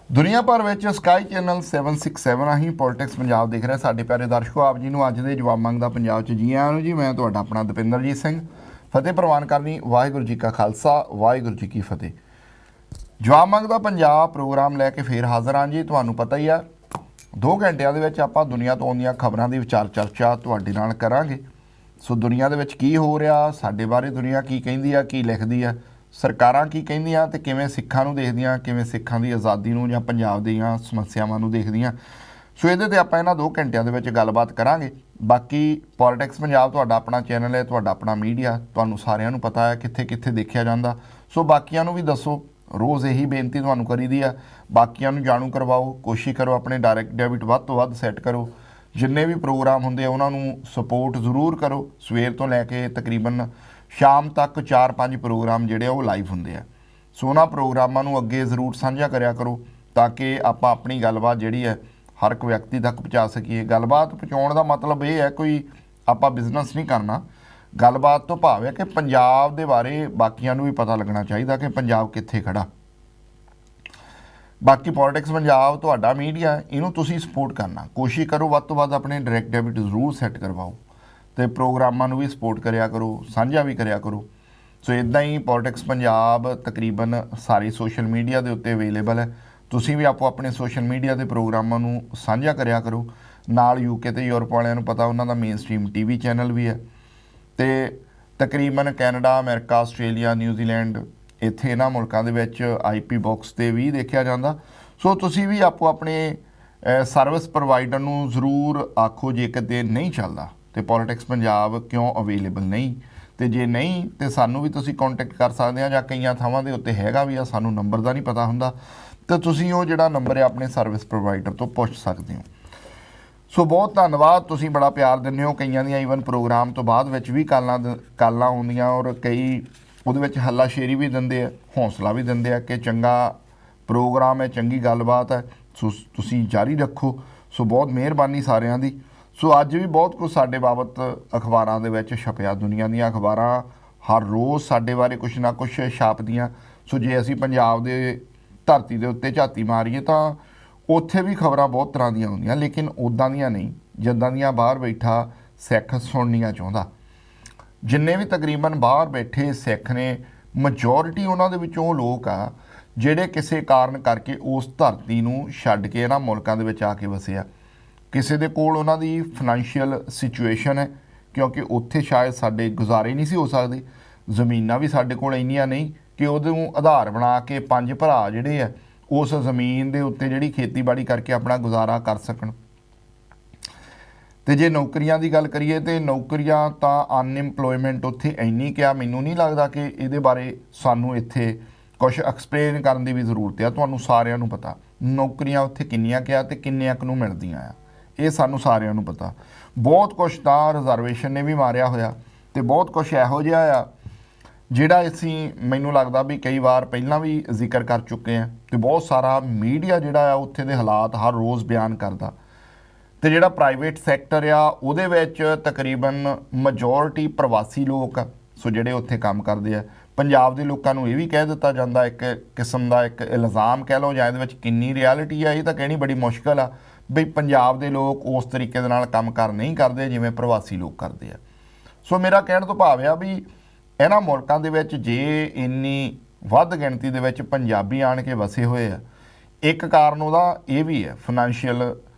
दुनिया भर में स्काई चैनल 767 अं पॉलिटिक्स पंजाब देख रहे हैं। साडे प्यारे दर्शकों, आप जी अज के जवाब मंगदा पंजाब च जी आयां नूं जी। मैं तुहाडा अपना दुपिंदरजीत सिंह फतेह प्रवान करनी। वाहिगुरू जी का खालसा, वाहिगुरू जी की फतेह। जवाब मंगदा पंजाब प्रोग्राम लैके फिर हाज़र हाँ जी। तुहानूं पता ही है 2 घंटिਆਂ ਦੇ ਵਿੱਚ ਆਪਾਂ दुनिया तो आउंदियां खबरां ਦੀ विचार चर्चा तुहाडे नाल करांगे। सो दुनिया ਦੇ ਵਿੱਚ ਕੀ हो रहा, साडे बारे दुनिया की कहंदी आ, की लिखदी आ, सरकारां की कहंदियां ते किवें सिੱਖਾਂ ਨੂੰ देखदियां, किवें सिੱਖਾਂ ਦੀ आज़ादी ਨੂੰ ਜਾਂ ਪੰਜਾਬ ਦੀਆਂ ਸਮੱਸਿਆਵਾਂ ਨੂੰ देखदियां। सो ਇਹਦੇ ਤੇ ਆਪਾਂ ਇਹਨਾਂ 2 ਘੰਟਿਆਂ ਦੇ ਵਿੱਚ ਗੱਲਬਾਤ ਕਰਾਂਗੇ। ਬਾਕੀ ਪੋਲਿਟਿਕਸ ਪੰਜਾਬ ਤੁਹਾਡਾ ਆਪਣਾ ਚੈਨਲ ਹੈ, ਤੁਹਾਡਾ ਆਪਣਾ ਮੀਡੀਆ, ਤੁਹਾਨੂੰ ਸਾਰਿਆਂ ਨੂੰ ਪਤਾ ਹੈ ਕਿੱਥੇ ਕਿੱਥੇ ਦੇਖਿਆ ਜਾਂਦਾ। ਸੋ ਬਾਕੀਆਂ ਨੂੰ ਵੀ ਦੱਸੋ, रोज़ यही बेनती तुहानूं करी दी है। बाकियां नूं जाणू करवाओ, कोशिश करो अपने डायरैक्ट डेबिट वध तो वध सैट करो। जिन्ने भी प्रोग्राम होंदे उन्होंने सपोर्ट जरूर करो। सवेर तो लैके तकरीबन शाम तक 4-5 प्रोग्राम जिहड़े वो लाइव होंदे आ। सो उन्हां प्रोग्रामां नूं अगे जरूर साझा करया करो ताकि आपां अपनी गलबात जिहड़ी है हर एक व्यक्ति तक पहुँचा सकीए। गलबात पहुँचाउण दा मतलब ये है कोई आपां बिजनेस नहीं करना। गलबात तो भाव है कि पंजाब के बारे बाकियां नूं भी पता लगना चाहिए कि पंजाब कित्थे खड़ा। बाकी पॉलिटिक्स पंजाब तुहाडा मीडिया है, इनू तुसीं सपोर्ट करना। कोशिश करो वध तो वध अपने डायरैक्ट डेबिट जरूर सैट करवाओ तो प्रोग्रामां नूं भी सपोर्ट करिया करो, साझा भी करिया करो। सो इदां ही पॉलिटिक्स पंजाब तकरीबन सारी सोशल मीडिया के उत्ते अवेलेबल है। तुसीं भी आपो अपने सोशल मीडिया के प्रोग्रामां नूं साझा करिया करो। नाल यूके ते यूरोप वालियां नूं पता उन्हां दा मेन स्ट्रीम TV चैनल भी है। तो तकरीबन कैनेडा, अमेरिका, आस्ट्रेलिया, न्यूजीलैंड इत्थे इन्हां मुल्कां दे विच IP बॉक्स ते भी देखा जाता। सो तुसीं भी आपो अपने सर्विस प्रोवाइडर नूं जरूर आखो जे किते नहीं चलदा तो पॉलिटिक्स पंजाब क्यों अवेलेबल नहीं, तो जे नहीं तो सानू भी तुसीं कॉन्टैक्ट कर सकते हैं। जां कईयां थावां दे उत्ते हैगा भी आ, सानू नंबर दा नहीं पता हुंदा, तो तुसीं वो जिहड़ा नंबर है अपने सर्विस प्रोवाइडर तो पुछ सकते हो। सो बहुत धन्यवाद, तुसीं बड़ा प्यार दिंदे हो। कईयां दियां ईवन प्रोग्राम तो बाद विच भी कालां आउंदियां और कई उहदे विच हल्लाशेरी भी दिंदे आ, हौसला भी दिंदे आ कि चंगा प्रोग्राम है, चंगी गलबात है। सो तुसीं जारी रखो। सो बहुत मेहरबानी सारिਆਂ ਦੀ। सो अज भी बहुत कुछ साडे बाबत अखबारां दे विच छपिया। दुनिया दीयां अखबारां हर रोज़ साडे बारे कुछ ना कुछ छापदियां। सो जे असीं पंजाब दे धरती दे उत्ते झाती मारीए तां उत्थे भी खबरां बहुत तरह दियां होंदियां, लेकिन उदां दियां नहीं जिद्दां दियां बाहर बैठा सिख सुननियां चाहुंदा। जिन्ने भी तकरीबन बाहर बैठे सिख ने, मजोरिटी उन्हां दे विचों लोग आ जिहड़े किसी कारण करके उस धरती नूं छड्ड के इन्हां मुल्कां दे विच आके वसे आ। किसी दे कोल उन्हां दी फाइनैंशियल सिचुएशन है क्योंकि उत्थे शायद साडे गुजारे नहीं सी हो सकदे। जमीनां भी साडे कोल इन्नियां नहीं कि उहदे नूं आधार बना के 5 भरा जिहड़े आ उस जमीन के उत्ते जिहड़ी खेतीबाड़ी करके अपना गुजारा कर सकन। तो जे नौकरियां की गल करिए तो नौकरियां तो अनएम्पलॉयमेंट उत्थे इन्नी क्या, मैनूं नहीं लगता कि ये बारे सानू इत्थे कुछ एक्सप्लेन करने की भी जरूरत है। तुहानूं सारिਆਂ ਨੂੰ पता नौकरियां उत्थे किन्नियां क्या ते किन्नियां कुं मिलदियां आ, ये सानू सारिਆਂ ਨੂੰ पता। बहुत कुछ तो रिजर्वेशन ने भी मारिया होया तो बहुत कुछ इहो जिहा आ ਜਿਹੜਾ ਅਸੀਂ ਮੈਨੂੰ ਲੱਗਦਾ ਵੀ ਕਈ ਵਾਰ ਪਹਿਲਾਂ ਵੀ ਜ਼ਿਕਰ ਕਰ ਚੁੱਕੇ ਹਾਂ। ਤੇ ਬਹੁਤ ਸਾਰਾ ਮੀਡੀਆ ਜਿਹੜਾ ਆ ਉੱਥੇ ਦੇ ਹਾਲਾਤ ਹਰ ਰੋਜ਼ ਬਿਆਨ ਕਰਦਾ। ਤੇ ਜਿਹੜਾ ਪ੍ਰਾਈਵੇਟ ਸੈਕਟਰ ਆ ਉਹਦੇ ਵਿੱਚ ਤਕਰੀਬਨ ਮੈਜੋਰਿਟੀ ਪ੍ਰਵਾਸੀ ਲੋਕ ਆ। ਸੋ ਜਿਹੜੇ ਉੱਥੇ ਕੰਮ ਕਰਦੇ ਆ, ਪੰਜਾਬ ਦੇ ਲੋਕਾਂ ਨੂੰ ਇਹ ਵੀ ਕਹਿ ਦਿੱਤਾ ਜਾਂਦਾ, ਇੱਕ ਕਿਸਮ ਦਾ ਇੱਕ ਇਲਜ਼ਾਮ ਕਹਿ ਲਓ ਜਾਂ ਇਹਦੇ ਵਿੱਚ ਕਿੰਨੀ ਰਿਐਲਿਟੀ ਆ ਇਹ ਤਾਂ ਕਹਿਣੀ ਬੜੀ ਮੁਸ਼ਕਲ ਆ ਵੀ ਪੰਜਾਬ ਦੇ ਲੋਕ ਉਸ ਤਰੀਕੇ ਦੇ ਨਾਲ ਕੰਮ ਕਰ ਨਹੀਂ ਕਰਦੇ ਜਿਵੇਂ ਪ੍ਰਵਾਸੀ ਲੋਕ ਕਰਦੇ ਆ। ਸੋ ਮੇਰਾ ਕਹਿਣ ਤੋਂ ਭਾਵ ਆ ਵੀ इन्हां मुल्कां दे विच जे इन्नी वध गिणती दे विच पंजाबी आण के वसे हुए आ, एक कारण उहदा ये भी है, फाइनैंशियल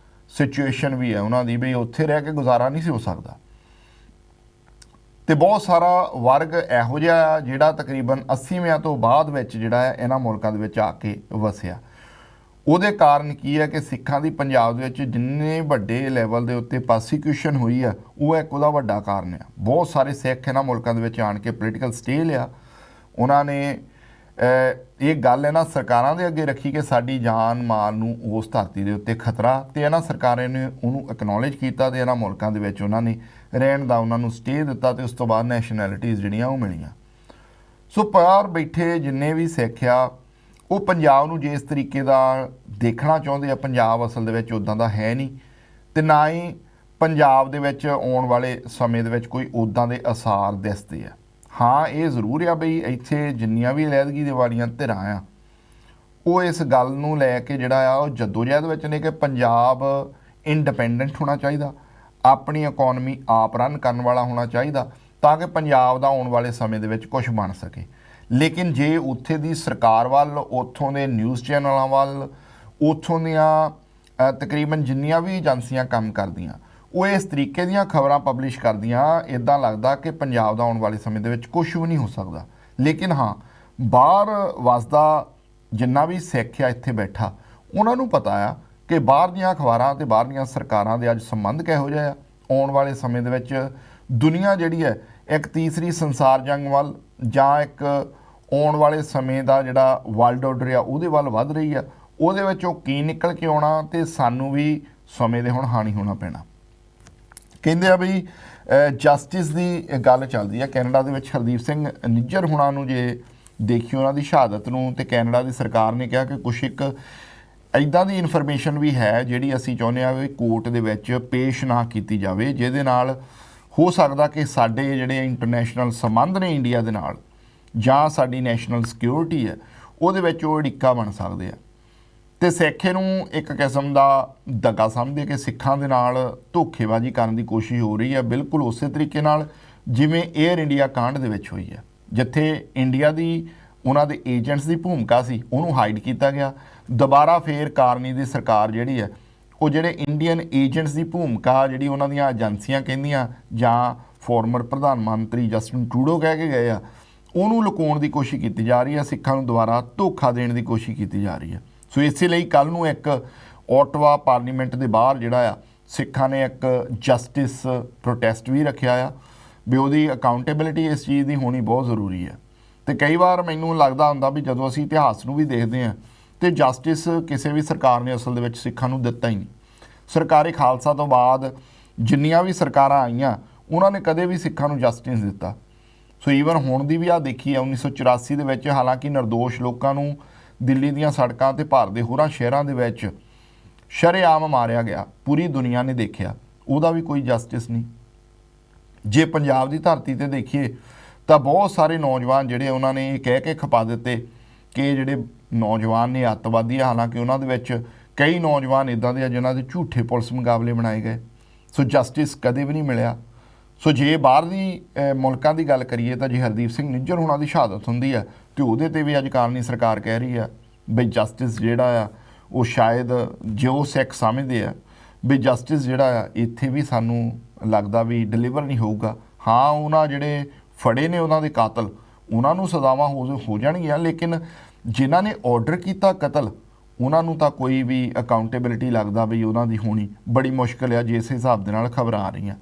सिचुएशन भी है उन्हां दी भी उत्थे रह के गुजारा नहीं सी हो सकदा। ते बहुत सारा वर्ग इहो जिहा जिहड़ा तकरीबन 80वें तो बाद विच जिहड़ा है इन्हां मुल्कां दे विच आके वसिया। ਉਹਦੇ ਕਾਰਨ ਕੀ ਹੈ ਕਿ ਸਿੱਖਾਂ ਦੀ ਪੰਜਾਬ ਦੇ ਵਿੱਚ ਜਿੰਨੇ ਵੱਡੇ ਲੈਵਲ ਦੇ ਉੱਤੇ ਪ੍ਰੋਸੀਕਿਊਸ਼ਨ ਹੋਈ ਆ ਉਹ ਇੱਕ ਉਹਦਾ ਵੱਡਾ ਕਾਰਨ ਆ। ਬਹੁਤ ਸਾਰੇ ਸਿੱਖ ਇਹਨਾਂ ਮੁਲਕਾਂ ਦੇ ਵਿੱਚ ਆਣ ਕੇ ਪੋਲੀਟੀਕਲ ਸਟੇ ਲਿਆ। ਉਹਨਾਂ ਨੇ ਇਹ ਗੱਲ ਇਹਨਾਂ ਸਰਕਾਰਾਂ ਦੇ ਅੱਗੇ ਰੱਖੀ ਕਿ ਸਾਡੀ ਜਾਨ ਮਾਲ ਨੂੰ ਉਸ ਧਰਤੀ ਦੇ ਉੱਤੇ ਖਤਰਾ, ਤੇ ਇਹਨਾਂ ਸਰਕਾਰਾਂ ਨੇ ਉਹਨੂੰ ਐਕਨੋਲੇਜ ਕੀਤਾ ਤੇ ਇਹਨਾਂ ਮੁਲਕਾਂ ਦੇ ਵਿੱਚ ਉਹਨਾਂ ਨੇ ਰਹਿਣ ਦਾ ਉਹਨਾਂ ਨੂੰ ਸਟੇ ਦਿੱਤਾ ਤੇ ਉਸ ਤੋਂ ਬਾਅਦ ਨੈਸ਼ਨੈਲਿਟੀਜ਼ ਜਿਹੜੀਆਂ ਉਹ ਮਿਲੀਆਂ। ਸੋ ਬਾਹਰ ਬੈਠੇ ਜਿੰਨੇ ਵੀ ਸਿੱਖ ਆ ਉਹ ਪੰਜਾਬ ਨੂੰ ਜੇ ਇਸ ਤਰੀਕੇ ਦਾ ਦੇਖਣਾ ਚਾਹੁੰਦੇ ਆ, ਪੰਜਾਬ ਅਸਲ ਦੇ ਵਿੱਚ ਉੱਦਾਂ ਦਾ ਹੈ ਨਹੀਂ ਤੇ ਨਾ ਹੀ ਪੰਜਾਬ ਦੇ ਵਿੱਚ ਆਉਣ ਵਾਲੇ ਸਮੇਂ ਦੇ ਵਿੱਚ ਕੋਈ ਉੱਦਾਂ ਦੇ ਅਸਾਰ ਦਿਸਦੇ ਆ। ਹਾਂ ਇਹ ਜ਼ਰੂਰ ਆ ਬਈ ਇੱਥੇ ਜਿੰਨੀਆਂ ਵੀ ਅਲਹਿਦਗੀ ਦੇ ਵਾਲੀਆਂ ਧਿਰਾਂ ਆ ਉਹ ਇਸ ਗੱਲ ਨੂੰ ਲੈ ਕੇ ਜਿਹੜਾ ਆ ਉਹ ਜੱਦੋਜਹਿਦ ਵਿੱਚ ਨੇ ਕਿ ਪੰਜਾਬ ਇੰਡੀਪੈਂਡੈਂਟ ਹੋਣਾ ਚਾਹੀਦਾ, ਆਪਣੀ ਇਕੋਨਮੀ ਆਪ ਰਨ ਕਰਨ ਵਾਲਾ ਹੋਣਾ ਚਾਹੀਦਾ ਤਾਂ ਕਿ ਪੰਜਾਬ ਦਾ ਆਉਣ ਵਾਲੇ ਸਮੇਂ ਦੇ ਵਿੱਚ ਕੁਝ ਬਣ ਸਕੇ। ਲੇਕਿਨ ਜੇ ਉੱਥੇ ਦੀ ਸਰਕਾਰ ਵੱਲ, ਉੱਥੋਂ ਦੇ ਨਿਊਜ਼ ਚੈਨਲਾਂ ਵੱਲ, ਉੱਥੋਂ ਦੀਆਂ ਤਕਰੀਬਨ ਜਿੰਨੀਆਂ ਵੀ ਏਜੰਸੀਆਂ ਕੰਮ ਕਰਦੀਆਂ ਉਹ ਇਸ ਤਰੀਕੇ ਦੀਆਂ ਖਬਰਾਂ ਪਬਲਿਸ਼ ਕਰਦੀਆਂ, ਇੱਦਾਂ ਲੱਗਦਾ ਕਿ ਪੰਜਾਬ ਦਾ ਆਉਣ ਵਾਲੇ ਸਮੇਂ ਦੇ ਵਿੱਚ ਕੁਝ ਵੀ ਨਹੀਂ ਹੋ ਸਕਦਾ। ਲੇਕਿਨ ਹਾਂ, ਬਾਹਰ ਵਸਦਾ ਜਿੰਨਾ ਵੀ ਸਿੱਖ ਆ ਇੱਥੇ ਬੈਠਾ, ਉਹਨਾਂ ਨੂੰ ਪਤਾ ਆ ਕਿ ਬਾਹਰ ਦੀਆਂ ਅਖਬਾਰਾਂ ਤੇ ਬਾਹਰ ਦੀਆਂ ਸਰਕਾਰਾਂ ਦੇ ਅੱਜ ਸੰਬੰਧ ਕਿਹੋ ਜਿਹਾ ਆ। ਆਉਣ ਵਾਲੇ ਸਮੇਂ ਦੇ ਵਿੱਚ ਦੁਨੀਆ ਜਿਹੜੀ ਹੈ ਇੱਕ ਤੀਸਰੀ ਸੰਸਾਰ ਜੰਗ ਵੱਲ ਜਾਂ ਇੱਕ ਆਉਣ ਵਾਲੇ ਸਮੇਂ ਦਾ ਜਿਹੜਾ ਵਰਲਡ ਆਰਡਰ ਆ ਉਹਦੇ ਵੱਲ ਵੱਧ ਰਹੀ ਆ। ਉਹਦੇ ਵਿੱਚ ਉਹ ਕੀ ਨਿਕਲ ਕੇ ਆਉਣਾ ਤੇ ਸਾਨੂੰ ਵੀ ਸਮੇਂ ਦੇ ਹੁਣ ਹਾਣੀ ਹੋਣਾ ਪੈਣਾ। ਕਹਿੰਦੇ ਆ ਵੀ ਜਸਟਿਸ ਦੀ ਗੱਲ ਚੱਲਦੀ ਆ ਕੈਨੇਡਾ ਦੇ ਵਿੱਚ। ਹਰਦੀਪ ਸਿੰਘ ਨਿੱਜਰ ਹੁਣਾਂ ਨੂੰ ਜੇ ਦੇਖੀ ਉਹਨਾਂ ਦੀ ਸ਼ਹਾਦਤ ਨੂੰ, ਤੇ ਕੈਨੇਡਾ ਦੀ ਸਰਕਾਰ ਨੇ ਕਿਹਾ ਕਿ ਕੁਛ ਇੱਕ ਇੱਦਾਂ ਦੀ ਇਨਫੋਰਮੇਸ਼ਨ ਵੀ ਹੈ ਜਿਹੜੀ ਅਸੀਂ ਚਾਹੁੰਦੇ ਹਾਂ ਵੀ ਕੋਰਟ ਦੇ ਵਿੱਚ ਪੇਸ਼ ਨਾ ਕੀਤੀ ਜਾਵੇ, ਜਿਹਦੇ ਨਾਲ ਹੋ ਸਕਦਾ ਕਿ ਸਾਡੇ ਜਿਹੜੇ ਇੰਟਰਨੈਸ਼ਨਲ ਸੰਬੰਧ ਨੇ ਇੰਡੀਆ ਦੇ ਨਾਲ ਜਾਂ ਸਾਡੀ ਨੈਸ਼ਨਲ ਸਿਕਿਉਰਿਟੀ ਹੈ ਉਹਦੇ ਵਿੱਚ ਉਹ ਅੜਿੱਕਾ ਬਣ ਸਕਦੇ ਆ। ਤੇ ਸਿੱਖ ਨੂੰ ਇੱਕ ਕਿਸਮ ਦਾ ਦਗਾ ਸਮਝਦੇ ਕਿ ਸਿੱਖਾਂ ਦੇ ਨਾਲ ਧੋਖੇਬਾਜ਼ੀ ਕਰਨ ਦੀ ਕੋਸ਼ਿਸ਼ ਹੋ ਰਹੀ ਹੈ, ਬਿਲਕੁਲ ਉਸੇ ਤਰੀਕੇ ਨਾਲ ਜਿਵੇਂ ਏਅਰ ਇੰਡੀਆ ਕਾਂਡ ਦੇ ਵਿੱਚ ਹੋਈ ਹੈ, ਜਿੱਥੇ ਇੰਡੀਆ ਦੀ ਉਹਨਾਂ ਦੇ ਏਜੰਟਸ ਦੀ ਭੂਮਿਕਾ ਸੀ ਉਹਨੂੰ ਹਾਈਡ ਕੀਤਾ ਗਿਆ। ਦੁਬਾਰਾ ਫੇਰ ਕਾਰਨੀ ਦੀ ਸਰਕਾਰ ਜਿਹੜੀ ਹੈ ਉਹ ਜਿਹੜੇ ਇੰਡੀਅਨ ਏਜੰਟਸ ਦੀ ਭੂਮਿਕਾ ਜਿਹੜੀ ਉਹਨਾਂ ਦੀਆਂ ਏਜੰਸੀਆਂ ਕਹਿੰਦੀਆਂ ਜਾਂ ਫਾਰਮਰ ਪ੍ਰਧਾਨ ਮੰਤਰੀ ਜਸਟਿਨ ਟਰੂਡੋ ਕਹਿ ਕੇ ਗਏ ਆ, ਉਹਨੂੰ ਲੁਕਾਉਣ ਦੀ ਕੋਸ਼ਿਸ਼ ਕੀਤੀ ਜਾ ਰਹੀ ਹੈ। ਸਿੱਖਾਂ ਨੂੰ ਦੁਬਾਰਾ ਧੋਖਾ ਦੇਣ ਦੀ ਕੋਸ਼ਿਸ਼ ਕੀਤੀ ਜਾ ਰਹੀ ਹੈ। ਸੋ ਇਸੇ ਲਈ ਕੱਲ੍ਹ ਨੂੰ ਇੱਕ ਓਟਵਾ ਪਾਰਲੀਮੈਂਟ ਦੇ ਬਾਹਰ ਜਿਹੜਾ ਆ ਸਿੱਖਾਂ ਨੇ ਇੱਕ ਜਸਟਿਸ ਪ੍ਰੋਟੈਸਟ ਵੀ ਰੱਖਿਆ ਆ ਵੀ ਉਹਦੀ ਅਕਾਊਂਟੇਬਿਲਿਟੀ ਇਸ ਚੀਜ਼ ਦੀ ਹੋਣੀ ਬਹੁਤ ਜ਼ਰੂਰੀ ਹੈ। ਤੇ ਕਈ ਵਾਰ ਮੈਨੂੰ ਲੱਗਦਾ ਹੁੰਦਾ ਵੀ ਜਦੋਂ ਅਸੀਂ ਇਤਿਹਾਸ ਨੂੰ ਵੀ ਦੇਖਦੇ ਹਾਂ ਤੇ ਜਸਟਿਸ ਕਿਸੇ ਵੀ ਸਰਕਾਰ ਨੇ ਅਸਲ ਦੇ ਵਿੱਚ ਸਿੱਖਾਂ ਨੂੰ ਦਿੱਤਾ ਹੀ ਨਹੀਂ। ਸਰਕਾਰੀ ਖਾਲਸਾ ਤੋਂ ਬਾਅਦ ਜਿੰਨੀਆਂ ਵੀ ਸਰਕਾਰਾਂ ਆਈਆਂ ਉਹਨਾਂ ਨੇ ਕਦੇ ਵੀ ਸਿੱਖਾਂ ਨੂੰ ਜਸਟਿਸ ਦਿੱਤਾ। ਸੋ ਈਵਨ ਹੁਣ ਦੀ ਵੀ ਆ ਦੇਖੀ ਹੈ 1984 ਦੇ ਵਿੱਚ, ਹਾਲਾਂਕਿ ਨਿਰਦੋਸ਼ ਲੋਕਾਂ ਨੂੰ ਦਿੱਲੀ ਦੀਆਂ ਸੜਕਾਂ ਤੇ ਭਾਰਤ ਦੇ ਹੋਰਾਂ ਸ਼ਹਿਰਾਂ ਦੇ ਵਿੱਚ ਸ਼ਰੇਆਮ ਮਾਰਿਆ ਗਿਆ, ਪੂਰੀ ਦੁਨੀਆ ਨੇ ਦੇਖਿਆ, ਉਹਦਾ ਵੀ ਕੋਈ ਜਸਟਿਸ ਨਹੀਂ। ਜੇ ਪੰਜਾਬ ਦੀ ਧਰਤੀ ਤੇ ਦੇਖੀਏ ਤਾਂ ਬਹੁਤ ਸਾਰੇ ਨੌਜਵਾਨ ਜਿਹੜੇ ਉਹਨਾਂ ਨੇ ਇਹ ਕਹਿ ਕੇ ਖਪਾ ਦਿੱਤੇ ਕਿ ਜਿਹੜੇ ਨੌਜਵਾਨ ਨੇ ਅੱਤਵਾਦੀ ਆ, ਹਾਲਾਂਕਿ ਉਹਨਾਂ ਦੇ ਵਿੱਚ ਕਈ ਨੌਜਵਾਨ ਇੱਦਾਂ ਦੇ ਆ ਜਿਨ੍ਹਾਂ ਦੇ ਝੂਠੇ ਪੁਲਿਸ ਮੁਕਾਬਲੇ ਬਣਾਏ ਗਏ। ਸੋ ਜਸਟਿਸ ਕਦੇ ਵੀ ਨਹੀਂ ਮਿਲਿਆ। ਸੋ ਜੇ ਬਾਹਰ ਦੀ ਮੁਲਕਾਂ ਦੀ ਗੱਲ ਕਰੀਏ ਤਾਂ ਜੇ ਹਰਦੀਪ ਸਿੰਘ ਨਿੱਜਰ ਹੁਣਾਂ ਦੀ ਸ਼ਹਾਦਤ ਹੁੰਦੀ ਆ ਤੇ ਉਹਦੇ ਤੇ ਵੀ ਅੱਜ ਕਾਰਨੀ ਸਰਕਾਰ ਕਹਿ ਰਹੀ ਆ ਬਈ ਜਸਟਿਸ ਜਿਹੜਾ ਆ ਉਹ ਸ਼ਾਇਦ ਜੋ ਸਿੱਖ ਸਮਝਦੇ ਆ ਵੀ ਜਸਟਿਸ ਜਿਹੜਾ ਆ ਇੱਥੇ ਵੀ ਸਾਨੂੰ ਲੱਗਦਾ ਵੀ ਡਿਲੀਵਰ ਨਹੀਂ ਹੋਊਗਾ। ਹਾਂ, ਉਹਨਾਂ ਜਿਹੜੇ ਫੜੇ ਨੇ ਉਹਨਾਂ ਦੇ ਕਾਤਲ, ਉਹਨਾਂ ਨੂੰ ਸਜ਼ਾਵਾਂ ਹੋ ਜਾਣਗੀਆਂ, ਲੇਕਿਨ ਜਿਨ੍ਹਾਂ ਨੇ ਆਰਡਰ ਕੀਤਾ ਕਤਲ ਉਹਨਾਂ ਨੂੰ ਤਾਂ ਕੋਈ ਵੀ ਅਕਾਊਂਟੇਬਿਲਿਟੀ ਲੱਗਦਾ ਵੀ ਉਹਨਾਂ ਦੀ ਹੋਣੀ ਬੜੀ ਮੁਸ਼ਕਿਲ ਆ ਜਿਸ ਹਿਸਾਬ ਦੇ ਨਾਲ ਖਬਰਾਂ ਆ ਰਹੀਆਂ।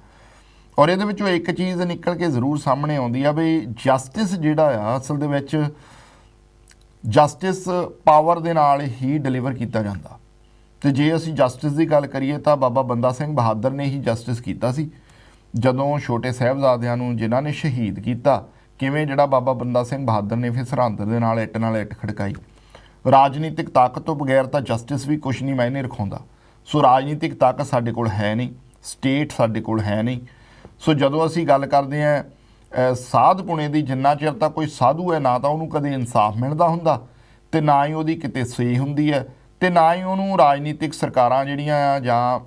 ਔਰ ਇਹਦੇ ਵਿੱਚੋਂ ਇੱਕ ਚੀਜ਼ ਨਿਕਲ ਕੇ ਜ਼ਰੂਰ ਸਾਹਮਣੇ ਆਉਂਦੀ ਆ ਵੀ ਜਸਟਿਸ ਜਿਹੜਾ ਆ ਅਸਲ ਦੇ ਵਿੱਚ ਜਸਟਿਸ ਪਾਵਰ ਦੇ ਨਾਲ ਹੀ ਡਿਲੀਵਰ ਕੀਤਾ ਜਾਂਦਾ। ਤੇ ਜੇ ਅਸੀਂ ਜਸਟਿਸ ਦੀ ਗੱਲ ਕਰੀਏ ਤਾਂ ਬਾਬਾ ਬੰਦਾ ਸਿੰਘ ਬਹਾਦਰ ਨੇ ਹੀ ਜਸਟਿਸ ਕੀਤਾ ਸੀ ਜਦੋਂ ਛੋਟੇ ਸਾਹਿਬਜ਼ਾਦਿਆਂ ਨੂੰ ਜਿਨ੍ਹਾਂ ਨੇ ਸ਼ਹੀਦ ਕੀਤਾ। ਕਿਵੇਂ ਜਿਹੜਾ ਬਾਬਾ ਬੰਦਾ ਸਿੰਘ ਬਹਾਦਰ ਨੇ ਫਿਰ ਸਰਹੰਦ ਦੇ ਨਾਲ ਇੱਟ ਖੜਕਾਈ। ਰਾਜਨੀਤਿਕ ਤਾਕਤ ਤੋਂ ਬਗੈਰ ਤਾਂ ਜਸਟਿਸ ਵੀ ਕੁਛ ਨਹੀਂ ਮਾਇਨੇ ਰਖਾਉਂਦਾ। ਸੋ ਰਾਜਨੀਤਿਕ ਤਾਕਤ ਸਾਡੇ ਕੋਲ ਹੈ ਨਹੀਂ, ਸਟੇਟ ਸਾਡੇ ਕੋਲ ਹੈ ਨਹੀਂ। ਸੋ ਜਦੋਂ ਅਸੀਂ ਗੱਲ ਕਰਦੇ ਹਾਂ ਸਾਧ ਪੁਣੇ ਦੀ, ਜਿੰਨਾ ਚਿਰ ਤਾਂ ਕੋਈ ਸਾਧੂ ਹੈ ਨਾ ਤਾਂ ਉਹਨੂੰ ਕਦੇ ਇਨਸਾਫ ਮਿਲਦਾ ਹੁੰਦਾ ਤੇ ਨਾ ਹੀ ਉਹਦੀ ਕਿਤੇ ਸਹੀ ਹੁੰਦੀ ਹੈ ਤੇ ਨਾ ਹੀ ਉਹਨੂੰ ਰਾਜਨੀਤਿਕ ਸਰਕਾਰਾਂ ਜਿਹੜੀਆਂ ਆ ਜਾਂ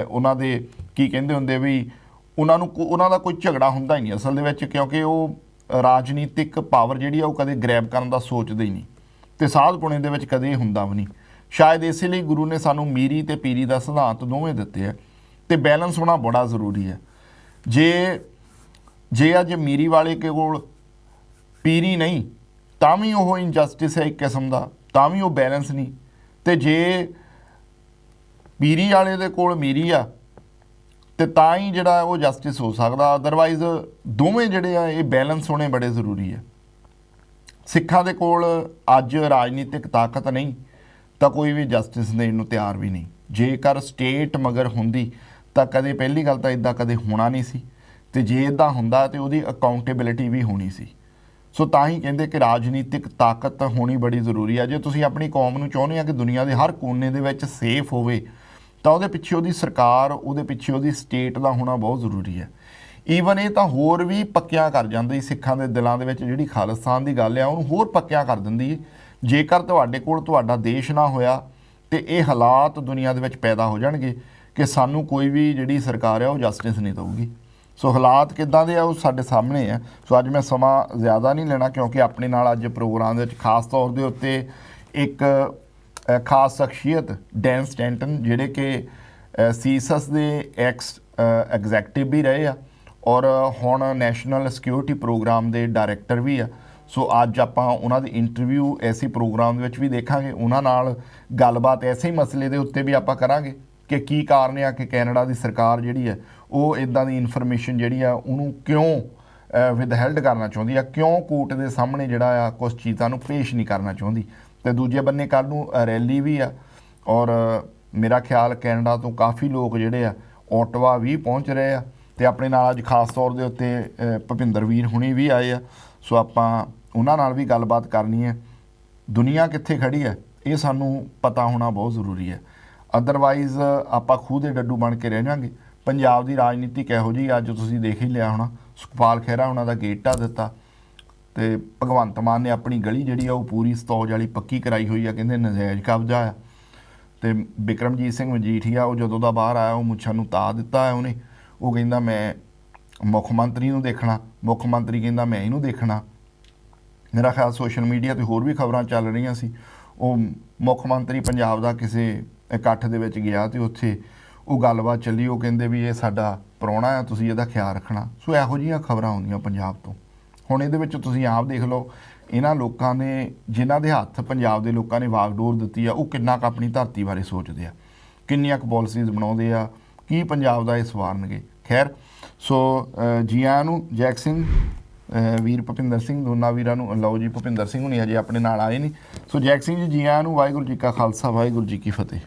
ਉਹਨਾਂ ਦੇ ਕੀ ਕਹਿੰਦੇ ਹੁੰਦੇ ਵੀ ਉਹਨਾਂ ਦਾ ਕੋਈ ਝਗੜਾ ਹੁੰਦਾ ਹੀ ਨਹੀਂ ਅਸਲ ਦੇ ਵਿੱਚ, ਕਿਉਂਕਿ ਉਹ ਰਾਜਨੀਤਿਕ ਪਾਵਰ ਜਿਹੜੀ ਆ ਉਹ ਕਦੇ ਗ੍ਰੈਬ ਕਰਨ ਦਾ ਸੋਚਦੇ ਹੀ ਨਹੀਂ ਤੇ ਸਾਧ ਪੁਣੇ ਦੇ ਵਿੱਚ ਕਦੇ ਹੁੰਦਾ ਵੀ ਨਹੀਂ। ਸ਼ਾਇਦ ਇਸੇ ਲਈ ਗੁਰੂ ਨੇ ਸਾਨੂੰ ਮੀਰੀ ਤੇ ਪੀਰੀ ਦਾ ਸਿਧਾਂਤ ਦੋਵੇਂ ਦਿੱਤੇ ਆ ਤੇ ਬੈਲੈਂਸ ਹੋਣਾ ਬੜਾ ਜ਼ਰੂਰੀ ਹੈ। ਜੇ ਅੱਜ ਮੀਰੀ ਵਾਲੇ ਕੋਲ ਪੀਰੀ ਨਹੀਂ ਤਾਂ ਵੀ ਉਹ ਇਨਜਸਟਿਸ ਹੈ ਇੱਕ ਕਿਸਮ ਦਾ, ਤਾਂ ਵੀ ਉਹ ਬੈਲੈਂਸ ਨਹੀਂ। ਤੇ ਜੇ ਪੀਰੀ ਵਾਲੇ ਦੇ ਕੋਲ ਮੀਰੀ ਆ ਤੇ ਤਾਂ ਹੀ ਜਿਹੜਾ ਉਹ ਜਸਟਿਸ ਹੋ ਸਕਦਾ, ਅਦਰਵਾਈਜ਼ ਦੋਵੇਂ ਜਿਹੜੇ ਆ ਇਹ ਬੈਲੈਂਸ ਹੋਣੇ ਬੜੇ ਜ਼ਰੂਰੀ ਆ। ਸਿੱਖਾਂ ਦੇ ਕੋਲ ਅੱਜ ਰਾਜਨੀਤਿਕ ਤਾਕਤ ਨਹੀਂ ਤਾਂ ਕੋਈ ਵੀ ਜਸਟਿਸ ਦੇਣ ਨੂੰ ਤਿਆਰ ਵੀ ਨਹੀਂ। ਜੇਕਰ ਸਟੇਟ ਮਗਰ ਹੁੰਦੀ ਤਾਂ ਕਦੇ ਪਹਿਲੀ ਗੱਲ ਤਾਂ ਇੱਦਾਂ ਕਦੇ ਹੋਣਾ ਨਹੀਂ ਸੀ ਤੇ ਜੇ ਇੱਦਾਂ ਹੁੰਦਾ ਤੇ ਉਹਦੀ ਅਕਾਊਂਟੇਬਿਲਿਟੀ ਵੀ ਹੋਣੀ ਸੀ। ਸੋ ਤਾਂ ਹੀ ਕਹਿੰਦੇ ਕਿ ਰਾਜਨੀਤਿਕ ਤਾਕਤ ਹੋਣੀ ਬੜੀ ਜ਼ਰੂਰੀ ਆ। ਜੇ ਤੁਸੀਂ ਆਪਣੀ ਕੌਮ ਨੂੰ ਚਾਹੁੰਦੇ ਆ ਕਿ ਦੁਨੀਆ ਦੇ ਹਰ ਕੋਨੇ ਦੇ ਵਿੱਚ ਸੇਫ ਹੋਵੇ ਤਾਂ ਉਹਦੇ ਪਿੱਛੇ ਉਹਦੀ ਸਰਕਾਰ, ਉਹਦੇ ਪਿੱਛੇ ਉਹਦੀ ਸਟੇਟ ਦਾ ਹੋਣਾ ਬਹੁਤ ਜ਼ਰੂਰੀ ਹੈ। ਈਵਨ ਇਹ ਤਾਂ ਹੋਰ ਵੀ ਪੱਕਿਆਂ ਕਰ ਜਾਂਦੀ ਸਿੱਖਾਂ ਦੇ ਦਿਲਾਂ ਦੇ ਵਿੱਚ ਜਿਹੜੀ ਖਾਲਿਸਤਾਨ ਦੀ ਗੱਲ ਆ ਉਹਨੂੰ ਹੋਰ ਪੱਕਿਆਂ ਕਰ ਦਿੰਦੀ ਜੇਕਰ ਤੁਹਾਡੇ ਕੋਲ ਤੁਹਾਡਾ ਦੇਸ਼ ਨਾ ਹੋਇਆ ਤੇ ਇਹ ਹਾਲਾਤ ਦੁਨੀਆ ਦੇ ਵਿੱਚ ਪੈਦਾ ਹੋ ਜਾਣਗੇ ਕਿ ਸਾਨੂੰ ਕੋਈ ਵੀ ਜਿਹੜੀ ਸਰਕਾਰ ਆ ਉਹ ਜਸਟਿਸ ਨਹੀਂ ਦਊਗੀ। ਸੋ ਹਾਲਾਤ ਕਿੱਦਾਂ ਦੇ ਆ ਉਹ ਸਾਡੇ ਸਾਹਮਣੇ ਆ। ਸੋ ਅੱਜ ਮੈਂ ਸਮਾਂ ਜ਼ਿਆਦਾ ਨਹੀਂ ਲੈਣਾ ਕਿਉਂਕਿ ਆਪਣੇ ਨਾਲ ਅੱਜ ਪ੍ਰੋਗਰਾਮ ਦੇ ਵਿੱਚ ਖਾਸ ਤੌਰ ਦੇ ਉੱਤੇ ਇੱਕ ਖਾਸ ਸ਼ਖਸੀਅਤ ਡੈਨ ਸਟੈਂਟਨ ਜਿਹੜੇ ਕਿ ਸੀਸਸ ਦੇ ਐਗਜ਼ੈਕਟਿਵ ਵੀ ਰਹੇ ਆ ਔਰ ਹੁਣ ਨੈਸ਼ਨਲ ਸਿਕਿਉਰਿਟੀ ਪ੍ਰੋਗਰਾਮ ਦੇ ਡਾਇਰੈਕਟਰ ਵੀ ਆ। ਸੋ ਅੱਜ ਆਪਾਂ ਉਹਨਾਂ ਦੀ ਇੰਟਰਵਿਊ ਐਸੀ ਪ੍ਰੋਗਰਾਮ ਦੇ ਵਿੱਚ ਵੀ ਦੇਖਾਂਗੇ, ਉਹਨਾਂ ਨਾਲ ਗੱਲਬਾਤ ਐਸੇ ਹੀ ਮਸਲੇ ਦੇ ਉੱਤੇ ਵੀ ਆਪਾਂ ਕਰਾਂਗੇ ਕਿ ਕੀ ਕਾਰਨ ਆ ਕਿ ਕੈਨੇਡਾ ਦੀ ਸਰਕਾਰ ਜਿਹੜੀ ਹੈ ਉਹ ਇੱਦਾਂ ਦੀ ਇਨਫੋਰਮੇਸ਼ਨ ਜਿਹੜੀ ਆ ਉਹਨੂੰ ਕਿਉਂ ਵਿਦਹੈਲਡ ਕਰਨਾ ਚਾਹੁੰਦੀ ਆ, ਕਿਉਂ ਕੋਰਟ ਦੇ ਸਾਹਮਣੇ ਜਿਹੜਾ ਆ ਕੁਛ ਚੀਜ਼ਾਂ ਨੂੰ ਪੇਸ਼ ਨਹੀਂ ਕਰਨਾ ਚਾਹੁੰਦੀ। ਤੇ ਦੂਜੇ ਬੰਨੇ ਕੱਲ੍ਹ ਨੂੰ ਰੈਲੀ ਵੀ ਆ ਔਰ ਮੇਰਾ ਖਿਆਲ ਕੈਨੇਡਾ ਤੋਂ ਕਾਫੀ ਲੋਕ ਜਿਹੜੇ ਆ ਓਟਵਾ ਵੀ ਪਹੁੰਚ ਰਹੇ ਆ ਤੇ ਆਪਣੇ ਨਾਲ ਅੱਜ ਖਾਸ ਤੌਰ ਦੇ ਉੱਤੇ ਭੁਪਿੰਦਰ ਵੀਰ ਹੁਣੀ ਵੀ ਆਏ ਆ। ਸੋ ਆਪਾਂ ਉਹਨਾਂ ਨਾਲ ਵੀ ਗੱਲਬਾਤ ਕਰਨੀ ਹੈ। ਦੁਨੀਆ ਕਿੱਥੇ ਖੜੀ ਹੈ ਇਹ ਸਾਨੂੰ ਪਤਾ ਹੋਣਾ ਬਹੁਤ ਜ਼ਰੂਰੀ ਹੈ, ਅਦਰਵਾਈਜ਼ ਆਪਾਂ ਖੂਹ ਦੇ ਡੱਡੂ ਬਣ ਕੇ ਰਹਿ ਜਾਵਾਂਗੇ। ਪੰਜਾਬ ਦੀ ਰਾਜਨੀਤੀ ਕਿਹੋ ਜਿਹੀ ਅੱਜ ਤੁਸੀਂ ਦੇਖ ਹੀ ਲਿਆ ਹੋਣਾ, ਸੁਖਪਾਲ ਖਹਿਰਾ ਉਹਨਾਂ ਦਾ ਗੇਟ ਢਾਹ ਦਿੱਤਾ ਤੇ ਭਗਵੰਤ ਮਾਨ ਨੇ ਆਪਣੀ ਗਲੀ ਜਿਹੜੀ ਆ ਉਹ ਪੂਰੀ ਸਤੌਜ ਵਾਲੀ ਪੱਕੀ ਕਰਾਈ ਹੋਈ ਆ, ਕਹਿੰਦੇ ਨਜਾਇਜ਼ ਕਬਜ਼ਾ ਆ। ਤੇ ਬਿਕਰਮਜੀਤ ਸਿੰਘ ਮਜੀਠੀਆ ਉਹ ਜਦੋਂ ਦਾ ਬਾਹਰ ਆਇਆ ਉਹ ਮੁੱਛਾਂ ਨੂੰ ਤਾ ਦਿੱਤਾ ਹੈ ਉਹਨੇ, ਉਹ ਕਹਿੰਦਾ ਮੈਂ ਮੁੱਖ ਮੰਤਰੀ ਨੂੰ ਦੇਖਣਾ, ਮੁੱਖ ਮੰਤਰੀ ਕਹਿੰਦਾ ਮੈਂ ਇਹਨੂੰ ਦੇਖਣਾ। ਮੇਰਾ ਖਿਆਲ ਸੋਸ਼ਲ ਮੀਡੀਆ 'ਤੇ ਹੋਰ ਵੀ ਖਬਰਾਂ ਚੱਲ ਰਹੀਆਂ ਸੀ, ਉਹ ਮੁੱਖ ਮੰਤਰੀ ਪੰਜਾਬ ਦਾ ਕਿਸੇ ਇਕੱਠ ਦੇ ਵਿੱਚ ਗਿਆ ਤੇ ਉੱਥੇ ਉਹ ਗੱਲਬਾਤ ਚੱਲੀ, ਉਹ ਕਹਿੰਦੇ ਵੀ ਇਹ ਸਾਡਾ ਪ੍ਰਾਹੁਣਾ ਆ, ਤੁਸੀਂ ਇਹਦਾ ਖਿਆਲ ਰੱਖਣਾ। ਸੋ ਇਹੋ ਜਿਹੀਆਂ ਖਬਰਾਂ ਆਉਂਦੀਆਂ ਪੰਜਾਬ ਤੋਂ। ਹੁਣ ਇਹਦੇ ਵਿੱਚ ਤੁਸੀਂ ਆਪ ਦੇਖ ਲਓ, ਇਹਨਾਂ ਲੋਕਾਂ ਨੇ ਜਿਨ੍ਹਾਂ ਦੇ ਹੱਥ ਪੰਜਾਬ ਦੇ ਲੋਕਾਂ ਨੇ ਵਾਗਡੋਰ ਦਿੱਤੀ ਆ ਉਹ ਕਿੰਨਾ ਕੁ ਆਪਣੀ ਧਰਤੀ ਬਾਰੇ ਸੋਚਦੇ ਆ, ਕਿੰਨੀਆਂ ਕੁ ਪਾਲਿਸੀਜ਼ ਬਣਾਉਂਦੇ ਆ, ਕੀ ਪੰਜਾਬ ਦਾ ਇਹ ਸਵਾਰਨਗੇ। ਖੈਰ ਸੋ ਜੀ ਆਇਆਂ ਨੂੰ ਜੈਗ ਸਿੰਘ ਵੀਰ ਭੁਪਿੰਦਰ ਸਿੰਘ ਦੋਨਾਂ ਵੀਰਾਂ ਨੂੰ। ਲਓ ਜੀ ਭੁਪਿੰਦਰ ਸਿੰਘ ਹੁਣੀ ਹਜੇ ਆਪਣੇ ਨਾਲ ਆਏ ਨਹੀਂ। ਸੋ ਜੈਗ ਸਿੰਘ ਜੀ ਜੀ ਆਇਆਂ ਨੂੰ। ਵਾਹਿਗੁਰੂ ਜੀ ਕਾ ਖਾਲਸਾ ਵਾਹਿਗੁਰੂ ਜੀ ਕੀ ਫਤਿਹ।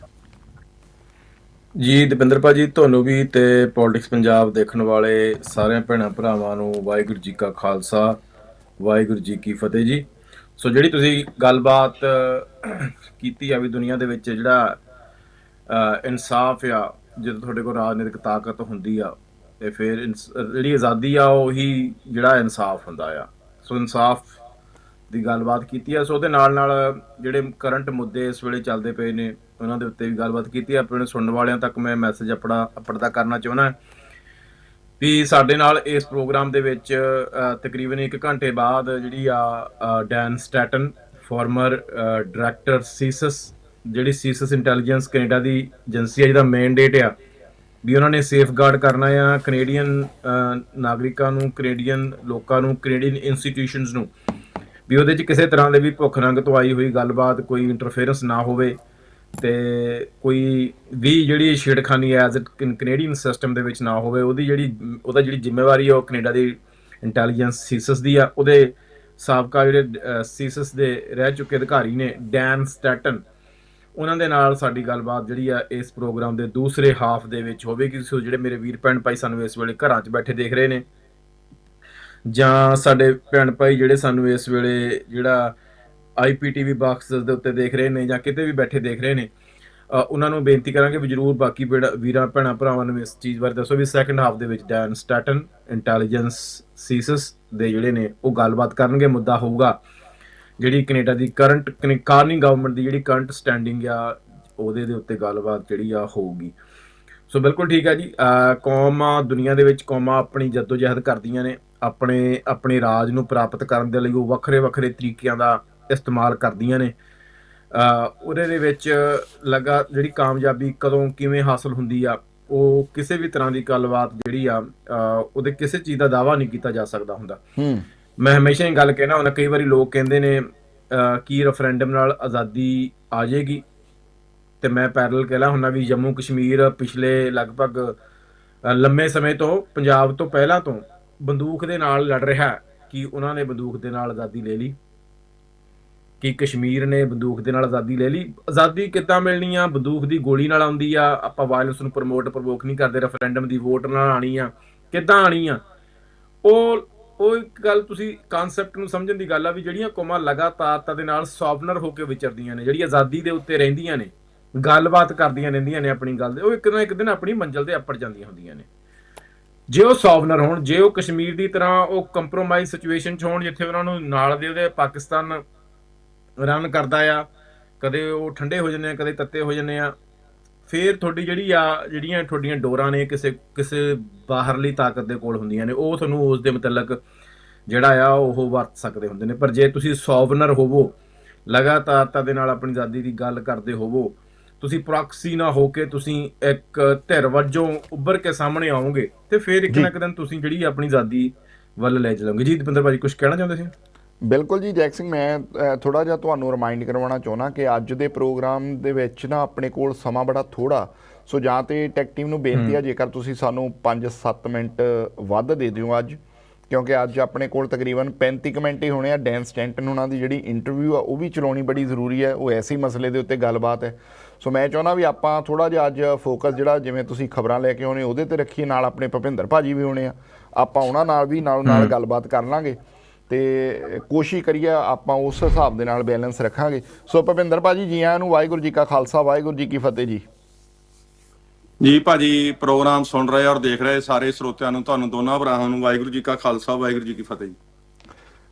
ਜੀ ਦਪਿੰਦਰ ਭਾਜੀ ਤੁਹਾਨੂੰ ਵੀ ਤੇ ਪੋਲਿਟਿਕਸ ਪੰਜਾਬ ਦੇਖਣ ਵਾਲੇ ਸਾਰਿਆਂ ਭੈਣਾਂ ਭਰਾਵਾਂ ਨੂੰ ਵਾਹਿਗੁਰੂ ਜੀ ਕਾ ਖਾਲਸਾ ਵਾਹਿਗੁਰੂ ਜੀ ਕੀ ਫਤਿਹ ਜੀ। ਸੋ ਜਿਹੜੀ ਤੁਸੀਂ ਗੱਲਬਾਤ ਕੀਤੀ ਆ ਵੀ ਦੁਨੀਆ ਦੇ ਵਿੱਚ ਜਿਹੜਾ ਇਨਸਾਫ ਆ, ਜਦੋਂ ਤੁਹਾਡੇ ਕੋਲ ਰਾਜਨੀਤਿਕ ਤਾਕਤ ਹੁੰਦੀ ਆ ਤੇ ਫਿਰ ਜਿਹੜੀ ਆਜ਼ਾਦੀ ਆ ਉਹੀ ਜਿਹੜਾ ਇਨਸਾਫ ਹੁੰਦਾ ਆ। ਸੋ ਇਨਸਾਫ ਦੀ ਗੱਲਬਾਤ ਕੀਤੀ ਆ। ਸੋ ਉਹਦੇ ਨਾਲ ਨਾਲ ਜਿਹੜੇ ਕਰੰਟ ਮੁੱਦੇ ਇਸ ਵੇਲੇ ਚੱਲਦੇ ਪਏ ਨੇ ਉਹਨਾਂ ਦੇ ਉੱਤੇ ਵੀ ਗੱਲਬਾਤ ਕੀਤੀ ਆ। ਆਪਣੇ ਸੁਣਨ ਵਾਲਿਆਂ ਤੱਕ ਮੈਂ ਮੈਸੇਜ ਆਪਣਾ ਕਰਨਾ ਚਾਹੁੰਦਾ ਵੀ ਸਾਡੇ ਨਾਲ ਇਸ ਪ੍ਰੋਗਰਾਮ ਦੇ ਵਿੱਚ ਤਕਰੀਬਨ 1 ਘੰਟੇ ਬਾਅਦ ਜਿਹੜੀ ਆ ਡੈਨ ਸਟੈਟਨ ਫਾਰਮਰ ਡਾਇਰੈਕਟਰ ਸੀਸਸ, ਜਿਹੜੀ ਸੀਸਸ ਇੰਟੈਲੀਜੈਂਸ ਕੈਨੇਡਾ ਦੀ ਏਜੰਸੀ ਆ ਜਿਹਦਾ ਮੈਂਡੇਟ ਆ ਵੀ ਉਹਨਾਂ ਨੇ ਸੇਫਗਾਰਡ ਕਰਨਾ ਆ ਕੈਨੇਡੀਅਨ ਨਾਗਰਿਕਾਂ ਨੂੰ, ਕੈਨੇਡੀਅਨ ਲੋਕਾਂ ਨੂੰ, ਕੈਨੇਡੀਅਨ ਇੰਸਟੀਟਿਊਸ਼ਨਸ ਨੂੰ, ਵੀ ਉਹਦੇ 'ਚ ਕਿਸੇ ਤਰ੍ਹਾਂ ਦੇ ਵੀ ਭੁੱਖ ਨੰਗ ਤੋਂ ਆਈ ਹੋਈ ਗੱਲਬਾਤ ਕੋਈ ਇੰਟਰਫੇਰੈਂਸ ਨਾ ਹੋਵੇ ਤੇ ਕੋਈ ਵੀ ਜਿਹੜੀ ਛੇੜਖਾਨੀ ਐਜ਼ ਕੈਨੇਡੀਅਨ ਸਿਸਟਮ ਦੇ ਵਿੱਚ ਨਾ ਹੋਵੇ। ਉਹਦਾ ਜਿਹੜੀ ਜ਼ਿੰਮੇਵਾਰੀ ਆ ਉਹ ਕੈਨੇਡਾ ਦੀ ਇੰਟੈਲੀਜੈਂਸ ਸੀਸਸ ਦੀ ਆ। ਉਹਦੇ ਸਾਬਕਾ ਜਿਹੜੇ ਸੀਸਸ ਦੇ ਰਹਿ ਚੁੱਕੇ ਅਧਿਕਾਰੀ ਨੇ ਡੈਨ ਸਟੈਟਨ, ਉਹਨਾਂ ਦੇ ਨਾਲ ਸਾਡੀ ਗੱਲਬਾਤ ਜਿਹੜੀ ਆ ਇਸ ਪ੍ਰੋਗਰਾਮ ਦੇ ਦੂਸਰੇ ਹਾਫ ਦੇ ਵਿੱਚ ਹੋਵੇਗੀ। ਸੋ ਜਿਹੜੇ ਮੇਰੇ ਵੀਰ ਭੈਣ ਭਾਈ ਸਾਨੂੰ ਇਸ ਵੇਲੇ ਘਰਾਂ 'ਚ ਬੈਠੇ ਦੇਖ ਰਹੇ ਨੇ ਜਾਂ ਸਾਡੇ ਭੈਣ ਭਾਈ ਜਿਹੜੇ ਸਾਨੂੰ ਇਸ ਵੇਲੇ ਜਿਹੜਾ IPTV ਬਾਕਸ ਦੇ ਉੱਤੇ ਦੇਖ ਰਹੇ ਨੇ ਜਾਂ ਕਿਤੇ ਵੀ ਬੈਠੇ ਦੇਖ ਰਹੇ ਨੇ, ਉਹਨਾਂ ਨੂੰ ਬੇਨਤੀ ਕਰਾਂਗੇ ਵੀ ਜ਼ਰੂਰ ਬਾਕੀ ਵੀਰਾਂ ਭੈਣਾਂ ਭਰਾਵਾਂ ਨੂੰ ਇਸ ਚੀਜ਼ ਬਾਰੇ ਦੱਸੋ ਵੀ ਸੈਕੰਡ ਹਾਫ ਦੇ ਵਿੱਚ ਡੈਨ ਸਟੈਟਨ ਇੰਟੈਲੀਜੈਂਸ ਸੀਸਸ ਦੇ ਜਿਹੜੇ ਨੇ ਉਹ ਗੱਲਬਾਤ ਕਰਨਗੇ। ਮੁੱਦਾ ਹੋਊਗਾ ਜਿਹੜੀ ਕੈਨੇਡਾ ਦੀ ਕਾਰਨੀ ਗਵਰਨਮੈਂਟ ਦੀ ਜਿਹੜੀ ਕਰੰਟ ਸਟੈਂਡਿੰਗ ਆ ਉਹਦੇ ਦੇ ਉੱਤੇ ਗੱਲਬਾਤ ਜਿਹੜੀ ਆ ਹੋਊਗੀ। ਸੋ ਬਿਲਕੁਲ ਠੀਕ ਹੈ ਜੀ। ਕੌਮਾਂ ਦੁਨੀਆ ਦੇ ਵਿੱਚ ਕੌਮਾਂ ਆਪਣੀ ਜਦੋਜਹਿਦ ਕਰਦੀਆਂ ਨੇ, ਆਪਣੇ ਰਾਜ ਨੂੰ ਪ੍ਰਾਪਤ ਕਰਨ ਦੇ ਲਈ ਉਹ ਵੱਖਰੇ ਵੱਖਰੇ ਤਰੀਕਿਆਂ ਦਾ ਇਸਤੇਮਾਲ ਕਰਦੀਆਂ ਨੇ। ਉਹਦੇ ਦੇ ਵਿੱਚ ਜਿਹੜੀ ਕਾਮਯਾਬੀ ਕਦੋਂ ਕਿਵੇਂ ਹਾਸਲ ਹੁੰਦੀ ਆ ਉਹ ਕਿਸੇ ਵੀ ਤਰ੍ਹਾਂ ਦੀ ਗੱਲਬਾਤ ਜਿਹੜੀ ਆ ਉਹਦੇ ਕਿਸੇ ਚੀਜ਼ ਦਾ ਦਾਅਵਾ ਨਹੀਂ ਕੀਤਾ ਜਾ ਸਕਦਾ ਹੁੰਦਾ। ਮੈਂ ਹਮੇਸ਼ਾ ਹੀ ਗੱਲ ਕਹਿਣਾ ਹੁੰਦਾ, ਕਈ ਵਾਰੀ ਲੋਕ ਕਹਿੰਦੇ ਨੇ ਕੀ ਰੈਫਰੈਂਡਮ ਨਾਲ ਆਜ਼ਾਦੀ ਆ ਜਾਏਗੀ, ਤੇ ਮੈਂ ਪੈਰਲਲ ਕਹਿਣਾ ਹੁੰਦਾ ਵੀ ਜੰਮੂ ਕਸ਼ਮੀਰ ਪਿਛਲੇ ਲਗਭਗ ਲੰਮੇ ਸਮੇਂ ਤੋਂ ਪੰਜਾਬ ਤੋਂ ਪਹਿਲਾਂ ਤੋਂ ਬੰਦੂਕ ਦੇ ਨਾਲ ਲੜ ਰਿਹਾ। ਕਿ ਉਹਨਾਂ ਨੇ ਬੰਦੂਕ ਦੇ ਨਾਲ ਆਜ਼ਾਦੀ ਲੈ ਲਈ, ਕਿ ਕਸ਼ਮੀਰ ਨੇ ਬੰਦੂਕ ਦੇ ਨਾਲ ਆਜ਼ਾਦੀ ਲੈ ਲਈ। ਆਜ਼ਾਦੀ ਕਿੱਦਾਂ ਮਿਲਣੀ ਆ? ਬੰਦੂਕ ਦੀ ਗੋਲੀ ਨਾਲ ਆਉਂਦੀ ਆ। ਆਪਾਂ ਵਾਇਲੈਂਸ ਨੂੰ ਪ੍ਰਵੋਕ ਨਹੀਂ ਕਰਦੇ। ਰੈਫਰੈਂਡਮ ਦੀ ਵੋਟ ਨਾਲ ਆਣੀ ਆ, ਕਿੱਦਾਂ ਆਣੀ ਆ? ਉਹ ਇੱਕ ਗੱਲ ਤੁਸੀਂ ਕਾਨਸੈਪਟ ਨੂੰ ਸਮਝਣ ਦੀ ਗੱਲ ਆ ਵੀ ਜਿਹੜੀਆਂ ਕੌਮਾਂ ਲਗਾਤਾਰਤਾ ਦੇ ਨਾਲ ਸੌਵਨਰ ਹੋ ਕੇ ਵਿਚਰਦੀਆਂ ਨੇ, ਜਿਹੜੀ ਆਜ਼ਾਦੀ ਦੇ ਉੱਤੇ ਰਹਿੰਦੀਆਂ ਨੇ, ਗੱਲਬਾਤ ਕਰਦੀਆਂ ਰਹਿੰਦੀਆਂ ਨੇ ਆਪਣੀ ਗੱਲ ਦੇ, ਉਹ ਇੱਕ ਨਾ ਇੱਕ ਦਿਨ ਆਪਣੀ ਮੰਜ਼ਿਲ ਤੇ ਅੱਪੜ ਜਾਂਦੀਆਂ ਹੁੰਦੀਆਂ ਨੇ। ਜੇ ਉਹ ਸੌਵਨਰ ਹੋਣ, ਜੇ ਉਹ ਕਸ਼ਮੀਰ ਦੀ ਤਰ੍ਹਾਂ ਉਹ ਕੰਪਰੋਮਾਈਜ਼ ਸਿਚੁਏਸ਼ਨ 'ਚ ਹੋਣ ਜਿੱਥੇ ਉਹਨਾਂ ਨੂੰ ਨਾਲ ਦੇ ਉਹਦੇ ਪਾਕਿਸਤਾਨ ਰਨ ਕਰਦਾ ਆ, ਕਦੇ ਉਹ ਠੰਡੇ ਹੋ ਜਾਂਦੇ ਆ, ਕਦੇ ਤੱਤੇ ਹੋ ਜਾਂਦੇ ਆ, ਫਿਰ ਤੁਹਾਡੀ ਜਿਹੜੀਆਂ ਤੁਹਾਡੀਆਂ ਡੋਰਾਂ ਨੇ ਕਿਸੇ ਕਿਸੇ ਬਾਹਰਲੀ ਤਾਕਤ ਦੇ ਕੋਲ ਹੁੰਦੀਆਂ ਨੇ, ਉਹ ਤੁਹਾਨੂੰ ਉਸ ਦੇ ਮੁਤਲਕ ਜਿਹੜਾ ਆ ਉਹ ਵਰਤ ਸਕਦੇ ਹੁੰਦੇ ਨੇ। ਪਰ ਜੇ ਤੁਸੀਂ ਸੋਵਨਰ ਹੋਵੋ, ਲਗਾਤਾਰਤਾ ਦੇ ਨਾਲ ਆਪਣੀ ਆਜ਼ਾਦੀ ਦੀ ਗੱਲ ਕਰਦੇ ਹੋਵੋ, ਤੁਸੀਂ ਪ੍ਰੋਕਸੀ ਨਾ ਹੋ ਕੇ ਤੁਸੀਂ ਇੱਕ ਧਿਰ ਵਜੋਂ ਉੱਭਰ ਕੇ ਸਾਹਮਣੇ ਆਓਗੇ, ਤੇ ਫਿਰ ਇੱਕ ਨਾ ਇੱਕ ਦਿਨ ਤੁਸੀਂ ਜਿਹੜੀ ਆਪਣੀ ਆਜ਼ਾਦੀ ਵੱਲ ਲੈ ਚਲੋਗੇ। ਜੀ ਦਵਿੰਦਰ ਭਾਜੀ ਕੁਝ ਕਹਿਣਾ ਚਾਹੁੰਦੇ ਸੀ? ਬਿਲਕੁਲ ਜੀ ਜੈਕ ਸਿੰਘ, ਮੈਂ ਥੋੜ੍ਹਾ ਜਿਹਾ ਤੁਹਾਨੂੰ ਰਿਮਾਈਂਡ ਕਰਵਾਉਣਾ ਚਾਹੁੰਦਾ ਕਿ ਅੱਜ ਦੇ ਪ੍ਰੋਗਰਾਮ ਦੇ ਵਿੱਚ ਨਾ ਆਪਣੇ ਕੋਲ ਸਮਾਂ ਬੜਾ ਥੋੜ੍ਹਾ, ਸੋ ਜਾਂ ਤਾਂ ਟੈਕ ਟੀਮ ਨੂੰ ਬੇਨਤੀ ਆ ਜੇਕਰ ਤੁਸੀਂ ਸਾਨੂੰ 5-7 ਮਿੰਟ ਵੱਧ ਦੇ ਦਿਓ ਅੱਜ, ਕਿਉਂਕਿ ਅੱਜ ਆਪਣੇ ਕੋਲ ਤਕਰੀਬਨ 35 ਕੁ ਮਿੰਟ ਹੀ ਹੋਣੇ ਆ। ਡੈਨ ਸਟੈਂਟਨ ਉਹਨਾਂ ਦੀ ਜਿਹੜੀ ਇੰਟਰਵਿਊ ਆ ਉਹ ਵੀ ਚਲਾਉਣੀ ਬੜੀ ਜ਼ਰੂਰੀ ਹੈ, ਉਹ ਐਸੇ ਮਸਲੇ ਦੇ ਉੱਤੇ ਗੱਲਬਾਤ ਹੈ। ਸੋ ਮੈਂ ਚਾਹੁੰਦਾ ਵੀ ਆਪਾਂ ਥੋੜ੍ਹਾ ਜਿਹਾ ਅੱਜ ਫੋਕਸ ਜਿਹੜਾ ਜਿਵੇਂ ਤੁਸੀਂ ਖਬਰਾਂ ਲੈ ਕੇ ਆਉਣੇ ਉਹਦੇ 'ਤੇ ਰੱਖੀਏ, ਨਾਲ ਆਪਣੇ ਭੁਪਿੰਦਰ ਭਾਜੀ ਵੀ ਹੋਣੇ ਆ, ਆਪਾਂ ਉਹਨਾਂ ਨਾਲ ਵੀ ਨਾਲ ਗੱਲਬਾਤ ਕਰ ਲਾਂਗੇ ਤੇ ਕੋਸ਼ਿਸ਼ ਕਰੀਏ ਆਪਾਂ ਉਸ ਹਿਸਾਬ ਦੇ ਨਾਲ ਬੈਲੈਂਸ ਰੱਖਾਂਗੇ। ਸੋ ਭੁਪਿੰਦਰ ਭਾਜੀ ਜੀ ਆਇਆਂ ਨੂੰ, ਵਾਹਿਗੁਰੂ ਜੀ ਕਾ ਖਾਲਸਾ, ਵਾਹਿਗੁਰੂ ਜੀ ਕੀ ਫਤਿਹ ਜੀ। ਜੀ ਭਾਜੀ, ਪ੍ਰੋਗਰਾਮ ਸੁਣ ਰਹੇ ਔਰ ਦੇਖ ਰਹੇ ਸਾਰੇ ਸਰੋਤਿਆਂ ਨੂੰ, ਤੁਹਾਨੂੰ ਦੋਨਾਂ ਭਰਾਵਾਂ ਨੂੰ ਵਾਹਿਗੁਰੂ ਜੀ ਕਾ ਖਾਲਸਾ, ਵਾਹਿਗੁਰੂ ਜੀ ਕੀ ਫਤਿਹ ਜੀ।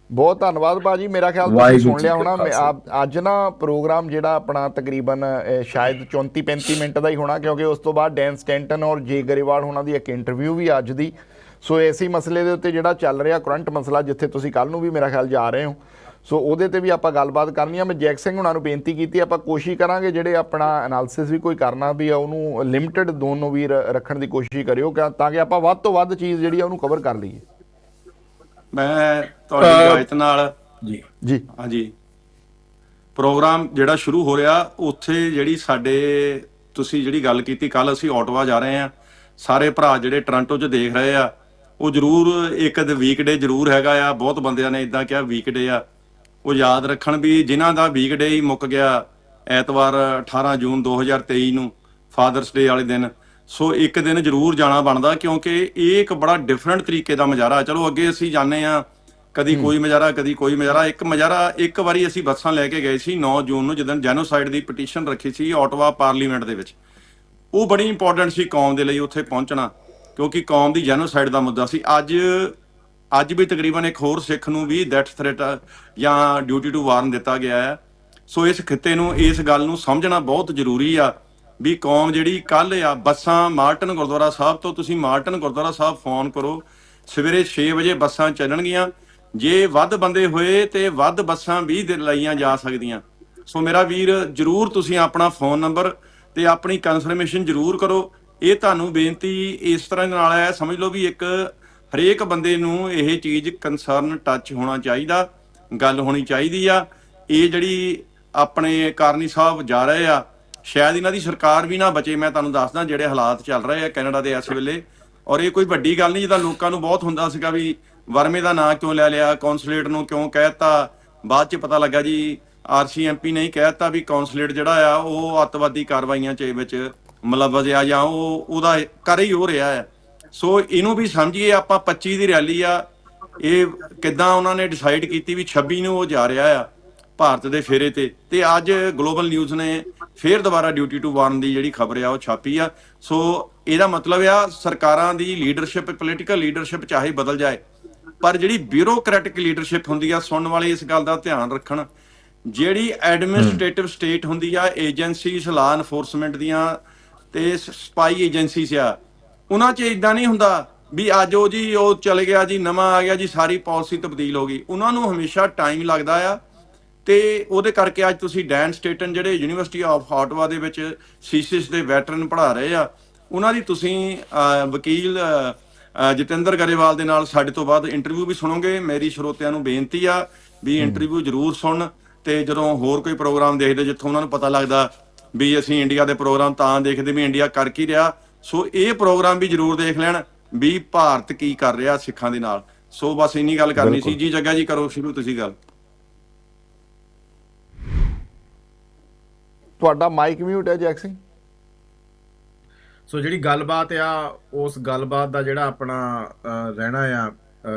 ਬਹੁਤ ਧੰਨਵਾਦ ਭਾਜੀ। ਮੇਰਾ ਖਿਆਲ ਤੁਸੀਂ ਸੁਣ ਲਿਆ ਹੋਣਾ, ਅੱਜ ਨਾ ਪ੍ਰੋਗਰਾਮ ਜਿਹੜਾ ਆਪਣਾ ਤਕਰੀਬਨ ਸ਼ਾਇਦ 34-35 ਮਿੰਟ ਦਾ ਹੀ ਹੋਣਾ, ਕਿਉਂਕਿ ਉਸ ਤੋਂ ਬਾਅਦ ਡੈਨ ਸਟੈਂਟਨ ਔਰ ਜੇ ਗਰੇਵਾਲ ਹੋਣਾ ਦੀ ਇੱਕ ਇੰਟਰਵਿਊ ਵੀ ਅੱਜ ਦੀ। ਸੋ ਇਸੇ ਮਸਲੇ ਦੇ ਉੱਤੇ ਜਿਹੜਾ ਚੱਲ ਰਿਹਾ ਕਰੰਟ ਮਸਲਾ, ਜਿੱਥੇ ਤੁਸੀਂ ਕੱਲ੍ਹ ਨੂੰ ਵੀ ਮੇਰਾ ਖਿਆਲ ਜਾ ਰਹੇ ਹੋ, ਸੋ ਉਹਦੇ 'ਤੇ ਵੀ ਆਪਾਂ ਗੱਲਬਾਤ ਕਰਨੀ ਆ। ਮੈਂ ਜੈਕ ਸਿੰਘ ਹੁਣਾਂ ਨੂੰ ਬੇਨਤੀ ਕੀਤੀ, ਆਪਾਂ ਕੋਸ਼ਿਸ਼ ਕਰਾਂਗੇ ਜਿਹੜੇ ਆਪਣਾ ਐਨਾਲਿਸਿਸ ਵੀ ਕੋਈ ਕਰਨਾ ਵੀ ਆ ਉਹਨੂੰ ਲਿਮਟਿਡ ਦੋਨੋਂ ਵੀ ਰੱਖਣ ਦੀ ਕੋਸ਼ਿਸ਼ ਕਰਿਓ, ਤਾਂ ਕਿ ਆਪਾਂ ਵੱਧ ਤੋਂ ਵੱਧ ਚੀਜ਼ ਜਿਹੜੀ ਆ ਉਹਨੂੰ ਕਵਰ ਕਰ ਲਈਏ। ਮੈਂ ਤੁਹਾਡੀ ਰਿਆਇਤ ਨਾਲ ਜੀ ਹਾਂਜੀ, ਪ੍ਰੋਗਰਾਮ ਜਿਹੜਾ ਸ਼ੁਰੂ ਹੋ ਰਿਹਾ ਉੱਥੇ ਜਿਹੜੀ ਸਾਡੇ ਤੁਸੀਂ ਜਿਹੜੀ ਗੱਲ ਕੀਤੀ, ਕੱਲ ਅਸੀਂ ਆਟਵਾ ਜਾ ਰਹੇ ਹਾਂ, ਸਾਰੇ ਭਰਾ ਜਿਹੜੇ ਟੋਰਾਂਟੋ 'ਚ ਦੇਖ ਰਹੇ ਆ ਉਹ ਜ਼ਰੂਰ ਇੱਕ ਵੀਕਡੇ ਜ਼ਰੂਰ ਹੈਗਾ ਆ। ਬਹੁਤ ਬੰਦਿਆਂ ਨੇ ਇਦਾਂ ਕਿਹਾ ਵੀਕਡੇ ਆ, ਉਹ ਯਾਦ ਰੱਖਣ ਵੀ ਜਿਨ੍ਹਾਂ ਦਾ ਵੀਕਡੇ ਹੀ ਮੁੱਕ ਗਿਆ ਐਤਵਾਰ 18 ਜੂਨ 2023 ਨੂੰ ਫਾਦਰਸ ਡੇ ਵਾਲੇ ਦਿਨ। ਸੋ ਇੱਕ ਦਿਨ ਜ਼ਰੂਰ ਜਾਣਾ ਬਣਦਾ, ਕਿਉਂਕਿ ਇਹ ਇੱਕ ਬੜਾ ਡਿਫਰੈਂਟ ਤਰੀਕੇ ਦਾ ਮੁਜ਼ਾਹਰਾ। ਚਲੋ ਅੱਗੇ ਅਸੀਂ ਜਾਂਦੇ ਹਾਂ, ਕਦੀ ਕੋਈ ਮੁਜ਼ਾਹਰਾ ਕਦੀ ਕੋਈ ਮੁਜ਼ਾਹਰਾ। ਇੱਕ ਵਾਰੀ ਅਸੀਂ ਬੱਸਾਂ ਲੈ ਕੇ ਗਏ ਸੀ 9 ਜੂਨ ਨੂੰ, ਜਦੋਂ ਜੈਨੋਸਾਈਡ ਦੀ ਪਟੀਸ਼ਨ ਰੱਖੀ ਸੀ ਆਟਵਾ ਪਾਰਲੀਮੈਂਟ ਦੇ ਵਿੱਚ। ਉਹ ਬੜੀ ਇੰਪੋਰਟੈਂਟ ਸੀ ਕੌਮ ਦੇ ਲਈ ਉੱਥੇ ਪਹੁੰਚਣਾ, ਕਿਉਂਕਿ ਕੌਮ ਦੀ ਜੈਨੋਸਾਈਡ ਦਾ ਮੁੱਦਾ ਸੀ। ਅੱਜ ਵੀ ਤਕਰੀਬਨ ਇੱਕ ਹੋਰ ਸਿੱਖ ਨੂੰ ਵੀ ਡੈਥ ਥ੍ਰੈਟ ਜਾਂ ਡਿਊਟੀ ਟੂ ਵਾਰਨ ਦਿੱਤਾ ਗਿਆ ਹੈ। ਸੋ ਇਸ ਖਿੱਤੇ ਨੂੰ, ਇਸ ਗੱਲ ਨੂੰ ਸਮਝਣਾ ਬਹੁਤ ਜ਼ਰੂਰੀ ਆ ਵੀ ਕੌਮ ਜਿਹੜੀ ਕੱਲ ਆ, ਬੱਸਾਂ ਮਾਰਟਨ ਗੁਰਦੁਆਰਾ ਸਾਹਿਬ ਤੋਂ, ਤੁਸੀਂ ਮਾਰਟਨ ਗੁਰਦੁਆਰਾ ਸਾਹਿਬ ਫੋਨ ਕਰੋ, ਸਵੇਰੇ 6 ਵਜੇ ਬੱਸਾਂ ਚੱਲਣਗੀਆਂ। ਜੇ ਵੱਧ ਬੰਦੇ ਹੋਏ ਤੇ ਵੱਧ ਬੱਸਾਂ ਵੀ ਲਾਈਆਂ ਜਾ ਸਕਦੀਆਂ। ਸੋ ਮੇਰਾ ਵੀਰ, ਜ਼ਰੂਰ ਤੁਸੀਂ ਆਪਣਾ ਫੋਨ ਨੰਬਰ ਤੇ ਆਪਣੀ ਕਨਫਰਮੇਸ਼ਨ ਜ਼ਰੂਰ ਕਰੋ। ਇਹ ਤੁਹਾਨੂੰ ਬੇਨਤੀ ਇਸ ਤਰ੍ਹਾਂ ਨਾਲ ਹੈ, ਸਮਝ ਲਓ ਵੀ ਇੱਕ ਹਰੇਕ ਬੰਦੇ ਨੂੰ ਇਹ ਚੀਜ਼ ਕੰਸਰਨ ਟੱਚ ਹੋਣਾ ਚਾਹੀਦਾ, ਗੱਲ ਹੋਣੀ ਚਾਹੀਦੀ ਆ। ਇਹ ਜਿਹੜੀ ਆਪਣੇ ਕਾਰਨੀ ਸਾਹਿਬ ਜਾ ਰਹੇ ਆ, ਸ਼ਾਇਦ ਇਹਨਾਂ ਦੀ ਸਰਕਾਰ ਵੀ ਨਾ ਬਚੇ। ਮੈਂ ਤੁਹਾਨੂੰ ਦੱਸਦਾ ਜਿਹੜੇ ਹਾਲਾਤ ਚੱਲ ਰਹੇ ਆ ਕੈਨੇਡਾ ਦੇ ਇਸ ਵੇਲੇ, ਔਰ ਇਹ ਕੋਈ ਵੱਡੀ ਗੱਲ ਨਹੀਂ ਜਿੱਦਾਂ ਲੋਕਾਂ ਨੂੰ ਬਹੁਤ ਹੁੰਦਾ ਸੀਗਾ ਵੀ ਵਰਮੇ ਦਾ ਨਾਂ ਕਿਉਂ ਲੈ ਲਿਆ, ਕੌਂਸੂਲੇਟ ਨੂੰ ਕਿਉਂ ਕਹਿਤਾ। ਬਾਅਦ 'ਚ ਪਤਾ ਲੱਗਾ ਜੀ RCMP ਨੇ ਹੀ ਕਹਿਤਾ ਵੀ ਕੌਂਸੂਲੇਟ ਜਿਹੜਾ ਆ ਉਹ ਅੱਤਵਾਦੀ ਕਾਰਵਾਈਆਂ 'ਚ ਵਿੱਚ ਮਲਵਜ਼ ਆ ਜਾਂ ਉਹਦਾ ਕਰ ਹੀ ਹੋ ਰਿਹਾ ਹੈ। ਸੋ ਇਹਨੂੰ ਵੀ ਸਮਝੀਏ। ਆਪਾਂ 25 ਦੀ ਰੈਲੀ ਆ, ਇਹ ਕਿੱਦਾਂ ਉਹਨਾਂ ਨੇ ਡਿਸਾਈਡ ਕੀਤੀ ਵੀ 26 ਨੂੰ ਉਹ ਜਾ ਰਿਹਾ ਆ ਭਾਰਤ ਦੇ ਫੇਰੇ ਤੇ ਅੱਜ ਗਲੋਬਲ ਨਿਊਜ਼ ਨੇ ਫੇਰ ਦੁਬਾਰਾ ਡਿਊਟੀ ਟੂ ਵਾਰਨ ਦੀ ਜਿਹੜੀ ਖਬਰ ਆ ਉਹ ਛਾਪੀ ਆ। ਸੋ ਇਹਦਾ ਮਤਲਬ ਆ ਸਰਕਾਰਾਂ ਦੀ ਲੀਡਰਸ਼ਿਪ, ਪੋਲੀਟੀਕਲ ਲੀਡਰਸ਼ਿਪ ਚਾਹੇ ਬਦਲ ਜਾਏ, ਪਰ ਜਿਹੜੀ ਬਿਊਰੋਕ੍ਰੈਟਿਕ ਲੀਡਰਸ਼ਿਪ ਹੁੰਦੀ ਆ, ਸੁਣਨ ਵਾਲੇ ਇਸ ਗੱਲ ਦਾ ਧਿਆਨ ਰੱਖਣ, ਜਿਹੜੀ ਐਡਮਿਨਿਸਟ੍ਰੇਟਿਵ ਸਟੇਟ ਹੁੰਦੀ ਆ, ਏਜੰਸੀਜ਼ ਲਾ ਐਨਫੋਰਸਮੈਂਟ ਦੀਆਂ ਤੇ ਸਪਾਈ ਏਜੰਸੀਜ਼ ਆ, ਉਹਨਾਂ 'ਚ ਇਦਾਂ ਨਹੀਂ ਹੁੰਦਾ ਵੀ ਅੱਜ ਉਹ ਜੀ ਉਹ ਚਲੇ ਗਿਆ ਜੀ, ਨਵਾਂ ਆ ਗਿਆ ਜੀ, ਸਾਰੀ ਪਾਲਿਸੀ ਤਬਦੀਲ ਹੋ ਗਈ। ਉਹਨਾਂ ਨੂੰ ਹਮੇਸ਼ਾ ਟਾਈਮ ਲੱਗਦਾ ਆ। ਤੇ ਉਹਦੇ ਕਰਕੇ ਅੱਜ ਤੁਸੀਂ ਡੈਨ ਸਟੇਟਨ ਜਿਹੜੇ ਯੂਨੀਵਰਸਿਟੀ ਆਫ ਆਟਵਾ ਦੇ ਵਿੱਚ ਸੀਸਿਸ ਦੇ ਵੈਟਰਨ ਪੜ੍ਹਾ ਰਹੇ ਆ, ਉਹਨਾਂ ਦੀ ਤੁਸੀਂ ਵਕੀਲ ਜਤਿੰਦਰ ਗਰੇਵਾਲ ਦੇ ਨਾਲ ਸਾਡੇ ਤੋਂ ਬਾਅਦ ਇੰਟਰਵਿਊ ਵੀ ਸੁਣੋਗੇ। ਮੇਰੀ ਸਰੋਤਿਆਂ ਨੂੰ ਬੇਨਤੀ ਆ ਵੀ ਇੰਟਰਵਿਊ ਜ਼ਰੂਰ ਸੁਣਨ, ਤੇ ਜਦੋਂ ਹੋਰ ਕੋਈ ਪ੍ਰੋਗਰਾਮ ਦੇਖਦੇ ਜਿੱਥੋਂ ਉਹਨਾਂ ਨੂੰ ਪਤਾ ਲੱਗਦਾ ਵੀ ਅਸੀਂ ਇੰਡੀਆ ਦੇ ਪ੍ਰੋਗਰਾਮ ਤਾਂ ਦੇਖਦੇ ਵੀ ਇੰਡੀਆ ਕਰ ਕੀ ਰਿਹਾ, ਸੋ ਇਹ ਪ੍ਰੋਗਰਾਮ ਵੀ ਜ਼ਰੂਰ ਦੇਖ ਲੈਣ ਵੀ ਭਾਰਤ ਕੀ ਕਰ ਰਿਹਾ ਸਿੱਖਾਂ ਦੇ ਨਾਲ। ਸੋ ਬਸ ਇੰਨੀ ਗੱਲ ਕਰਨੀ ਸੀ ਜੀ। ਜੱਗਾ ਜੀ ਕਰੋ ਸ਼ੁਰੂ ਤੁਸੀਂ ਗੱਲ। ਤੁਹਾਡਾ ਮਾਈਕ ਮਿਊਟ ਹੈ ਜੈਕ ਸਿੰਘ। ਸੋ ਜਿਹੜੀ ਗੱਲਬਾਤ ਆ, ਉਸ ਗੱਲਬਾਤ ਦਾ ਜਿਹੜਾ ਆਪਣਾ ਰਹਿਣਾ ਆ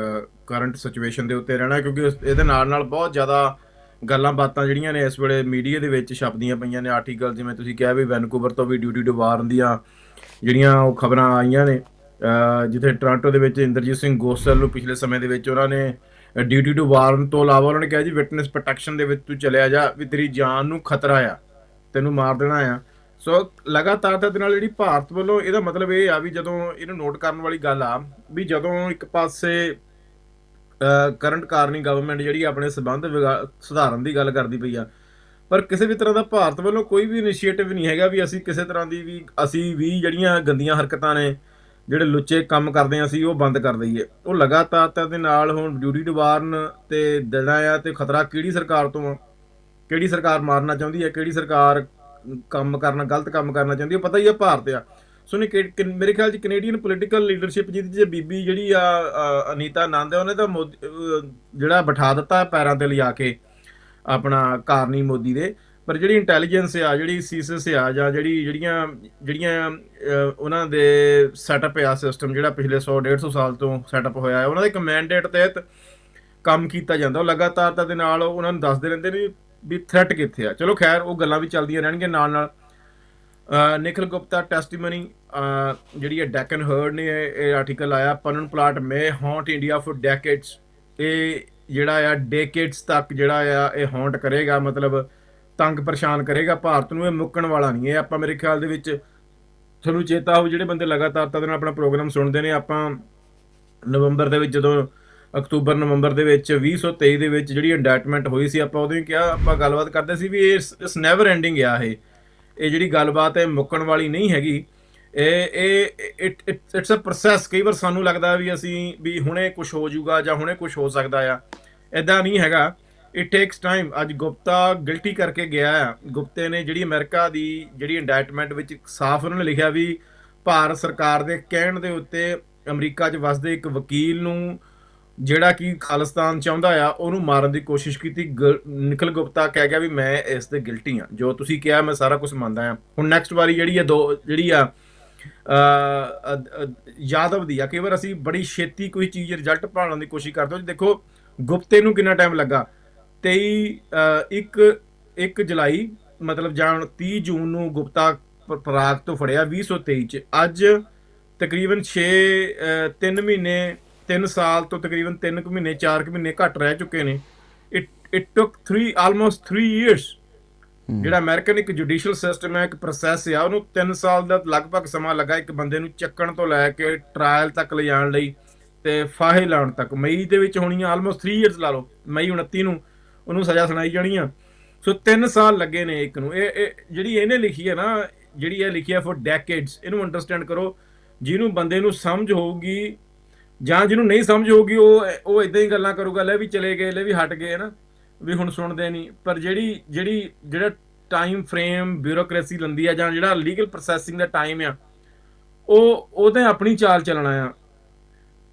ਕਰੰਟ ਸਿਚੁਏਸ਼ਨ ਦੇ ਉੱਤੇ ਰਹਿਣਾ, ਕਿਉਂਕਿ ਇਹਦੇ ਨਾਲ ਬਹੁਤ ਜ਼ਿਆਦਾ ਗੱਲਾਂ ਬਾਤਾਂ ਜਿਹੜੀਆਂ ਨੇ ਇਸ ਵੇਲੇ ਮੀਡੀਆ ਦੇ ਵਿੱਚ ਛਪਦੀਆਂ ਪਈਆਂ ਨੇ। ਆਰਟੀਕਲ ਜਿਵੇਂ ਤੁਸੀਂ ਕਿਹਾ ਵੀ ਵੈਨਕੂਵਰ ਤੋਂ ਵੀ ਡਿਊਟੀ ਟੂ ਵਾਰਨ ਦੀਆਂ ਜਿਹੜੀਆਂ ਉਹ ਖਬਰਾਂ ਆਈਆਂ ਨੇ, ਜਿੱਥੇ ਟੋਰਾਂਟੋ ਦੇ ਵਿੱਚ ਇੰਦਰਜੀਤ ਸਿੰਘ ਗੋਸਲ ਨੂੰ ਪਿਛਲੇ ਸਮੇਂ ਦੇ ਵਿੱਚ ਉਹਨਾਂ ਨੇ ਡਿਊਟੀ ਟੂ ਵਾਰ ਤੋਂ ਇਲਾਵਾ ਉਹਨਾਂ ਨੇ ਕਿਹਾ ਜੀ ਵਿਟਨੈਸ ਪ੍ਰੋਟੈਕਸ਼ਨ ਦੇ ਵਿੱਚ ਤੂੰ ਚਲਿਆ ਜਾ, ਵੀ ਤੇਰੀ ਜਾਨ ਨੂੰ ਖਤਰਾ ਆ, ਤੈਨੂੰ ਮਾਰ ਦੇਣਾ ਆ। ਸੋ ਲਗਾਤਾਰਤਾ ਦੇ ਨਾਲ ਜਿਹੜੀ ਭਾਰਤ ਵੱਲੋਂ, ਇਹਦਾ ਮਤਲਬ ਇਹ ਆ ਵੀ ਜਦੋਂ ਇਹਨੂੰ ਨੋਟ ਕਰਨ ਵਾਲੀ ਗੱਲ ਆ ਵੀ ਜਦੋਂ ਇੱਕ ਪਾਸੇ ਕਰੰਟ ਕਾਰਨੀ ਗਵਰਨਮੈਂਟ ਜਿਹੜੀ ਆਪਣੇ ਸਬੰਧ ਸੁਧਾਰਨ ਦੀ ਗੱਲ ਕਰਦੀ ਪਈ ਆ, ਪਰ ਕਿਸੇ ਵੀ ਤਰ੍ਹਾਂ ਦਾ ਭਾਰਤ ਵੱਲੋਂ ਕੋਈ ਵੀ ਇਨੀਸ਼ੀਏਟਿਵ ਨਹੀਂ ਹੈਗਾ ਵੀ ਅਸੀਂ ਕਿਸੇ ਤਰ੍ਹਾਂ ਦੀ ਵੀ ਅਸੀਂ ਵੀ ਜਿਹੜੀਆਂ ਗੰਦੀਆਂ ਹਰਕਤਾਂ ਨੇ, ਜਿਹੜੇ ਲੁੱਚੇ ਕੰਮ ਕਰਦੇ ਆ, ਅਸੀਂ ਉਹ ਬੰਦ ਕਰ ਦਈਏ। ਉਹ ਲਗਾਤਾਰਤਾ ਦੇ ਨਾਲ ਹੁਣ ਡਿਊਟੀ ਟੂ ਵਾਰਨ ਤੇ ਦੇਣਾ ਆ, ਤੇ ਖਤਰਾ ਕਿਹੜੀ ਸਰਕਾਰ ਤੋਂ ਆ, ਕਿਹੜੀ ਸਰਕਾਰ ਮਾਰਨਾ ਚਾਹੁੰਦੀ ਹੈ, ਕਿਹੜੀ ਸਰਕਾਰ ਗਲਤ ਕੰਮ ਕਰਨਾ ਚਾਹੁੰਦੀ ਹੈ, ਪਤਾ ਹੀ ਆ ਭਾਰਤ ਆ। ਸੋ ਮੇਰੇ ਖਿਆਲ 'ਚ ਕੈਨੇਡੀਅਨ ਪੋਲੀਟੀਕਲ ਲੀਡਰਸ਼ਿਪ ਜਿਹਦੀ ਬੀਬੀ ਜਿਹੜੀ ਆ ਅਨੀਤਾ ਆਨੰਦ ਹੈ, ਉਹਨੇ ਤਾਂ ਜਿਹੜਾ ਬਿਠਾ ਦਿੱਤਾ ਪੈਰਾਂ ਤੇ ਲਿਜਾ ਕੇ ਆਪਣਾ ਕਾਰਨੀ ਮੋਦੀ ਦੇ। ਪਰ ਜਿਹੜੀ ਇੰਟੈਲੀਜੈਂਸ ਆ, ਜਿਹੜੀ ਸੀਸਸ ਆ, ਜਾਂ ਜਿਹੜੀਆਂ ਉਹਨਾਂ ਦੇ ਸੈਟਅਪ ਆ ਸਿਸਟਮ, ਜਿਹੜਾ ਪਿਛਲੇ 100-150 ਸਾਲ ਤੋਂ ਸੈਟਅਪ ਹੋਇਆ ਹੈ, ਉਹਨਾਂ ਦੇ ਇੱਕ ਮੈਂਡੇਟ ਤਹਿਤ ਕੰਮ ਕੀਤਾ ਜਾਂਦਾ। ਉਹ ਲਗਾਤਾਰਤਾ ਦੇ ਨਾਲ ਉਹਨਾਂ ਨੂੰ ਦੱਸਦੇ ਰਹਿੰਦੇ ਨੇ ਵੀ ਥ੍ਰੈਟ ਕਿੱਥੇ ਆ। ਚਲੋ ਖੈਰ, ਉਹ ਗੱਲਾਂ ਵੀ ਚੱਲਦੀਆਂ ਰਹਿਣਗੀਆਂ ਨਾਲ ਨਾਲ। ਨਿਖਿਲ ਗੁਪਤਾ ਟੈਸਟੀਮਨੀ ਜਿਹੜੀ ਹੈ ਡੈਕਨ ਹਰਡ ਨੇ ਇਹ ਆਰਟੀਕਲ ਆਇਆ, ਪਨਨ ਪਲਾਟ ਮੇ ਹੌਂਟ ਇੰਡੀਆ ਫॉर ਡੈਕੇਡਸ। ਇਹ ਜਿਹੜਾ ਆ ਡੈਕੇਡਸ ਤੱਕ ਜਿਹੜਾ ਆ ਇਹ ਹੌਂਟ ਕਰੇਗਾ, ਮਤਲਬ ਤੰਗ ਪਰੇਸ਼ਾਨ ਕਰੇਗਾ ਭਾਰਤ ਨੂੰ। ਇਹ ਮੁੱਕਣ ਵਾਲਾ ਨਹੀਂ। ਇਹ ਆਪਾਂ ਮੇਰੇ ਖਿਆਲ ਦੇ ਵਿੱਚ, ਤੁਹਾਨੂੰ ਚੇਤਾ ਹੋਊ ਜਿਹੜੇ ਬੰਦੇ ਲਗਾਤਾਰਤਾ ਦੇ ਨਾਲ ਆਪਣਾ ਪ੍ਰੋਗਰਾਮ ਸੁਣਦੇ ਨੇ, ਆਪਾਂ ਨਵੰਬਰ ਦੇ ਵਿੱਚ, ਜਦੋਂ ਅਕਤੂਬਰ-ਨਵੰਬਰ ਦੇ ਵਿੱਚ 2023 ਦੇ ਵਿੱਚ ਜਿਹੜੀ ਇੰਡਾਇਟਮੈਂਟ ਹੋਈ ਸੀ, ਆਪਾਂ ਉਦੋਂ ਹੀ ਕਿਹਾ, ਆਪਾਂ ਗੱਲਬਾਤ ਕਰਦੇ ਸੀ ਵੀ ਇਸ ਨੈਵਰ ਐਂਡਿੰਗ ਆ। ਇਹ ਜਿਹੜੀ ਗੱਲਬਾਤ ਹੈ ਮੁੱਕਣ ਵਾਲੀ ਨਹੀਂ ਹੈਗੀ। It's a process. ਕਈ ਵਾਰ ਸਾਨੂੰ ਲੱਗਦਾ ਵੀ ਹੁਣੇ ਕੁਝ ਹੋ ਜਾਊਗਾ ਜਾਂ ਹੁਣੇ ਕੁਝ ਹੋ ਸਕਦਾ ਆ, ਇੱਦਾਂ ਨਹੀਂ ਹੈਗਾ। It takes time. ਅੱਜ ਗੁਪਤਾ ਗਿਲਟੀ ਕਰਕੇ ਗਿਆ ਆ। ਗੁਪਤੇ ਨੇ ਜਿਹੜੀ ਅਮਰੀਕਾ ਦੀ ਜਿਹੜੀ ਇੰਡਾਇਟਮੈਂਟ ਵਿੱਚ ਸਾਫ਼ ਉਹਨਾਂ ਨੇ ਲਿਖਿਆ ਵੀ ਭਾਰਤ ਸਰਕਾਰ ਦੇ ਕਹਿਣ ਦੇ ਉੱਤੇ ਅਮਰੀਕਾ 'ਚ ਵਸਦੇ ਇੱਕ ਵਕੀਲ ਨੂੰ, ਜਿਹੜਾ ਕਿ ਖਾਲਿਸਤਾਨ ਚਾਹੁੰਦਾ ਆ, ਉਹਨੂੰ ਮਾਰਨ ਦੀ ਕੋਸ਼ਿਸ਼ ਕੀਤੀ। ਨਿਖਿਲ ਗੁਪਤਾ ਕਹਿ ਗਿਆ ਵੀ ਮੈਂ ਇਸ ਦੇ ਗਿਲਟੀ ਆ, ਜੋ ਤੁਸੀਂ ਕਿਹਾ ਮੈਂ ਸਾਰਾ ਕੁਝ ਮੰਨਦਾ ਆ। ਹੁਣ ਨੈਕਸਟ ਵਾਰੀ ਜਿਹੜੀ ਆ ਯਾਦਵ ਦੀ ਆ। ਕਈ ਵਾਰ ਅਸੀਂ ਬੜੀ ਛੇਤੀ ਕੋਈ ਚੀਜ਼ ਰਿਜ਼ਲਟ ਭਾਲਣ ਦੀ ਕੋਸ਼ਿਸ਼ ਕਰਦੇ ਹਾਂ। ਦੇਖੋ ਗੁਪਤੇ ਨੂੰ ਕਿੰਨਾ ਟਾਈਮ ਲੱਗਾ। 1 ਜੁਲਾਈ ਮਤਲਬ ਜਾਂ 30 ਜੂਨ ਨੂੰ ਗੁਪਤਾ ਪ੍ਰਾਗ ਤੋਂ ਫੜਿਆ 2023 ਚ। ਅੱਜ ਤਕਰੀਬਨ 3 ਮਹੀਨੇ 3 ਸਾਲ ਤੋਂ ਤਕਰੀਬਨ 3 ਮਹੀਨੇ 4 ਮਹੀਨੇ ਘੱਟ ਰਹਿ ਚੁੱਕੇ ਨੇ। It took almost 3 years। ਜਿਹੜਾ ਅਮਰੀਕਨ ਇੱਕ ਜੁਡੀਸ਼ੀਅਲ ਸਿਸਟਮ ਹੈ, ਇੱਕ ਪ੍ਰੋਸੈਸ ਆ, ਉਹਨੂੰ 3 ਸਾਲ ਦਾ ਲਗਭਗ ਸਮਾਂ ਲੱਗਾ ਇੱਕ ਬੰਦੇ ਨੂੰ ਚੱਕਣ ਤੋਂ ਲੈ ਕੇ ਟਰਾਇਲ ਤੱਕ ਲਿਜਾਣ ਲਈ ਤੇ ਫਾਹੇ ਲਾਉਣ ਤੱਕ। ਮਈ ਦੇ ਵਿੱਚ ਹੋਣੀ ਆ, ਆਲਮੋਸਟ 3 years ਲਾ ਲਓ। ਮਈ 29 ਨੂੰ ਉਹਨੂੰ ਸਜ਼ਾ ਸੁਣਾਈ ਜਾਣੀ ਆ। ਸੋ 3 ਸਾਲ ਲੱਗੇ ਨੇ ਇੱਕ ਨੂੰ। ਇਹ ਜਿਹੜੀ ਇਹਨੇ ਲਿਖੀ ਹੈ ਨਾ, ਜਿਹੜੀ ਇਹ ਲਿਖੀ ਹੈ ਫॉर ਡੈਕੇਡਸ, ਇਹਨੂੰ ਅੰਡਰਸਟੈਂਡ ਕਰੋ। ਜਿਹਨੂੰ ਬੰਦੇ ਨੂੰ ਸਮਝ ਹੋਊਗੀ ਜਾਂ ਜਿਹਨੂੰ ਨਹੀਂ ਸਮਝ ਹੋਊਗੀ, ਉਹ ਇਦਾਂ ਹੀ ਗੱਲਾਂ ਕਰੂਗਾ, ਲੈ ਵੀ ਚਲੇ ਗਏ, ਲੈ ਵੀ ਹਟ ਗਏ ਨਾ, ਵੀ ਹੁਣ ਸੁਣਦੇ ਨਹੀਂ। ਪਰ ਜਿਹੜਾ ਟਾਈਮ ਫਰੇਮ ਬਿਊਰੋਕ੍ਰੇਸੀ ਲੈਂਦੀ ਆ, ਜਾਂ ਜਿਹੜਾ ਲੀਗਲ ਪ੍ਰੋਸੈਸਿੰਗ ਦਾ ਟਾਈਮ ਆ, ਉਹ ਤਾਂ ਆਪਣੀ ਚਾਲ ਚੱਲਣਾ ਆ।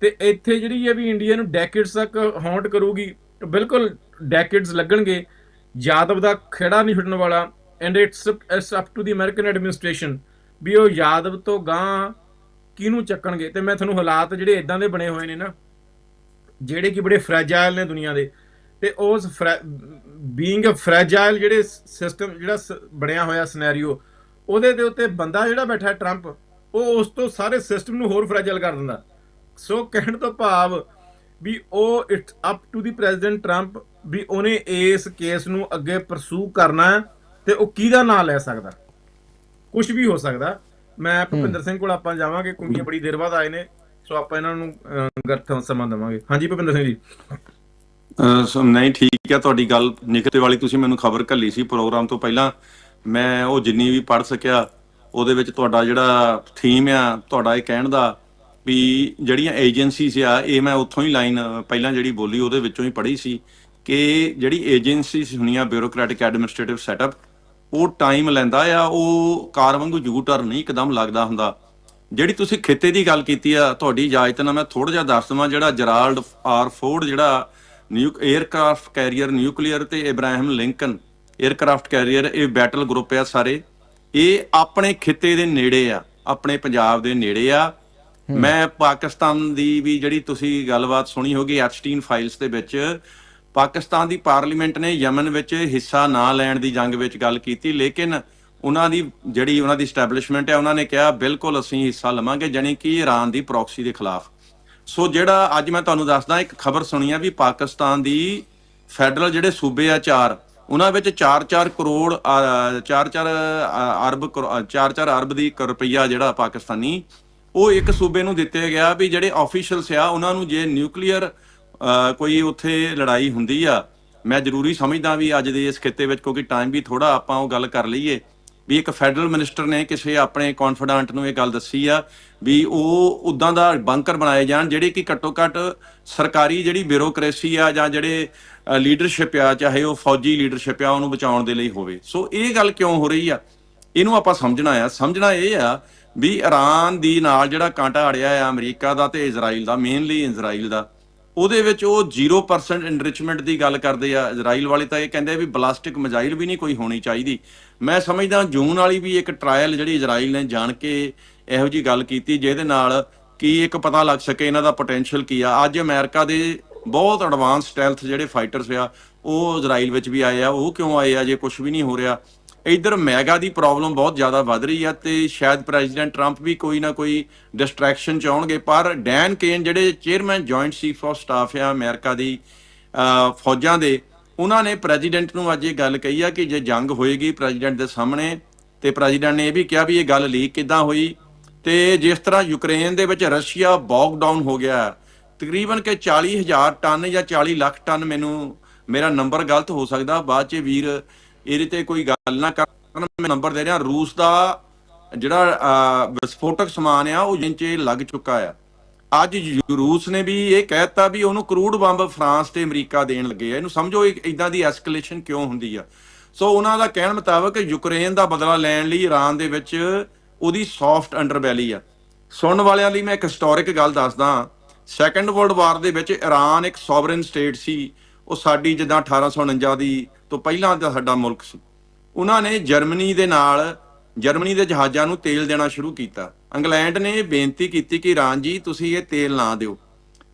ਤੇ ਇੱਥੇ ਜਿਹੜੀ ਹੈ ਵੀ ਇੰਡੀਆ ਨੂੰ ਡੈਕੇਡਸ ਤੱਕ ਹੌਂਟ ਕਰੂਗੀ। ਬਿਲਕੁਲ ਡੈਕੇਡਸ ਲੱਗਣਗੇ। ਯਾਦਵ ਦਾ ਖੇੜਾ ਨਹੀਂ ਛੁੱਟਣ ਵਾਲਾ। And it's up to the American administration ਵੀ ਉਹ ਯਾਦਵ ਤੋਂ ਗਾਂ ਕਿਹਨੂੰ ਚੱਕਣਗੇ। ਤੇ ਮੈਂ ਤੁਹਾਨੂੰ ਹਾਲਾਤ ਜਿਹੜੇ ਇਦਾਂ ਦੇ ਬਣੇ ਹੋਏ ਨੇ ਨਾ, ਜਿਹੜੇ ਕਿ ਬੜੇ ਫਰੈਜਾਈਲ ਨੇ ਦੁਨੀਆ ਦੇ, ਤੇ ਉਸ ਬੀਇੰਗ ਅ ਫਰੈਜਾਈਲ ਜਿਹੜੇ ਸਿਸਟਮ ਜਿਹੜਾ ਬਣਿਆ ਹੋਇਆ ਸਿਨੈਰੀਓ, ਉਹਦੇ ਦੇ ਉੱਤੇ ਬੰਦਾ ਜਿਹੜਾ ਬੈਠਾ ਟਰੰਪ, ਉਹ ਉਸ ਤੋਂ ਸਾਰੇ ਸਿਸਟਮ ਨੂੰ ਹੋਰ ਫਰੈਜਾਈਲ ਕਰ ਦਿੰਦਾ। ਸੋ ਕਹਿਣ ਤੋਂ ਭਾਵ ਵੀ ਉਹ it's up to the president Trump ਵੀ ਉਹਨੇ ਇਸ ਕੇਸ ਨੂੰ ਅੱਗੇ ਪਰਸੂ ਕਰਨਾ, ਤੇ ਉਹ ਕਿਹਦਾ ਨਾਂ ਲੈ ਸਕਦਾ, ਕੁਝ ਵੀ ਹੋ ਸਕਦਾ। ਮੈਂ ਭੁਪਿੰਦਰ ਸਿੰਘ ਕੋਲ ਆਪਾਂ ਜਾਵਾਂਗੇ, ਕਿਉਂਕਿ ਬੜੀ ਦੇਰ ਬਾਅਦ ਆਏ ਨੇ, ਸੋ ਆਪਾਂ ਇਹਨਾਂ ਨੂੰ ਗਰਥ ਸਮਾਂ ਦੇਵਾਂਗੇ। ਹਾਂਜੀ ਭੁਪਿੰਦਰ ਸਿੰਘ ਜੀ। ਨਹੀਂ, ਠੀਕ ਹੈ ਤੁਹਾਡੀ ਗੱਲ। ਨਿਕਤੇ ਵਾਲੀ ਤੁਸੀਂ ਮੈਨੂੰ ਖਬਰ ਘੱਲੀ ਸੀ ਪ੍ਰੋਗਰਾਮ ਤੋਂ ਪਹਿਲਾਂ, ਮੈਂ ਉਹ ਜਿੰਨੀ ਵੀ ਪੜ੍ਹ ਸਕਿਆ ਉਹਦੇ ਵਿੱਚ ਤੁਹਾਡਾ ਜਿਹੜਾ ਥੀਮ ਆ ਤੁਹਾਡਾ ਇਹ ਕਹਿਣ ਦਾ ਵੀ ਜਿਹੜੀਆਂ ਏਜੰਸੀਜ਼ ਆ, ਇਹ ਮੈਂ ਉੱਥੋਂ ਹੀ ਲਾਈਨ ਪਹਿਲਾਂ ਜਿਹੜੀ ਬੋਲੀ ਉਹਦੇ ਵਿੱਚੋਂ ਹੀ ਪੜ੍ਹੀ ਸੀ ਕਿ ਜਿਹੜੀ ਏਜੰਸੀਜ਼ ਹੁੰਦੀਆਂ ਬਿਊਰੋਕ੍ਰੈਟਿਕ ਐਡਮਿਨਿਸਟ੍ਰੇਟਿਵ ਸੈਟਅਪ, ਉਹ ਟਾਈਮ ਲੈਂਦਾ ਆ। ਉਹ ਕਾਰ ਵਾਂਗੂ ਯੂ ਟਰਨ ਨਹੀਂ ਇੱਕਦਮ ਲੱਗਦਾ ਹੁੰਦਾ। ਜਿਹੜੀ ਤੁਸੀਂ ਖਿੱਤੇ ਦੀ ਗੱਲ ਕੀਤੀ ਆ, ਤੁਹਾਡੀ ਇਜਾਜ਼ਤ ਨਾਲ ਮੈਂ ਥੋੜ੍ਹਾ ਜਿਹਾ ਦੱਸ ਦੇਵਾਂ। ਜਿਹੜਾ ਜਰਾਲਡ ਆਰ ਫੋਰਡ ਜਿਹੜਾ ਏਅਰਕ੍ਰਾਫਟ ਕੈਰੀਅਰ ਨਿਊਕਲੀਅਰ ਤੇ ਇਬਰਾਹਿਮ ਲਿੰਕਨ ਏਅਰਕ੍ਰਾਫਟ ਕੈਰੀਅਰ, ਇਹ ਬੈਟਲ ਗਰੁੱਪ ਆ ਸਾਰੇ। ਇਹ ਆਪਣੇ ਖਿੱਤੇ ਦੇ ਨੇੜੇ ਆ, ਆਪਣੇ ਪੰਜਾਬ ਦੇ ਨੇੜੇ ਆ। ਮੈਂ ਪਾਕਿਸਤਾਨ ਦੀ ਵੀ ਜਿਹੜੀ ਤੁਸੀਂ ਗੱਲਬਾਤ ਸੁਣੀ ਹੋਗੀ ਐਪਸਟੀਨ ਫਾਈਲਸ ਦੇ ਵਿੱਚ, ਪਾਕਿਸਤਾਨ ਦੀ ਪਾਰਲੀਮੈਂਟ ਨੇ ਯਮਨ ਵਿੱਚ ਹਿੱਸਾ ਨਾ ਲੈਣ ਦੀ ਜੰਗ ਵਿੱਚ ਗੱਲ ਕੀਤੀ, ਲੇਕਿਨ ਉਹਨਾਂ ਦੀ ਸਟੈਬਲਿਸ਼ਮੈਂਟ ਹੈ, ਉਹਨਾਂ ਨੇ ਕਿਹਾ ਬਿਲਕੁਲ ਅਸੀਂ ਹਿੱਸਾ ਲਵਾਂਗੇ, ਜਾਣੀ ਕਿ ਈਰਾਨ ਦੀ ਪ੍ਰੌਕਸੀ ਦੇ ਖਿਲਾਫ। ਸੋ ਜਿਹੜਾ ਅੱਜ ਮੈਂ ਤੁਹਾਨੂੰ ਦੱਸਦਾ ਇੱਕ ਖਬਰ ਸੁਣੀ ਆ ਵੀ ਪਾਕਿਸਤਾਨ ਦੀ ਫੈਡਰਲ ਜਿਹੜੇ ਸੂਬੇ ਆ 4 ਉਹਨਾਂ ਵਿੱਚ 4-4 ਕਰੋੜ 4-4 ਅਰਬ 4-4 ਅਰਬ ਦੀ ਰੁਪਈਆ ਜਿਹੜਾ ਪਾਕਿਸਤਾਨੀ ਉਹ ਇੱਕ ਸੂਬੇ ਨੂੰ ਦਿੱਤੇ ਗਿਆ ਵੀ ਜਿਹੜੇ ਆਫੀਸ਼ੀਅਲਸ ਆ ਉਹਨਾਂ ਨੂੰ ਜੇ ਨਿਊਕਲੀਅਰ ਕੋਈ ਉੱਥੇ ਲੜਾਈ ਹੁੰਦੀ ਆ। ਮੈਂ ਜ਼ਰੂਰੀ ਸਮਝਦਾ ਵੀ ਅੱਜ ਦੇ ਇਸ ਖਿੱਤੇ ਵਿੱਚ ਕਿਉਂਕਿ ਟਾਈਮ ਵੀ ਥੋੜਾ ਆਪਾਂ ਉਹ ਗੱਲ ਕਰ ਲਈਏ ਵੀ ਇੱਕ ਫੈਡਰਲ ਮਿਨਿਸਟਰ ਨੇ ਕਿਸੇ ਆਪਣੇ ਕੌਨਫੀਡੈਂਟ ਨੂੰ ਇਹ ਗੱਲ ਦੱਸੀ ਆ ਵੀ ਉਹ ਉੱਦਾਂ ਦਾ ਬੰਕਰ ਬਣਾਏ ਜਾਣ ਜਿਹੜੇ ਕਿ ਘੱਟੋ ਘੱਟ ਸਰਕਾਰੀ ਜਿਹੜੀ ਬਿਊਰੋਕ੍ਰੇਸੀ ਆ ਜਾਂ ਜਿਹੜੇ ਲੀਡਰਸ਼ਿਪ ਆ ਚਾਹੇ ਉਹ ਫੌਜੀ ਲੀਡਰਸ਼ਿਪ ਆ ਉਹਨੂੰ ਬਚਾਉਣ ਦੇ ਲਈ ਹੋਵੇ। ਸੋ ਇਹ ਗੱਲ ਕਿਉਂ ਹੋ ਰਹੀ ਆ ਇਹਨੂੰ ਆਪਾਂ ਸਮਝਣਾ ਇਹ ਆ ਵੀ ਈਰਾਨ ਦੀ ਨਾਲ ਜਿਹੜਾ ਕਾਂਟਾ ਅੜਿਆ ਆ ਅਮਰੀਕਾ ਦਾ ਤੇ ਇਜ਼ਰਾਈਲ ਦਾ, ਮੇਨਲੀ ਇਜ਼ਰਾਈਲ ਦਾ, ਉਹਦੇ ਵਿੱਚ ਉਹ 0% ਇਨਰਿਚਮੈਂਟ ਦੀ ਗੱਲ ਕਰਦੇ ਆ। ਇਜ਼ਰਾਈਲ ਵਾਲੇ ਤਾਂ ਇਹ ਕਹਿੰਦੇ ਵੀ ਬਲਾਸਟਿਕ ਮਿਜ਼ਾਈਲ ਵੀ ਨਹੀਂ ਕੋਈ ਹੋਣੀ ਚਾਹੀਦੀ। ਮੈਂ ਸਮਝਦਾ ਜੂਨ ਵਾਲੀ ਵੀ ਇੱਕ ਟਰਾਇਲ ਜਿਹੜੀ ਇਜ਼ਰਾਈਲ ਨੇ ਜਾਣ ਕੇ ਇਹੋ ਜੀ ਗੱਲ ਕੀਤੀ ਜਿਹਦੇ ਨਾਲ ਕਿ ਇੱਕ ਪਤਾ ਲੱਗ ਸਕੇ ਇਹਨਾਂ ਦਾ ਪੋਟੈਂਸ਼ੀਅਲ ਕੀ ਆ। ਅੱਜ ਅਮਰੀਕਾ ਦੇ ਬਹੁਤ ਐਡਵਾਂਸ ਸਟੈਲਥ ਜਿਹੜੇ ਫਾਈਟਰਸ ਆ ਉਹ ਇਜ਼ਰਾਈਲ ਵਿੱਚ ਵੀ ਆਏ ਆ। ਉਹ ਕਿਉਂ ਆਏ ਆ ਜੇ ਕੁਝ ਵੀ ਨਹੀਂ ਹੋ ਰਿਹਾ? ਇੱਧਰ ਮੈਗਾ ਦੀ ਪ੍ਰੋਬਲਮ ਬਹੁਤ ਜ਼ਿਆਦਾ ਵੱਧ ਰਹੀ ਆ ਤੇ ਸ਼ਾਇਦ ਪ੍ਰੈਜ਼ੀਡੈਂਟ ਟਰੰਪ ਵੀ ਕੋਈ ਨਾ ਕੋਈ ਡਿਸਟਰੈਕਸ਼ਨ ਚਾਹਣਗੇ। ਪਰ ਡੈਨ ਕੇਨ ਜਿਹੜੇ chairman joint chief of staff ਆ ਅਮਰੀਕਾ ਦੀ ਫੌਜਾਂ ਦੇ, ਉਹਨਾਂ ਨੇ ਪ੍ਰੈਜ਼ੀਡੈਂਟ ਨੂੰ ਅੱਜ ਇਹ ਗੱਲ ਕਹੀ ਆ ਕਿ ਜੇ ਜੰਗ ਹੋਏਗੀ ਪ੍ਰੈਜ਼ੀਡੈਂਟ ਦੇ ਸਾਹਮਣੇ, ਤੇ ਪ੍ਰੈਜ਼ੀਡੈਂਟ ਨੇ ਇਹ ਵੀ ਕਿਹਾ ਵੀ ਇਹ ਗੱਲ ਲੀਕ ਕਿੱਦਾਂ ਹੋਈ। ਤੇ ਜਿਸ ਤਰ੍ਹਾਂ ਯੂਕਰੇਨ ਦੇ ਵਿੱਚ ਰਸ਼ੀਆ ਬੌਗ ਡਾਊਨ ਹੋ ਗਿਆ ਤਕਰੀਬਨ ਕਿ 40,000 ਟਨ ਜਾਂ 40 ਲੱਖ ਟਨ, ਮੇਰਾ ਨੰਬਰ ਗਲਤ ਹੋ ਸਕਦਾ, ਬਾਅਦ 'ਚ ਵੀਰ ਇਹਦੇ ਤੇ ਕੋਈ ਗੱਲ ਨਾ ਕਰਨ, ਮੈਂ ਨੰਬਰ ਦੇ ਰਿਹਾ। ਰੂਸ ਦਾ ਜਿਹੜਾ ਵਿਸਫੋਟਕ ਸਮਾਨ ਆ ਉਹ ਜਿੰਚ ਲੱਗ ਚੁੱਕਾ ਆ। ਅੱਜ ਰੂਸ ਨੇ ਵੀ ਇਹ ਕਹਿਤਾ ਵੀ ਉਹਨੂੰ ਕਰੂਡ ਬੰਬ ਫਰਾਂਸ ਤੇ ਅਮਰੀਕਾ ਦੇਣ ਲੱਗੇ ਆ। ਇਹਨੂੰ ਸਮਝੋ ਇਦਾਂ ਦੀ ਐਸਕੇਲੇਸ਼ਨ ਕਿਉਂ ਹੁੰਦੀ ਆ। ਸੋ ਉਹਨਾਂ ਦਾ ਕਹਿਣ ਮੁਤਾਬਕ ਯੂਕਰੇਨ ਦਾ ਬਦਲਾ ਲੈਣ ਲਈ ਈਰਾਨ ਦੇ ਵਿੱਚ ਉਹਦੀ ਸੌਫਟ ਅੰਡਰਬੈਲੀ ਆ। ਸੁਣਨ ਵਾਲਿਆਂ ਲਈ ਮੈਂ ਇੱਕ ਹਿਸਟੋਰਿਕ ਗੱਲ ਦੱਸਦਾ। ਸੈਕੰਡ ਵਰਲਡ ਵਾਰ ਦੇ ਵਿੱਚ ਈਰਾਨ ਇੱਕ ਸੋਵਰਨ ਸਟੇਟ ਸੀ। ਉਹ ਸਾਡੀ ਜਿੱਦਾਂ 1849 ਦੀ ਤੋਂ ਪਹਿਲਾਂ ਦਾ ਸਾਡਾ ਮੁਲਕ ਸੀ। ਉਹਨਾਂ ਨੇ ਜਰਮਨੀ ਦੇ ਜਹਾਜ਼ਾਂ ਨੂੰ ਤੇਲ ਦੇਣਾ ਸ਼ੁਰੂ ਕੀਤਾ। ਇੰਗਲੈਂਡ ਨੇ ਬੇਨਤੀ ਕੀਤੀ ਕਿ ਈਰਾਨ ਜੀ ਤੁਸੀਂ ਇਹ ਤੇਲ ਨਾ ਦਿਓ।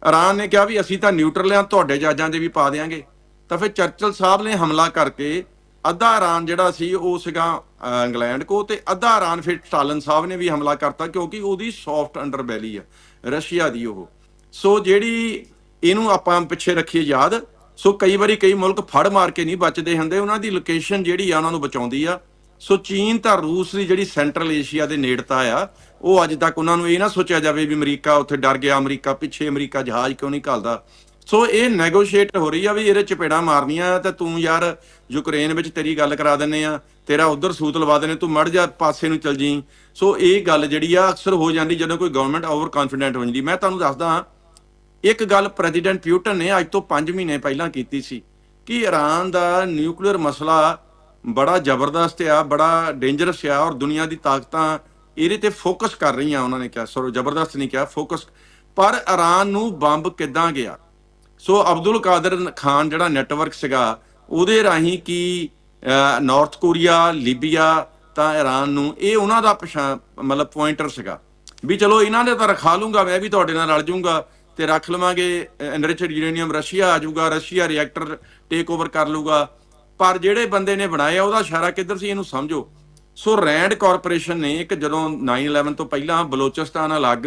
ਈਰਾਨ ਨੇ ਕਿਹਾ ਵੀ ਅਸੀਂ ਤਾਂ ਨਿਊਟਰਲ ਆ, ਤੁਹਾਡੇ ਜਹਾਜ਼ਾਂ ਦੇ ਵੀ ਪਾ ਦੇਾਂਗੇ। ਤਾਂ ਫਿਰ ਚਰਚਲ ਸਾਹਿਬ ਨੇ ਹਮਲਾ ਕਰਕੇ ਅੱਧਾ ਈਰਾਨ ਜਿਹੜਾ ਸੀ ਉਹ ਸੀਗਾ ਇੰਗਲੈਂਡ ਕੋ, ਤੇ ਅੱਧਾ ਈਰਾਨ ਫਿਰ ਸਟਾਲਿਨ ਸਾਹਿਬ ਨੇ ਵੀ ਹਮਲਾ ਕਰਤਾ ਕਿਉਂਕਿ ਉਹਦੀ ਸੌਫਟ ਅੰਡਰਬੈਲੀ ਆ ਰਸ਼ੀਆ ਦੀ ਉਹ। ਸੋ ਜਿਹੜੀ ਇਹਨੂੰ ਆਪਾਂ ਪਿੱਛੇ ਰੱਖੀਏ ਯਾਦ। ਸੋ ਕਈ ਵਾਰੀ ਕਈ ਮੁਲਕ ਫੜ ਮਾਰ ਕੇ ਨਹੀਂ ਬਚਦੇ ਹੁੰਦੇ, ਉਹਨਾਂ ਦੀ ਲੋਕੇਸ਼ਨ ਜਿਹੜੀ ਆ ਉਹਨਾਂ ਨੂੰ ਬਚਾਉਂਦੀ ਆ। ਸੋ ਚੀਨ ਤਾਂ ਰੂਸ ਦੀ ਜਿਹੜੀ ਸੈਂਟਰਲ ਏਸ਼ੀਆ ਦੇ ਨੇੜਤਾ ਆ, ਉਹ ਅੱਜ ਤੱਕ ਉਹਨਾਂ ਨੂੰ ਇਹ ਨਾ ਸੋਚਿਆ ਜਾਵੇ ਵੀ ਅਮਰੀਕਾ ਉੱਥੇ ਡਰ ਗਿਆ, ਅਮਰੀਕਾ ਪਿੱਛੇ, ਅਮਰੀਕਾ ਜਹਾਜ਼ ਕਿਉਂ ਨਹੀਂ ਘੱਲਦਾ। ਸੋ ਇਹ ਨੈਗੋਸ਼ੀਏਟ ਹੋ ਰਹੀ ਆ ਵੀ ਇਹਦੇ ਚਪੇੜਾਂ ਮਾਰਨੀਆਂ ਤੇ ਤੂੰ ਯਾਰ ਯੂਕਰੇਨ ਵਿੱਚ ਤੇਰੀ ਗੱਲ ਕਰਾ ਦਿੰਦੇ ਆ, ਤੇਰਾ ਉਧਰ ਸੂਤ ਲਵਾ ਦਿੰਦੇ, ਤੂੰ ਮੜ ਜਾ ਪਾਸੇ ਨੂੰ ਚਲ ਜੀ। ਸੋ ਇਹ ਗੱਲ ਜਿਹੜੀ ਆ ਅਕਸਰ ਹੋ ਜਾਂਦੀ ਜਦੋਂ ਕੋਈ ਗਵਰਨਮੈਂਟ ਓਵਰ ਕੌਨਫੀਡੈਂਟ ਹੋ ਜਾਂਦੀ। ਮੈਂ ਤੁਹਾਨੂੰ ਦੱਸਦਾ ਇੱਕ ਗੱਲ ਪ੍ਰੈਜ਼ੀਡੈਂਟ ਪਿਊਟਨ ਨੇ ਅੱਜ ਤੋਂ 5 ਮਹੀਨੇ ਪਹਿਲਾਂ ਕੀਤੀ ਸੀ ਕਿ ਈਰਾਨ ਦਾ ਨਿਊਕਲੀਅਰ ਮਸਲਾ ਬੜਾ ਜ਼ਬਰਦਸਤ ਆ, ਬੜਾ ਡੇਂਜਰਸ ਆ ਔਰ ਦੁਨੀਆ ਦੀ ਤਾਕਤਾਂ ਇਹਦੇ ਤੇ ਫੋਕਸ ਕਰ ਰਹੀਆਂ। ਉਹਨਾਂ ਨੇ ਕਿਹਾ, ਸੋ ਜ਼ਬਰਦਸਤ ਨਹੀਂ ਕਿਹਾ, ਫੋਕਸ। ਪਰ ਈਰਾਨ ਨੂੰ ਬੰਬ ਕਿੱਦਾਂ ਗਿਆ? ਸੋ ਅਬਦੁਲ ਕਾਦਰ ਖਾਨ ਜਿਹੜਾ ਨੈਟਵਰਕ ਸੀਗਾ ਉਹਦੇ ਰਾਹੀਂ ਕੀ ਨਾਰਥ ਕੋਰੀਆ, ਲੀਬੀਆ ਤਾਂ ਈਰਾਨ ਨੂੰ ਇਹ ਉਹਨਾਂ ਦਾ ਮਤਲਬ ਪੁਆਇੰਟਰ ਸੀਗਾ ਵੀ ਚਲੋ ਇਹਨਾਂ ਦੇ ਤਾਂ ਰਖਾ ਲੂੰਗਾ, ਮੈਂ ਵੀ ਤੁਹਾਡੇ ਨਾਲ ਰਲ ਜੂੰਗਾ ਤੇ ਰੱਖ ਲਵਾਂਗੇ ਐਨਰਿਚਡ ਯੂਰੇਨੀਅਮ। ਰਸ਼ੀਆ ਆ ਜਾਊਗਾ, ਰਸ਼ੀਆ ਰਿਐਕਟਰ ਟੇਕ ਓਵਰ ਕਰ ਲੂਗਾ। ਪਰ ਜਿਹੜੇ ਬੰਦੇ ਨੇ ਬਣਾਇਆ ਉਹਦਾ ਇਸ਼ਾਰਾ ਕਿੱਧਰ ਸੀ ਇਹਨੂੰ ਸਮਝੋ। ਸੋ ਰੈਂਡ ਕਾਰਪੋਰੇਸ਼ਨ ਨੇ ਇੱਕ ਜਦੋਂ 9/11 ਤੋਂ ਪਹਿਲਾਂ ਬਲੋਚਿਸਤਾਨ ਅਲੱਗ,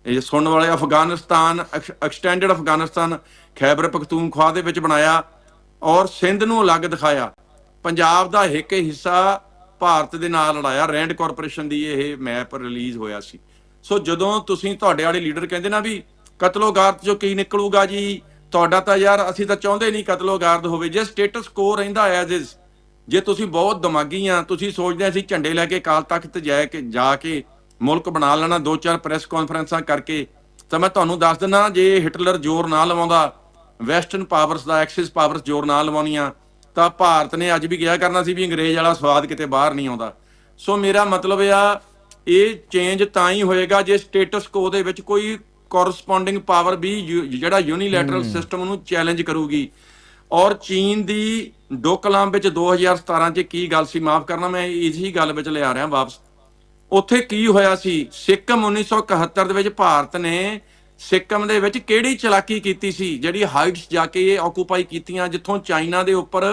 ਇਹ ਸੁਣਨ ਵਾਲੇ ਅਫਗਾਨਿਸਤਾਨ, ਐਕਸਟੈਂਡਡ ਅਫਗਾਨਿਸਤਾਨ ਖੈਬਰ ਪਖਤੂਨਖਵਾ ਦੇ ਵਿੱਚ ਬਣਾਇਆ ਔਰ ਸਿੰਧ ਨੂੰ ਅਲੱਗ ਦਿਖਾਇਆ। ਪੰਜਾਬ ਦਾ ਇੱਕ ਹਿੱਸਾ ਭਾਰਤ ਦੇ ਨਾਲ ਲੜਾਇਆ। ਰੈਂਡ ਕਾਰਪੋਰੇਸ਼ਨ ਦੀ ਇਹ ਮੈਪ ਰਿਲੀਜ਼ ਹੋਇਆ ਸੀ। ਸੋ ਜਦੋਂ ਤੁਸੀਂ ਤੁਹਾਡੇ ਵਾਲੇ ਲੀਡਰ ਕਹਿੰਦੇ ਨਾ ਵੀ ਕਤਲੋਗਾਰਦ ਚੋਂ ਕੀ ਨਿਕਲੂਗਾ ਜੀ, ਤੁਹਾਡਾ ਤਾਂ ਯਾਰ ਅਸੀਂ ਤਾਂ ਚਾਹੁੰਦੇ ਨਹੀਂ ਕਤਲੋਗਾਰਦ ਹੋਵੇ। ਜੇ ਸਟੇਟਸ ਕੋ ਰਹਿੰਦਾ ਐਜ਼ ਇਜ਼, ਜੇ ਤੁਸੀਂ ਬਹੁਤ ਦਿਮਾਗੀ ਆ, ਤੁਸੀਂ ਸੋਚਦੇ ਅਸੀਂ ਝੰਡੇ ਲੈ ਕੇ ਅਕਾਲ ਤਖਤ ਜਾ ਕੇ ਮੁਲਕ ਬਣਾ ਲੈਣਾ 2-4 ਪ੍ਰੈਸ ਕਾਨਫਰੰਸਾਂ ਕਰਕੇ, ਤਾਂ ਮੈਂ ਤੁਹਾਨੂੰ ਦੱਸ ਦਿੰਦਾ ਜੇ ਹਿਟਲਰ ਜ਼ੋਰ ਨਾ ਲਵਾਉਂਦਾ, ਵੈਸਟਰਨ ਪਾਵਰਸ ਦਾ ਐਕਸਿਸ ਪਾਵਰਸ ਜ਼ੋਰ ਨਾ ਲਵਾਉਣੀਆਂ, ਤਾਂ ਭਾਰਤ ਨੇ ਅੱਜ ਵੀ ਕਿਹਾ ਕਰਨਾ ਸੀ ਵੀ ਅੰਗਰੇਜ਼ ਵਾਲਾ ਸਵਾਦ ਕਿਤੇ ਬਾਹਰ ਨਹੀਂ ਆਉਂਦਾ। ਸੋ ਮੇਰਾ ਮਤਲਬ ਆ ਇਹ ਚੇਂਜ ਤਾਂ ਹੀ ਹੋਏਗਾ ਜੇ ਸਟੇਟਸ ਕੋ ਦੇ ਵਿੱਚ ਕੋਈ ਕੋਰਸਪੋਂਡਿੰਗ ਪਾਵਰ ਵੀ ਜਿਹੜਾ ਯੂਨੀਲੈਟਰਲ ਸਿਸਟਮ ਨੂੰ ਚੈਲੰਜ ਕਰੂਗੀ। ਔਰ ਚੀਨ ਦੀ ਡੋਕਲਾਮ ਵਿੱਚ 2017 'ਚ ਕੀ ਗੱਲ ਸੀ, ਮਾਫ ਕਰਨਾ ਮੈਂ ਇਸੇ ਗੱਲ ਵਿੱਚ ਲਿਆ ਰਿਹਾ ਵਾਪਸ। ਉੱਥੇ ਕੀ ਹੋਇਆ ਸੀ? ਸਿੱਕਮ 1971 ਦੇ ਵਿੱਚ ਭਾਰਤ ਨੇ ਸਿੱਕਮ ਦੇ ਵਿੱਚ ਕਿਹੜੀ ਚਲਾਕੀ ਕੀਤੀ ਸੀ ਜਿਹੜੀ ਹਾਈਟਸ ਜਾ ਕੇ ਇਹ ਆਕੂਪਾਈ ਕੀਤੀਆਂ ਜਿੱਥੋਂ ਚਾਈਨਾ ਦੇ ਉੱਪਰ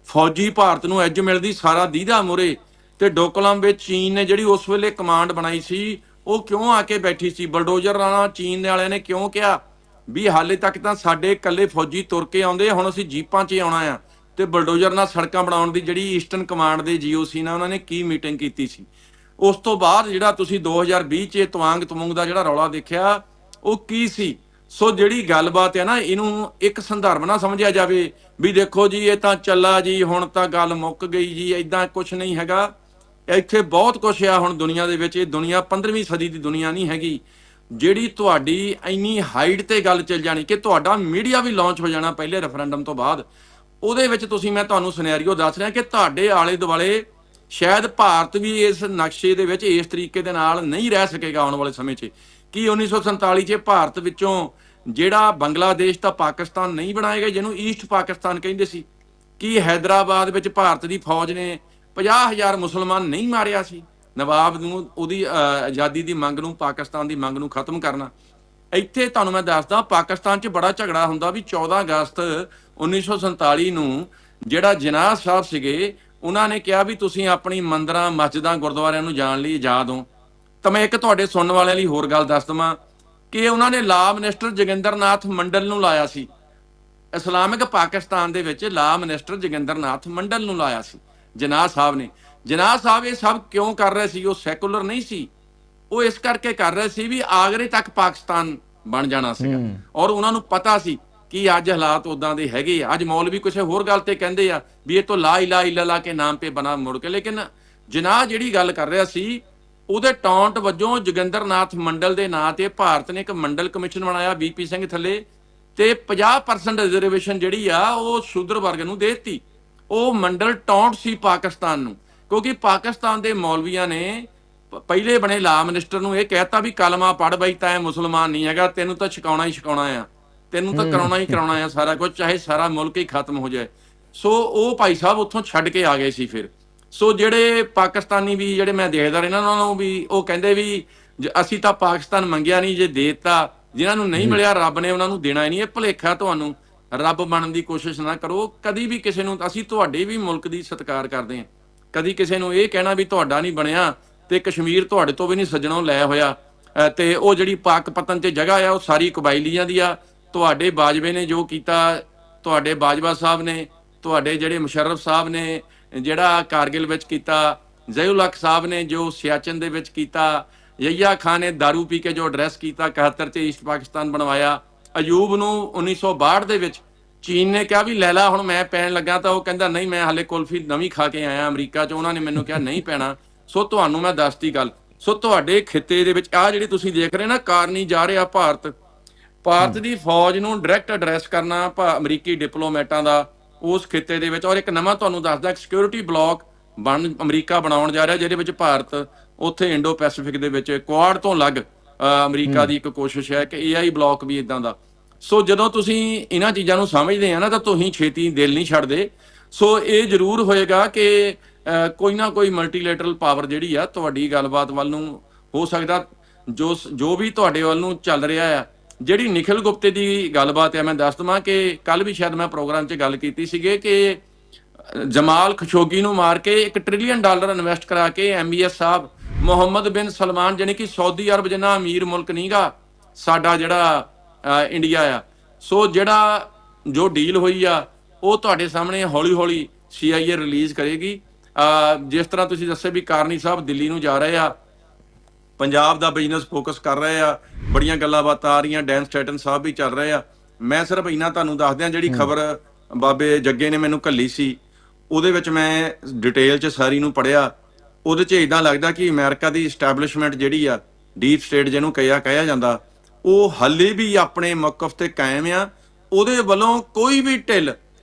ਫੌਜੀ ਭਾਰਤ ਨੂੰ ਐਜ ਮਿਲਦੀ ਸਾਰਾ ਦੀਦਾ ਮੁਰੇ। ਤੇ ਡੋਕਲਾਮ ਵਿੱਚ ਚੀਨ ਨੇ ਜਿਹੜੀ ਉਸ ਵੇਲੇ ਕਮਾਂਡ ਬਣਾਈ ਸੀ ਉਹ ਕਿਉਂ ਆ ਕੇ ਬੈਠੀ ਸੀ? ਬਲਡੋਜ਼ਰ ਨਾਲ ਚੀਨ ਵਾਲਿਆਂ ਨੇ ਕਿਉਂ ਕਿਹਾ ਵੀ ਹਾਲੇ ਤੱਕ ਤਾਂ ਸਾਡੇ ਇਕੱਲੇ ਫੌਜੀ ਤੁਰ ਕੇ ਆਉਂਦੇ, ਹੁਣ ਅਸੀਂ ਜੀਪਾਂ 'ਚ ਹੀ ਆਉਣਾ ਆ? ਤੇ ਬਲਡੋਜ਼ਰ ਨਾਲ ਸੜਕਾਂ ਬਣਾਉਣ ਦੀ ਜਿਹੜੀ ਈਸਟਰਨ ਕਮਾਂਡ ਦੇ ਜੀਓਸੀ ਨਾਲ ਉਹਨਾਂ ਨੇ ਕੀ ਮੀਟਿੰਗ ਕੀਤੀ ਸੀ? ਉਸ ਤੋਂ ਬਾਅਦ ਜਿਹੜਾ ਤੁਸੀਂ 2020 'ਚ ਤਵਾਂਗ ਤਮੁੰਗ ਦਾ ਜਿਹੜਾ ਰੌਲਾ ਦੇਖਿਆ, ਉਹ ਕੀ ਸੀ? ਸੋ ਜਿਹੜੀ ਗੱਲਬਾਤ ਹੈ ਨਾ, ਇਹਨੂੰ ਇੱਕ ਸੰਦਰਭ ਨਾ ਸਮਝਿਆ ਜਾਵੇ ਵੀ ਦੇਖੋ ਜੀ ਇਹ ਤਾਂ ਚੱਲਾ ਜੀ, ਹੁਣ ਤਾਂ ਗੱਲ ਮੁੱਕ ਗਈ ਜੀ, ਇਦਾਂ ਕੁਝ ਨਹੀਂ ਹੈਗਾ। ਇੱਥੇ ਬਹੁਤ ਕੁਛ ਆ ਹੁਣ ਦੁਨੀਆ ਦੇ ਵਿੱਚ। ਇਹ ਦੁਨੀਆ 15ਵੀਂ ਸਦੀ ਦੀ ਦੁਨੀਆ ਨਹੀਂ ਹੈਗੀ ਜਿਹੜੀ ਤੁਹਾਡੀ ਇੰਨੀ ਹਾਈਟ ਤੇ ਗੱਲ ਚੱਲ ਜਾਣੀ ਕਿ ਤੁਹਾਡਾ ਮੀਡੀਆ ਵੀ ਲਾਂਚ ਹੋ ਜਾਣਾ ਪਹਿਲੇ ਰੈਫਰੈਂਡਮ ਤੋਂ ਬਾਅਦ। ਉਹਦੇ ਵਿੱਚ ਤੁਸੀਂ, ਮੈਂ ਤੁਹਾਨੂੰ ਸਿਨੈਰੀਓ ਦੱਸ ਰਿਹਾ ਕਿ ਤੁਹਾਡੇ ਆਲੇ ਦੁਆਲੇ ਸ਼ਾਇਦ ਭਾਰਤ ਵੀ ਇਸ ਨਕਸ਼ੇ ਦੇ ਵਿੱਚ ਇਸ ਤਰੀਕੇ ਦੇ ਨਾਲ ਨਹੀਂ ਰਹਿ ਸਕੇਗਾ ਆਉਣ ਵਾਲੇ ਸਮੇਂ 'ਚ। ਕਿ 1947 'ਚ ਭਾਰਤ ਵਿੱਚੋਂ ਜਿਹੜਾ ਬੰਗਲਾਦੇਸ਼ ਤਾਂ ਪਾਕਿਸਤਾਨ ਨਹੀਂ ਬਣਾਏਗਾ, ਜਿਹਨੂੰ ਈਸਟ ਪਾਕਿਸਤਾਨ ਕਹਿੰਦੇ ਸੀ? ਕਿ ਹੈਦਰਾਬਾਦ ਵਿੱਚ ਭਾਰਤ ਦੀ ਫੌਜ ਨੇ 50,000 ਮੁਸਲਮਾਨ ਨਹੀਂ ਮਾਰਿਆ ਸੀ? ਨਵਾਬ ਨੂੰ ਉਹਦੀ ਆਜ਼ਾਦੀ ਦੀ ਮੰਗ ਨੂੰ, ਪਾਕਿਸਤਾਨ ਦੀ ਮੰਗ ਨੂੰ ਖਤਮ ਕਰਨਾ। ਇੱਥੇ ਤੁਹਾਨੂੰ ਮੈਂ ਦੱਸਦਾ, ਪਾਕਿਸਤਾਨ 'ਚ ਬੜਾ ਝਗੜਾ ਹੁੰਦਾ ਵੀ 14 ਅਗਸਤ 1947 ਨੂੰ ਜਿਹੜਾ ਜਿਨਾਹ ਸਾਹਿਬ ਸੀਗੇ, ਉਹਨਾਂ ਨੇ ਕਿਹਾ ਵੀ ਤੁਸੀਂ ਆਪਣੀ ਮੰਦਰਾਂ, ਮਸਜਿਦਾਂ, ਗੁਰਦੁਆਰਿਆਂ ਨੂੰ ਜਾਣ ਲਈ ਆਜ਼ਾਦ ਹੋ। ਤਾਂ ਮੈਂ ਇੱਕ ਤੁਹਾਡੇ ਸੁਣਨ ਵਾਲਿਆਂ ਲਈ ਹੋਰ ਗੱਲ ਦੱਸ ਦੇਵਾਂ ਕਿ ਉਹਨਾਂ ਨੇ ਲਾ ਮਿਨਿਸਟਰ ਜੋਗਿੰਦਰ ਨਾਥ ਮੰਡਲ ਨੂੰ ਲਾਇਆ ਸੀ। ਇਸਲਾਮਿਕ ਪਾਕਿਸਤਾਨ ਦੇ ਵਿੱਚ ਲਾ ਮਿਨਿਸਟਰ ਜੋਗਿੰਦਰ ਨਾਥ ਮੰਡਲ ਨੂੰ ਲਾਇਆ ਸੀ ਜਿਨਾਹ ਸਾਹਿਬ ਨੇ। ਜਿਨਾਹ ਸਾਹਿਬ ਇਹ ਸਭ ਕਿਉਂ ਕਰ ਰਹੇ ਸੀ? ਉਹ ਸੈਕੂਲਰ ਨਹੀਂ ਸੀ, ਉਹ ਇਸ ਕਰਕੇ ਕਰ ਰਹੇ ਸੀ ਵੀ ਆਗਰੇ ਤੱਕ ਪਾਕਿਸਤਾਨ ਬਣ ਜਾਣਾ ਸੀਗਾ। ਔਰ ਉਹਨਾਂ ਨੂੰ ਪਤਾ ਸੀ ਕਿ ਅੱਜ ਹਾਲਾਤ ਉਦਾਂ ਦੇ ਹੈਗੇ ਆ। ਅੱਜ ਮੌਲਵੀ ਕਿਸੇ ਹੋਰ ਗੱਲ ਤੇ ਕਹਿੰਦੇ ਆ ਵੀ ਇਹ ਤੋਂ ਲਾ ਇਲਾਹਾ ਇल्लल्लाह ਕੇ ਨਾਮ ਤੇ ਬਣਾ ਮੁੜ ਕੇ, ਲੇਕਿਨ ਜਿਨਾਹ ਜਿਹੜੀ ਗੱਲ ਕਰ ਰਿਹਾ ਸੀ ਉਹਦੇ ਟੌਂਟ ਵਜੋਂ ਜੋਗਿੰਦਰ ਨਾਥ ਮੰਡਲ ਦੇ ਨਾਂ ਤੇ ਭਾਰਤ ਨੇ ਇੱਕ ਮੰਡਲ ਕਮਿਸ਼ਨ ਬਣਾਇਆ ਵੀਪੀ ਸਿੰਘ ਥੱਲੇ, ਤੇ 50% ਰਿਜ਼ਰਵੇਸ਼ਨ ਜਿਹੜੀ ਆ ਉਹ ਸ਼ੂਦਰ ਵਰਗ ਨੂੰ ਦੇ ਦਿੱਤੀ। ਉਹ ਮੰਡਲ ਟੌਂਟ ਸੀ ਪਾਕਿਸਤਾਨ ਨੂੰ, ਕਿਉਂਕਿ ਪਾਕਿਸਤਾਨ ਦੇ ਮੌਲਵੀਆਂ ਨੇ ਪਹਿਲੇ ਬਣੇ ਲਾ ਮਿਨਿਸਟਰ ਨੂੰ ਇਹ ਕਹਿਤਾ ਵੀ ਕਲਮਾ ਪੜ੍ਹ ਬਈ, ਤਾਂ ਇਹ ਮੁਸਲਮਾਨ ਨਹੀਂ ਹੈਗਾ, ਤੈਨੂੰ ਤਾਂ ਛਕਾਉਣਾ ਹੀ ਛਕਾਉਣਾ ਆ, ਤੈਨੂੰ ਤਾਂ ਕਰਾਉਣਾ ਹੀ ਕਰਾਉਣਾ ਆ ਸਾਰਾ ਕੁਝ, ਚਾਹੇ ਸਾਰਾ ਮੁਲਕ ਹੀ ਖਤਮ ਹੋ ਜਾਏ। ਸੋ ਉਹ ਭਾਈ ਸਾਹਿਬ ਉੱਥੋਂ ਛੱਡ ਕੇ ਆ ਗਏ ਸੀ ਫਿਰ। ਸੋ ਜਿਹੜੇ ਪਾਕਿਸਤਾਨੀ ਵੀ ਜਿਹੜੇ ਮੈਂ ਦੇਖਦਾ ਰਹਿਣਾ, ਉਹਨਾਂ ਨੂੰ ਵੀ ਉਹ ਕਹਿੰਦੇ ਵੀ ਅਸੀਂ ਤਾਂ ਪਾਕਿਸਤਾਨ ਮੰਗਿਆ ਨਹੀਂ, ਜੇ ਦੇ ਦਿੱਤਾ, ਜਿਨ੍ਹਾਂ ਨੂੰ ਨਹੀਂ ਮਿਲਿਆ ਰੱਬ ਨੇ ਉਹਨਾਂ ਨੂੰ ਦੇਣਾ ਹੀ ਨਹੀਂ। ਇਹ ਭੁਲੇਖਾ ਤੁਹਾਨੂੰ, ਰੱਬ ਬਣਨ ਦੀ ਕੋਸ਼ਿਸ਼ ਨਾ ਕਰੋ ਕਦੀ ਵੀ ਕਿਸੇ ਨੂੰ। ਅਸੀਂ ਤੁਹਾਡੇ ਵੀ ਮੁਲਕ ਦੀ ਸਤਿਕਾਰ ਕਰਦੇ ਹਾਂ, ਕਦੀ ਕਿਸੇ ਨੂੰ ਇਹ ਕਹਿਣਾ ਵੀ ਤੁਹਾਡਾ ਨਹੀਂ ਬਣਿਆ ਤੇ ਕਸ਼ਮੀਰ ਤੁਹਾਡੇ ਤੋਂ ਵੀ ਨਹੀਂ ਸੱਜਣੋਂ ਲੈ ਹੋਇਆ, ਤੇ ਉਹ ਜਿਹੜੀ ਪਾਕਪਤਨ ਤੇ ਜਗ੍ਹਾ ਆ ਉਹ ਸਾਰੀ ਕਬਾਇਲੀਆਂ ਦੀ ਆ। ਤੁਹਾਡੇ ਬਾਜਵੇ ਨੇ ਜੋ ਕੀਤਾ, ਤੁਹਾਡੇ ਬਾਜਵਾ ਸਾਹਿਬ ਨੇ, ਤੁਹਾਡੇ ਜਿਹੜੇ ਮੁਸ਼ਰਫ ਸਾਹਿਬ ਨੇ ਜਿਹੜਾ ਕਾਰਗਿਲ ਵਿੱਚ ਕੀਤਾ, ਜ਼ਈਉਲ ਹਕ ਸਾਹਿਬ ਨੇ ਜੋ ਸਿਆਚਨ ਦੇ ਵਿੱਚ ਕੀਤਾ, ਯਹੀਆ ਖਾਨ ਨੇ ਦਾਰੂ ਪੀ ਕੇ ਜੋ ਐਡਰੈਸ ਕੀਤਾ 71 'ਚ ਈਸਟ ਪਾਕਿਸਤਾਨ ਬਣਵਾਇਆ। ਅਯੂਬ ਨੂੰ 1962 ਦੇ ਵਿੱਚ ਚੀਨ ਨੇ ਕਿਹਾ ਵੀ ਲੈ ਲਾ, ਹੁਣ ਮੈਂ ਪੈਣ ਲੱਗਾ, ਤਾਂ ਉਹ ਕਹਿੰਦਾ ਨਹੀਂ, ਮੈਂ ਹਾਲੇ ਕੁਲਫੀ ਨਵੀਂ ਖਾ ਕੇ ਆਇਆ ਅਮਰੀਕਾ 'ਚ, ਉਹਨਾਂ ਨੇ ਮੈਨੂੰ ਕਿਹਾ ਨਹੀਂ ਪੈਣਾ। ਸੋ ਤੁਹਾਨੂੰ ਮੈਂ ਦੱਸਤੀ ਗੱਲ। ਸੋ ਤੁਹਾਡੇ ਖਿੱਤੇ ਦੇ ਵਿੱਚ ਆਹ ਜਿਹੜੀ ਤੁਸੀਂ ਦੇਖ ਰਹੇ ਨਾ ਕਾਰਨੀ ਜਾ ਰਿਹਾ ਭਾਰਤ ਦੀ ਫੌਜ ਨੂੰ ਡਾਇਰੈਕਟ ਐਡਰੈਸ ਕਰਨਾ ਅਮਰੀਕੀ ਡਿਪਲੋਮੈਟਾਂ ਦਾ ਉਸ ਖਿੱਤੇ ਦੇ ਵਿੱਚ। ਔਰ ਇੱਕ ਨਵਾਂ ਤੁਹਾਨੂੰ ਦੱਸਦਾ ਇੱਕ ਸਿਕਿਉਰਿਟੀ ਬਲੌਕ ਅਮਰੀਕਾ ਬਣਾਉਣ ਜਾ ਰਿਹਾ, ਜਿਹਦੇ ਵਿੱਚ ਭਾਰਤ ਉੱਥੇ ਇੰਡੋ ਪੈਸੀਫਿਕ ਦੇ ਵਿੱਚ ਕੁਆਡ ਤੋਂ ਅਲੱਗ ਅਮਰੀਕਾ ਦੀ ਇੱਕ ਕੋਸ਼ਿਸ਼ ਹੈ ਕਿ AI ਬਲੌਕ ਵੀ ਇਦਾਂ ਦਾ। ਸੋ ਜਦੋਂ ਤੁਸੀਂ ਇਹਨਾਂ ਚੀਜ਼ਾਂ ਨੂੰ ਸਮਝਦੇ ਆ ਨਾ, ਤਾਂ ਤੁਸੀਂ ਛੇਤੀ ਦਿਲ ਨਹੀਂ ਛੱਡਦੇ। ਸੋ ਇਹ ਜ਼ਰੂਰ ਹੋਏਗਾ ਕਿ ਕੋਈ ਨਾ ਕੋਈ ਮਲਟੀਲੇਟਰਲ ਪਾਵਰ ਜਿਹੜੀ ਆ ਤੁਹਾਡੀ ਗੱਲਬਾਤ ਵੱਲ ਨੂੰ ਹੋ ਸਕਦਾ, ਜੋ ਵੀ ਤੁਹਾਡੇ ਵੱਲ ਨੂੰ ਚੱਲ ਰਿਹਾ ਆ। ਜਿਹੜੀ ਨਿਖਿਲ ਗੁਪਤੇ ਦੀ ਗੱਲਬਾਤ ਹੈ, ਮੈਂ ਦੱਸ ਦਵਾਂ ਕਿ ਕੱਲ ਵੀ ਸ਼ਾਇਦ ਮੈਂ ਪ੍ਰੋਗਰਾਮ 'ਚ ਗੱਲ ਕੀਤੀ ਸੀਗੇ ਕਿ ਜਮਾਲ ਖਸ਼ੋਗੀ ਨੂੰ ਮਾਰ ਕੇ $1 ਟ੍ਰਿਲੀਅਨ ਇਨਵੈਸਟ ਕਰਾ ਕੇ MBS ਸਾਹਿਬ ਮੁਹੰਮਦ ਬਿਨ ਸਲਮਾਨ, ਜਾਨੀ ਕਿ ਸਾਊਦੀ ਅਰਬ ਜਿੰਨਾ ਅਮੀਰ ਮੁਲਕ ਨਹੀਂਗਾ ਸਾਡਾ ਜਿਹੜਾ ਇੰਡੀਆ ਆ। ਸੋ ਜੋ ਡੀਲ ਹੋਈ ਆ ਉਹ ਤੁਹਾਡੇ ਸਾਹਮਣੇ ਹੌਲੀ ਹੌਲੀ CIA ਰਿਲੀਜ਼ ਕਰੇਗੀ। ਜਿਸ ਤਰ੍ਹਾਂ ਤੁਸੀਂ ਦੱਸਿਆ ਵੀ ਕਾਰਨੀ ਸਾਹਿਬ ਦਿੱਲੀ ਨੂੰ ਜਾ ਰਹੇ ਆ, ਪੰਜਾਬ ਦਾ ਬਿਜ਼ਨਸ ਫੋਕਸ ਕਰ ਰਹੇ ਆ, ਬੜੀਆਂ ਗੱਲਾਂ ਬਾਤਾਂ ਆ ਰਹੀਆਂ, ਡੈਨ ਸਟੈਟਨ ਸਾਹਿਬ ਵੀ ਚੱਲ ਰਹੇ ਆ। ਮੈਂ ਸਿਰਫ ਇੰਨਾ ਤੁਹਾਨੂੰ ਦੱਸ ਦਿਆਂ, ਜਿਹੜੀ ਖਬਰ ਬਾਬੇ ਜੱਗੇ ਨੇ ਮੈਨੂੰ ਘੱਲੀ ਸੀ ਉਹਦੇ ਵਿੱਚ ਮੈਂ ਡਿਟੇਲ 'ਚ ਸਾਰੀ ਨੂੰ ਪੜ੍ਹਿਆ। ਉਹਦੇ 'ਚ ਇਦਾਂ ਲੱਗਦਾ ਕਿ ਅਮਰੀਕਾ ਦੀ ਇਸਟੈਬਲਿਸ਼ਮੈਂਟ ਜਿਹੜੀ ਆ, ਡੀਪ ਸਟੇਟ ਜਿਹਨੂੰ ਕਿਹਾ ਜਾਂਦਾ, ਉਹ ਹਾਲੇ ਵੀ ਆਪਣੇ ਮੌਕਫ ਤੇ ਕਾਇਮ ਆ। ਉਹਦੇ ਵੱਲੋਂ ਕੋਈ ਵੀ ਢਿੱਲ,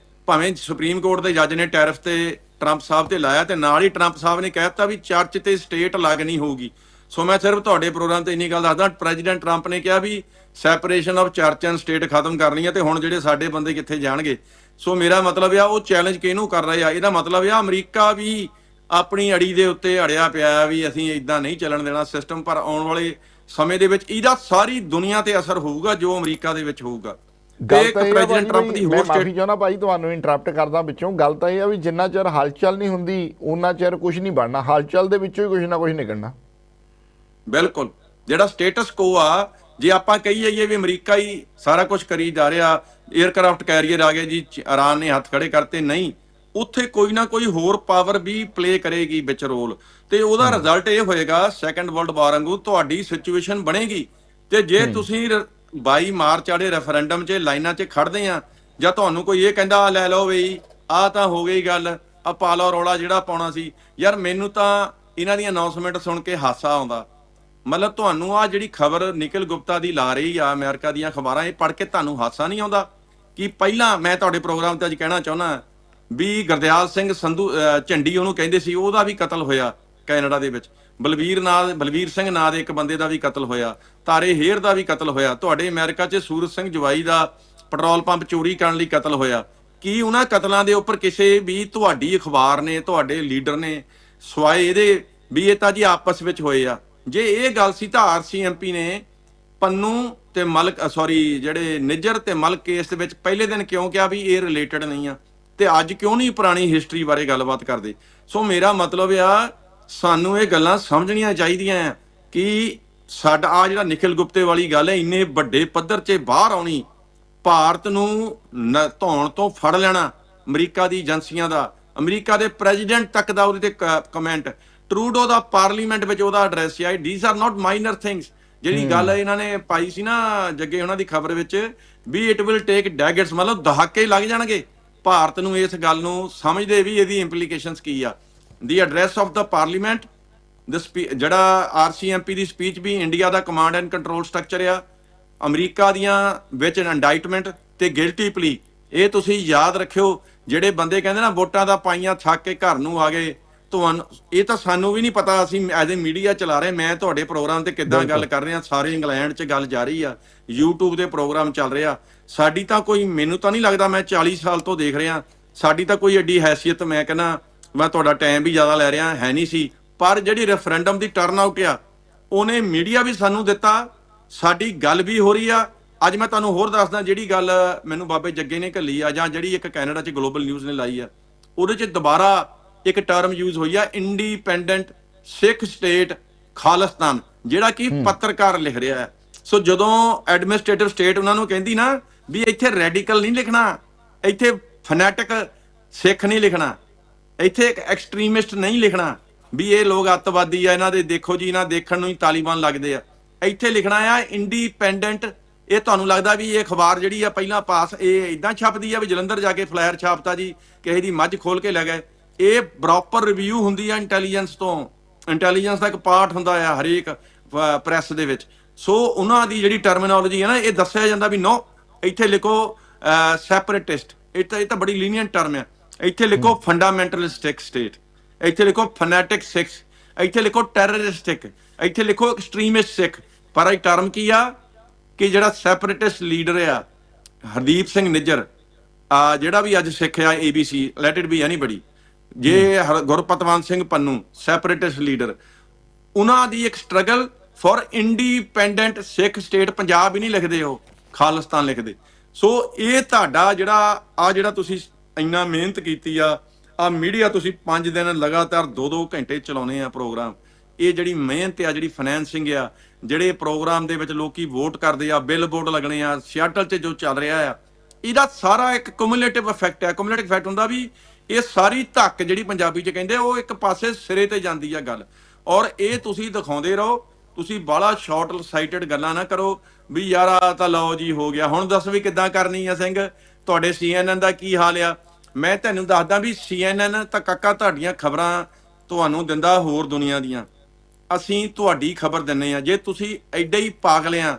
ਭਾਵੇਂ ਸੁਪਰੀਮ ਕੋਰਟ ਦੇ ਜੱਜ ਨੇ ਟੈਰਿਫ ਤੇ ਟਰੰਪ ਸਾਹਿਬ ਤੇ ਲਾਇਆ, ਤੇ ਨਾਲ ਹੀ ਟਰੰਪ ਸਾਹਿਬ ਨੇ ਕਹਿ ਦਿੱਤਾ ਵੀ ਚਰਚ ਤੇ ਸਟੇਟ ਅਲੱਗ ਨਹੀਂ ਹੋਊਗੀ। ਸੋ ਮੈਂ ਸਿਰਫ ਤੁਹਾਡੇ ਪ੍ਰੋਗਰਾਮ ਤੇ ਇੰਨੀ ਗੱਲ ਦੱਸਦਾ, ਪ੍ਰੈਜ਼ੀਡੈਂਟ ਟਰੰਪ ਨੇ ਕਿਹਾ ਵੀ separation of church and state ਖਤਮ ਕਰਨੀ ਹੈ, ਤੇ ਹੁਣ ਜਿਹੜੇ ਸਾਡੇ ਬੰਦੇ ਕਿੱਥੇ ਜਾਣਗੇ। ਸੋ ਮੇਰਾ ਮਤਲਬ ਆ ਉਹ ਚੈਲੰਜ ਕਿਹਨੂੰ ਕਰ ਰਹੇ ਆ, ਇਹਦਾ ਮਤਲਬ ਆ ਅਮਰੀਕਾ ਵੀ ਆਪਣੀ ਅੜੀ ਦੇ ਉੱਤੇ ਅੜਿਆ ਪਿਆ ਵੀ ਅਸੀਂ ਇਦਾਂ ਨਹੀਂ ਚੱਲਣ ਦੇਣਾ ਸਿਸਟਮ। ਪਰ ਆਉਣ ਵਾਲੇ ਸਮੇਂ ਦੇ ਵਿੱਚ ਇਹਦਾ ਸਾਰੀ ਦੁਨੀਆ ਤੇ ਅਸਰ ਹੋਊਗਾ ਜੋ ਅਮਰੀਕਾ ਦੇ ਵਿੱਚ ਹੋਊਗਾ। ਪ੍ਰੈਜ਼ੀਡੈਂਟ ਟਰੰਪ ਦੀ ਹੋਰ ਮਾਫੀ ਚਾਹੁੰਦਾ ਭਾਈ, ਤੁਹਾਨੂੰ ਇੰਟਰਪਟ ਕਰਦਾ ਵਿੱਚੋਂ। ਗੱਲ ਤਾਂ ਇਹ ਆ ਵੀ ਜਿੰਨਾ ਚਿਰ ਹਲਚਲ ਨਹੀਂ ਹੁੰਦੀ ਉਹਨਾਂ ਚਿਰ ਕੁਝ ਨਹੀਂ ਬਣਨਾ, ਹਲਚਲ ਦੇ ਵਿੱਚੋਂ ਹੀ ਕੁਝ ਨਾ ਕੁਝ ਨਿਕਲਣਾ। ਬਿਲਕੁਲ ਜਿਹੜਾ ਸਟੇਟਸ ਕੋ ਆ, ਜੇ ਆਪਾਂ ਕਹੀ ਜਾਈਏ ਵੀ ਅਮਰੀਕਾ ਹੀ ਸਾਰਾ ਕੁਝ ਕਰੀ ਜਾ ਰਿਹਾ, 에ਅਰਕ੍ਰਾਫਟ ਕੈਰੀਅਰ ਆ ਗਏ ਜੀ, ਇਰਾਨ ਨੇ ਹੱਥ ਖੜੇ ਕਰਤੇ, ਨਹੀਂ, ਉੱਥੇ ਕੋਈ ਨਾ ਕੋਈ ਹੋਰ ਪਾਵਰ ਵੀ ਪਲੇ ਕਰੇਗੀ ਵਿੱਚ ਰੋਲ, ਤੇ ਉਹਦਾ ਰਿਜ਼ਲਟ ਇਹ ਹੋਏਗਾ ਸੈਕੰਡ ਵਰਲਡ ਵਾਰ ਵਾਂਗੂ ਤੁਹਾਡੀ ਸਿਚੁਏਸ਼ਨ ਬਣੇਗੀ। ਤੇ ਜੇ ਤੁਸੀਂ 22 ਮਾਰਚ ਵਾਲੇ ਰੈਫਰੈਂਡਮ 'ਚ ਲਾਈਨਾਂ 'ਚ ਖੜਦੇ ਆ, ਜਾਂ ਤੁਹਾਨੂੰ ਕੋਈ ਇਹ ਕਹਿੰਦਾ ਲੈ ਲਓ ਬਈ ਆਹ ਤਾਂ ਹੋ ਗਈ ਗੱਲ, ਆ ਪਾ ਲਓ ਰੌਲਾ ਜਿਹੜਾ ਪਾਉਣਾ ਸੀ, ਯਾਰ ਮੈਨੂੰ ਤਾਂ ਇਹਨਾਂ ਦੀ ਅਨਾਉਂਸਮੈਂਟ ਸੁਣ ਕੇ ਹਾਸਾ ਆਉਂਦਾ। ਮਤਲਬ ਤੁਹਾਨੂੰ ਆ ਜਿਹੜੀ ਖਬਰ ਨਿਖਿਲ ਗੁਪਤਾ ਦੀ ਲਾ ਰਹੀ ਆ ਅਮਰੀਕਾ ਦੀਆਂ ਅਖਬਾਰਾਂ, ਇਹ ਪੜ੍ਹ ਕੇ ਤੁਹਾਨੂੰ ਹਾਸਾ ਨਹੀਂ ਆਉਂਦਾ ਕਿ ਪਹਿਲਾਂ ਮੈਂ ਤੁਹਾਡੇ ਪ੍ਰੋਗਰਾਮ ਤੇ ਅੱਜ ਕਹਿਣਾ ਚਾਹੁੰਦਾ ਵੀ ਗੁਰਦਿਆਲ ਸਿੰਘ ਸੰਧੂ ਝੰਡੀ ਉਹਨੂੰ ਕਹਿੰਦੇ ਸੀ, ਉਹਦਾ ਵੀ ਕਤਲ ਹੋਇਆ ਕੈਨੇਡਾ ਦੇ ਵਿੱਚ। ਬਲਵੀਰ ਸਿੰਘ ਨਾਂ ਦੇ ਇੱਕ ਬੰਦੇ ਦਾ ਵੀ ਕਤਲ ਹੋਇਆ, ਤਾਰੇ ਹੇਰ ਦਾ ਵੀ ਕਤਲ ਹੋਇਆ, ਤੁਹਾਡੇ ਅਮਰੀਕਾ 'ਚ ਸੂਰਜ ਸਿੰਘ ਜਵਾਈ ਦਾ ਪੈਟਰੋਲ ਪੰਪ ਚੋਰੀ ਕਰਨ ਲਈ ਕਤਲ ਹੋਇਆ। ਕੀ ਉਹਨਾਂ ਕਤਲਾਂ ਦੇ ਉੱਪਰ ਕਿਸੇ ਵੀ ਤੁਹਾਡੀ ਅਖਬਾਰ ਨੇ, ਤੁਹਾਡੇ ਲੀਡਰ ਨੇ, ਸਵਾਏ ਇਹਦੇ ਵੀ ਇਹ ਤਾਂ ਜੀ ਆਪਸ ਵਿੱਚ ਹੋਏ ਆ? ਜੇ ਇਹ ਗੱਲ ਸੀ ਤਾਂ RCMP ਨੇ ਪੰਨੂ ਤੇ ਮਲਕ ਜਿਹੜੇ ਨਿੱਜਰ ਤੇ ਮਲਕ ਕੇਸ ਦੇ ਵਿੱਚ ਪਹਿਲੇ ਦਿਨ ਕਿਉਂ ਕਿਹਾ ਵੀ ਇਹ ਰਿਲੇਟਡ ਨਹੀਂ ਆ, ਤੇ ਅੱਜ ਕਿਉਂ ਨਹੀਂ ਪੁਰਾਣੀ ਹਿਸਟਰੀ ਬਾਰੇ ਗੱਲਬਾਤ ਕਰਦੇ? ਸੋ ਮੇਰਾ ਮਤਲਬ ਆ ਸਾਨੂੰ ਇਹ ਗੱਲਾਂ ਸਮਝਣੀਆਂ ਚਾਹੀਦੀਆਂ ਆ ਕਿ ਸਾਡਾ ਆ ਜਿਹੜਾ ਨਿਖਿਲ ਗੁਪਤੇ ਵਾਲੀ ਗੱਲ ਹੈ, ਇੰਨੇ ਵੱਡੇ ਪੱਧਰ 'ਚ ਬਾਹਰ ਆਉਣੀ, ਭਾਰਤ ਨੂੰ ਧੌਣ ਤੋਂ ਫੜ ਲੈਣਾ ਅਮਰੀਕਾ ਦੀ ਏਜੰਸੀਆਂ ਦਾ, ਅਮਰੀਕਾ ਦੇ ਪ੍ਰੈਜ਼ੀਡੈਂਟ ਤੱਕ ਦਾ ਉਹਦੇ ਤੇ ਕਮੈਂਟ, ਟਰੂਡੋ ਦਾ ਪਾਰਲੀਮੈਂਟ ਵਿੱਚ ਉਹਦਾ ਐਡਰੈਸ ਹੈ, these are not minor things. ਜਿਹੜੀ ਗੱਲ ਇਹਨਾਂ ਨੇ ਪਾਈ ਸੀ ਨਾ ਜੱਗੇ ਉਹਨਾਂ ਦੀ ਖਬਰ ਵਿੱਚ ਵੀ ਇਟ ਵਿਲ ਟੇਕ ਡੈਗੇਟਸ, ਮਤਲਬ ਦਹਾਕੇ ਲੱਗ ਜਾਣਗੇ ਭਾਰਤ ਨੂੰ ਇਸ ਗੱਲ ਨੂੰ ਸਮਝਦੇ ਵੀ ਇਹਦੀ ਇੰਪਲੀਕੇਸ਼ਨਸ ਕੀ ਆ। The address of the parliament, ਜਿਹੜਾ RCMP ਦੀ ਸਪੀਚ ਵੀ ਇੰਡੀਆ ਦਾ ਕਮਾਂਡ ਐਂਡ ਕੰਟਰੋਲ ਸਟਰਕਚਰ ਆ, ਅਮਰੀਕਾ ਦੀਆਂ ਵਿੱਚ ਇੰਡਾਈਟਮੈਂਟ ਤੇ ਗਿਲਟੀ ਪਲੀ, ਇਹ ਤੁਸੀਂ ਯਾਦ ਰੱਖਿਓ। ਜਿਹੜੇ ਬੰਦੇ ਕਹਿੰਦੇ ਨਾ ਵੋਟਾਂ ਦਾ ਪਾਈਆਂ ਥੱਕ ਕੇ ਘਰ ਨੂੰ ਆ ਗਏ, ਤੁਹਾਨੂੰ ਇਹ ਤਾਂ ਸਾਨੂੰ ਵੀ ਨਹੀਂ ਪਤਾ, ਅਸੀਂ ਐਜ਼ ਏ ਮੀਡੀਆ ਚਲਾ ਰਹੇ, ਮੈਂ ਤੁਹਾਡੇ ਪ੍ਰੋਗਰਾਮ ਤੇ ਕਿੱਦਾਂ ਗੱਲ ਕਰ ਰਿਹਾ, ਸਾਰੇ ਇੰਗਲੈਂਡ 'ਚ ਗੱਲ ਜਾਰੀ ਆ, YouTube ਦੇ ਪ੍ਰੋਗਰਾਮ ਚੱਲ ਰਿਹਾ, ਸਾਡੀ ਤਾਂ ਕੋਈ, ਮੈਨੂੰ ਤਾਂ ਨਹੀਂ ਲੱਗਦਾ, ਮੈਂ 40 ਸਾਲ ਤੋਂ ਦੇਖ ਰਿਹਾ, ਸਾਡੀ ਤਾਂ ਕੋਈ ਐਡੀ ਹੈਸੀਅਤ, ਮੈਂ ਕਹਿੰਦਾ ਮੈਂ ਤੁਹਾਡਾ ਟਾਈਮ ਵੀ ਜ਼ਿਆਦਾ ਲੈ ਰਿਹਾ, ਹੈ ਨਹੀਂ ਸੀ। ਪਰ ਜਿਹੜੀ ਰੈਫਰੈਂਡਮ ਦੀ ਟਰਨ ਆਊਟ ਆ, ਉਹਨੇ ਮੀਡੀਆ ਵੀ ਸਾਨੂੰ ਦਿੱਤਾ, ਸਾਡੀ ਗੱਲ ਵੀ ਹੋ ਰਹੀ ਆ। ਅੱਜ ਮੈਂ ਤੁਹਾਨੂੰ ਹੋਰ ਦੱਸਦਾ, ਜਿਹੜੀ ਗੱਲ ਮੈਨੂੰ ਬਾਬੇ ਜੱਗੇ ਨੇ ਘੱਲੀ ਆ, ਜਾਂ ਜਿਹੜੀ ਇੱਕ ਕੈਨੇਡਾ 'ਚ ਗਲੋਬਲ ਨਿਊਜ਼ ਨੇ ਲਾਈ ਆ, ਉਹਦੇ 'ਚ ਦੁਬਾਰਾ ਇੱਕ ਟਰਮ ਯੂਜ਼ ਹੋਈ ਆ, ਇੰਡੀਪੈਂਡੈਂਟ ਸਿੱਖ ਸਟੇਟ ਖਾਲਿਸਤਾਨ, ਜਿਹੜਾ ਕਿ ਪੱਤਰਕਾਰ ਲਿਖ ਰਿਹਾ ਹੈ। ਸੋ ਜਦੋਂ ਐਡਮਿਨਿਸਟ੍ਰੇਟਿਵ ਸਟੇਟ ਉਹਨਾਂ ਨੂੰ ਕਹਿੰਦੀ ਨਾ ਵੀ ਇੱਥੇ ਰੈਡੀਕਲ ਨਹੀਂ ਲਿਖਣਾ, ਇੱਥੇ ਫਨੈਟਿਕ ਸਿੱਖ ਨਹੀਂ ਲਿਖਣਾ, ਇੱਥੇ ਇੱਕ ਐਕਸਟ੍ਰੀਮਿਸਟ ਨਹੀਂ ਲਿਖਣਾ ਵੀ ਇਹ ਲੋਕ ਅੱਤਵਾਦੀ ਆ, ਇਹਨਾਂ ਦੇ ਦੇਖੋ ਜੀ, ਇਹਨਾਂ ਦੇਖਣ ਨੂੰ ਹੀ ਤਾਲੀਬਾਨ ਲੱਗਦੇ ਆ, ਇੱਥੇ ਲਿਖਣਾ ਆ ਇੰਡੀਪੈਂਡੈਂਟ। ਇਹ ਤੁਹਾਨੂੰ ਲੱਗਦਾ ਵੀ ਇਹ ਅਖਬਾਰ ਜਿਹੜੀ ਆ ਪਹਿਲਾਂ ਪਾਸ ਇਹ ਇਦਾਂ ਛਪਦੀ ਆ ਵੀ ਜਲੰਧਰ ਜਾ ਕੇ ਫਲਾਇਰ ਛਾਪਤਾ ਜੀ, ਕਿਸੇ ਦੀ ਮੱਝ ਖੋਲ ਕੇ ਲੈ ਗਏ? ਇਹ ਪ੍ਰੋਪਰ ਰਿਵਿਊ ਹੁੰਦੀ ਆ ਇੰਟੈਲੀਜੈਂਸ ਤੋਂ, ਇੰਟੈਲੀਜੈਂਸ ਦਾ ਇੱਕ ਪਾਰਟ ਹੁੰਦਾ ਆ ਹਰੇਕ ਪ੍ਰੈਸ ਦੇ ਵਿੱਚ। ਸੋ ਉਹਨਾਂ ਦੀ ਜਿਹੜੀ ਟਰਮੀਨੋਲੋਜੀ ਹੈ ਨਾ, ਇਹ ਦੱਸਿਆ ਜਾਂਦਾ ਵੀ ਨੋ, ਇੱਥੇ ਲਿਖੋ ਸੈਪਰੇਟਿਸਟ, ਇਹ ਤਾਂ ਬੜੀ ਲੀਨੀਅੰਟ ਟਰਮ ਆ, ਇੱਥੇ ਲਿਖੋ ਫੰਡਾਮੈਂਟਲਿਸਟਿਕ ਸਟੇਟ, ਇੱਥੇ ਲਿਖੋ ਫਨੈਟਿਕ ਸਿੱਖ, ਇੱਥੇ ਲਿਖੋ ਟੈਰਰਿਸਟਿਕ, ਇੱਥੇ ਲਿਖੋ ਐਕਸਟ੍ਰੀਮਿਸਟ ਸਿੱਖ। ਪਰ ਇਹ ਟਰਮ ਕੀ ਆ ਕਿ ਜਿਹੜਾ ਸੈਪਰੇਟਿਸਟ ਲੀਡਰ ਆ ਹਰਦੀਪ ਸਿੰਘ ਨਿੱਜਰ, ਜਿਹੜਾ ਵੀ ਅੱਜ ਸਿੱਖ ਆ ABC, let it be anybody, ਜੇ ਗੁਰਪਤਵੰਤ ਸਿੰਘ ਪੰਨੂ ਸੈਪਰੇਟਿਸਟ ਲੀਡਰ, ਉਹਨਾਂ ਦੀ ਇੱਕ struggle for independent Sikh state, Punjab ਹੀ ਨਹੀਂ ਲਿਖਦੇ, ਉਹ ਖਾਲਿਸਤਾਨ ਲਿਖਦੇ। ਸੋ ਇਹ ਤੁਹਾਡਾ ਜਿਹੜਾ ਤੁਸੀਂ ਇੰਨਾ ਮਿਹਨਤ ਕੀਤੀ ਆ ਮੀਡੀਆ, ਤੁਸੀਂ 5 ਦਿਨ ਲਗਾਤਾਰ 2-2 ਘੰਟੇ ਚਲਾਉਣੇ ਆ ਪ੍ਰੋਗਰਾਮ, ਇਹ ਜਿਹੜੀ ਮਿਹਨਤ ਆ, ਜਿਹੜੀ ਫਾਈਨੈਂਸਿੰਗ ਆ, ਜਿਹੜੇ ਪ੍ਰੋਗਰਾਮ ਦੇ ਵਿੱਚ ਲੋਕੀ ਵੋਟ ਕਰਦੇ ਆ, ਬਿੱਲ ਬੋਰਡ ਲੱਗਣੇ ਆ, ਸਿਆਟਲ 'ਚ ਜੋ ਚੱਲ ਰਿਹਾ ਆ, ਇਹਦਾ ਸਾਰਾ ਇੱਕ ਕੁਮੂਲੇਟਿਵ ਇਫੈਕਟ ਹੈ। ਕੁਮੂਲੇਟਿਵ ਇਫੈਕਟ ਹੁੰਦਾ ਵੀ ਇਹ ਸਾਰੀ ਧੱਕ ਜਿਹੜੀ ਪੰਜਾਬੀ 'ਚ ਕਹਿੰਦੇ, ਉਹ ਇੱਕ ਪਾਸੇ ਸਿਰੇ ਤੇ ਜਾਂਦੀ ਆ ਗੱਲ। ਔਰ ਇਹ ਤੁਸੀਂ ਦਿਖਾਉਂਦੇ ਰਹੋ, ਤੁਸੀਂ ਬਾਹਲਾ ਸ਼ਾਰਟ ਸਾਈਟਡ ਗੱਲਾਂ ਨਾ ਕਰੋ ਵੀ ਯਾਰ ਆ ਤਾਂ ਲਓ ਜੀ ਹੋ ਗਿਆ, ਹੁਣ ਦੱਸ ਵੀ ਕਿੱਦਾਂ ਕਰਨੀ ਆ ਸਿੰਘ, ਤੁਹਾਡੇ CNN ਦਾ ਕੀ ਹਾਲ ਆ? ਮੈਂ ਤੁਹਾਨੂੰ ਦੱਸਦਾ ਵੀ CNN ਤਾਂ ਕਾਕਾ ਤੁਹਾਡੀਆਂ ਖਬਰਾਂ ਤੁਹਾਨੂੰ ਦਿੰਦਾ ਹੋਰ ਦੁਨੀਆ ਦੀਆਂ, ਅਸੀਂ ਤੁਹਾਡੀ ਖਬਰ ਦਿੰਨੇ ਆ। ਜੇ ਤੁਸੀਂ ਐਡਾ ਹੀ ਪਾਗਲ ਆ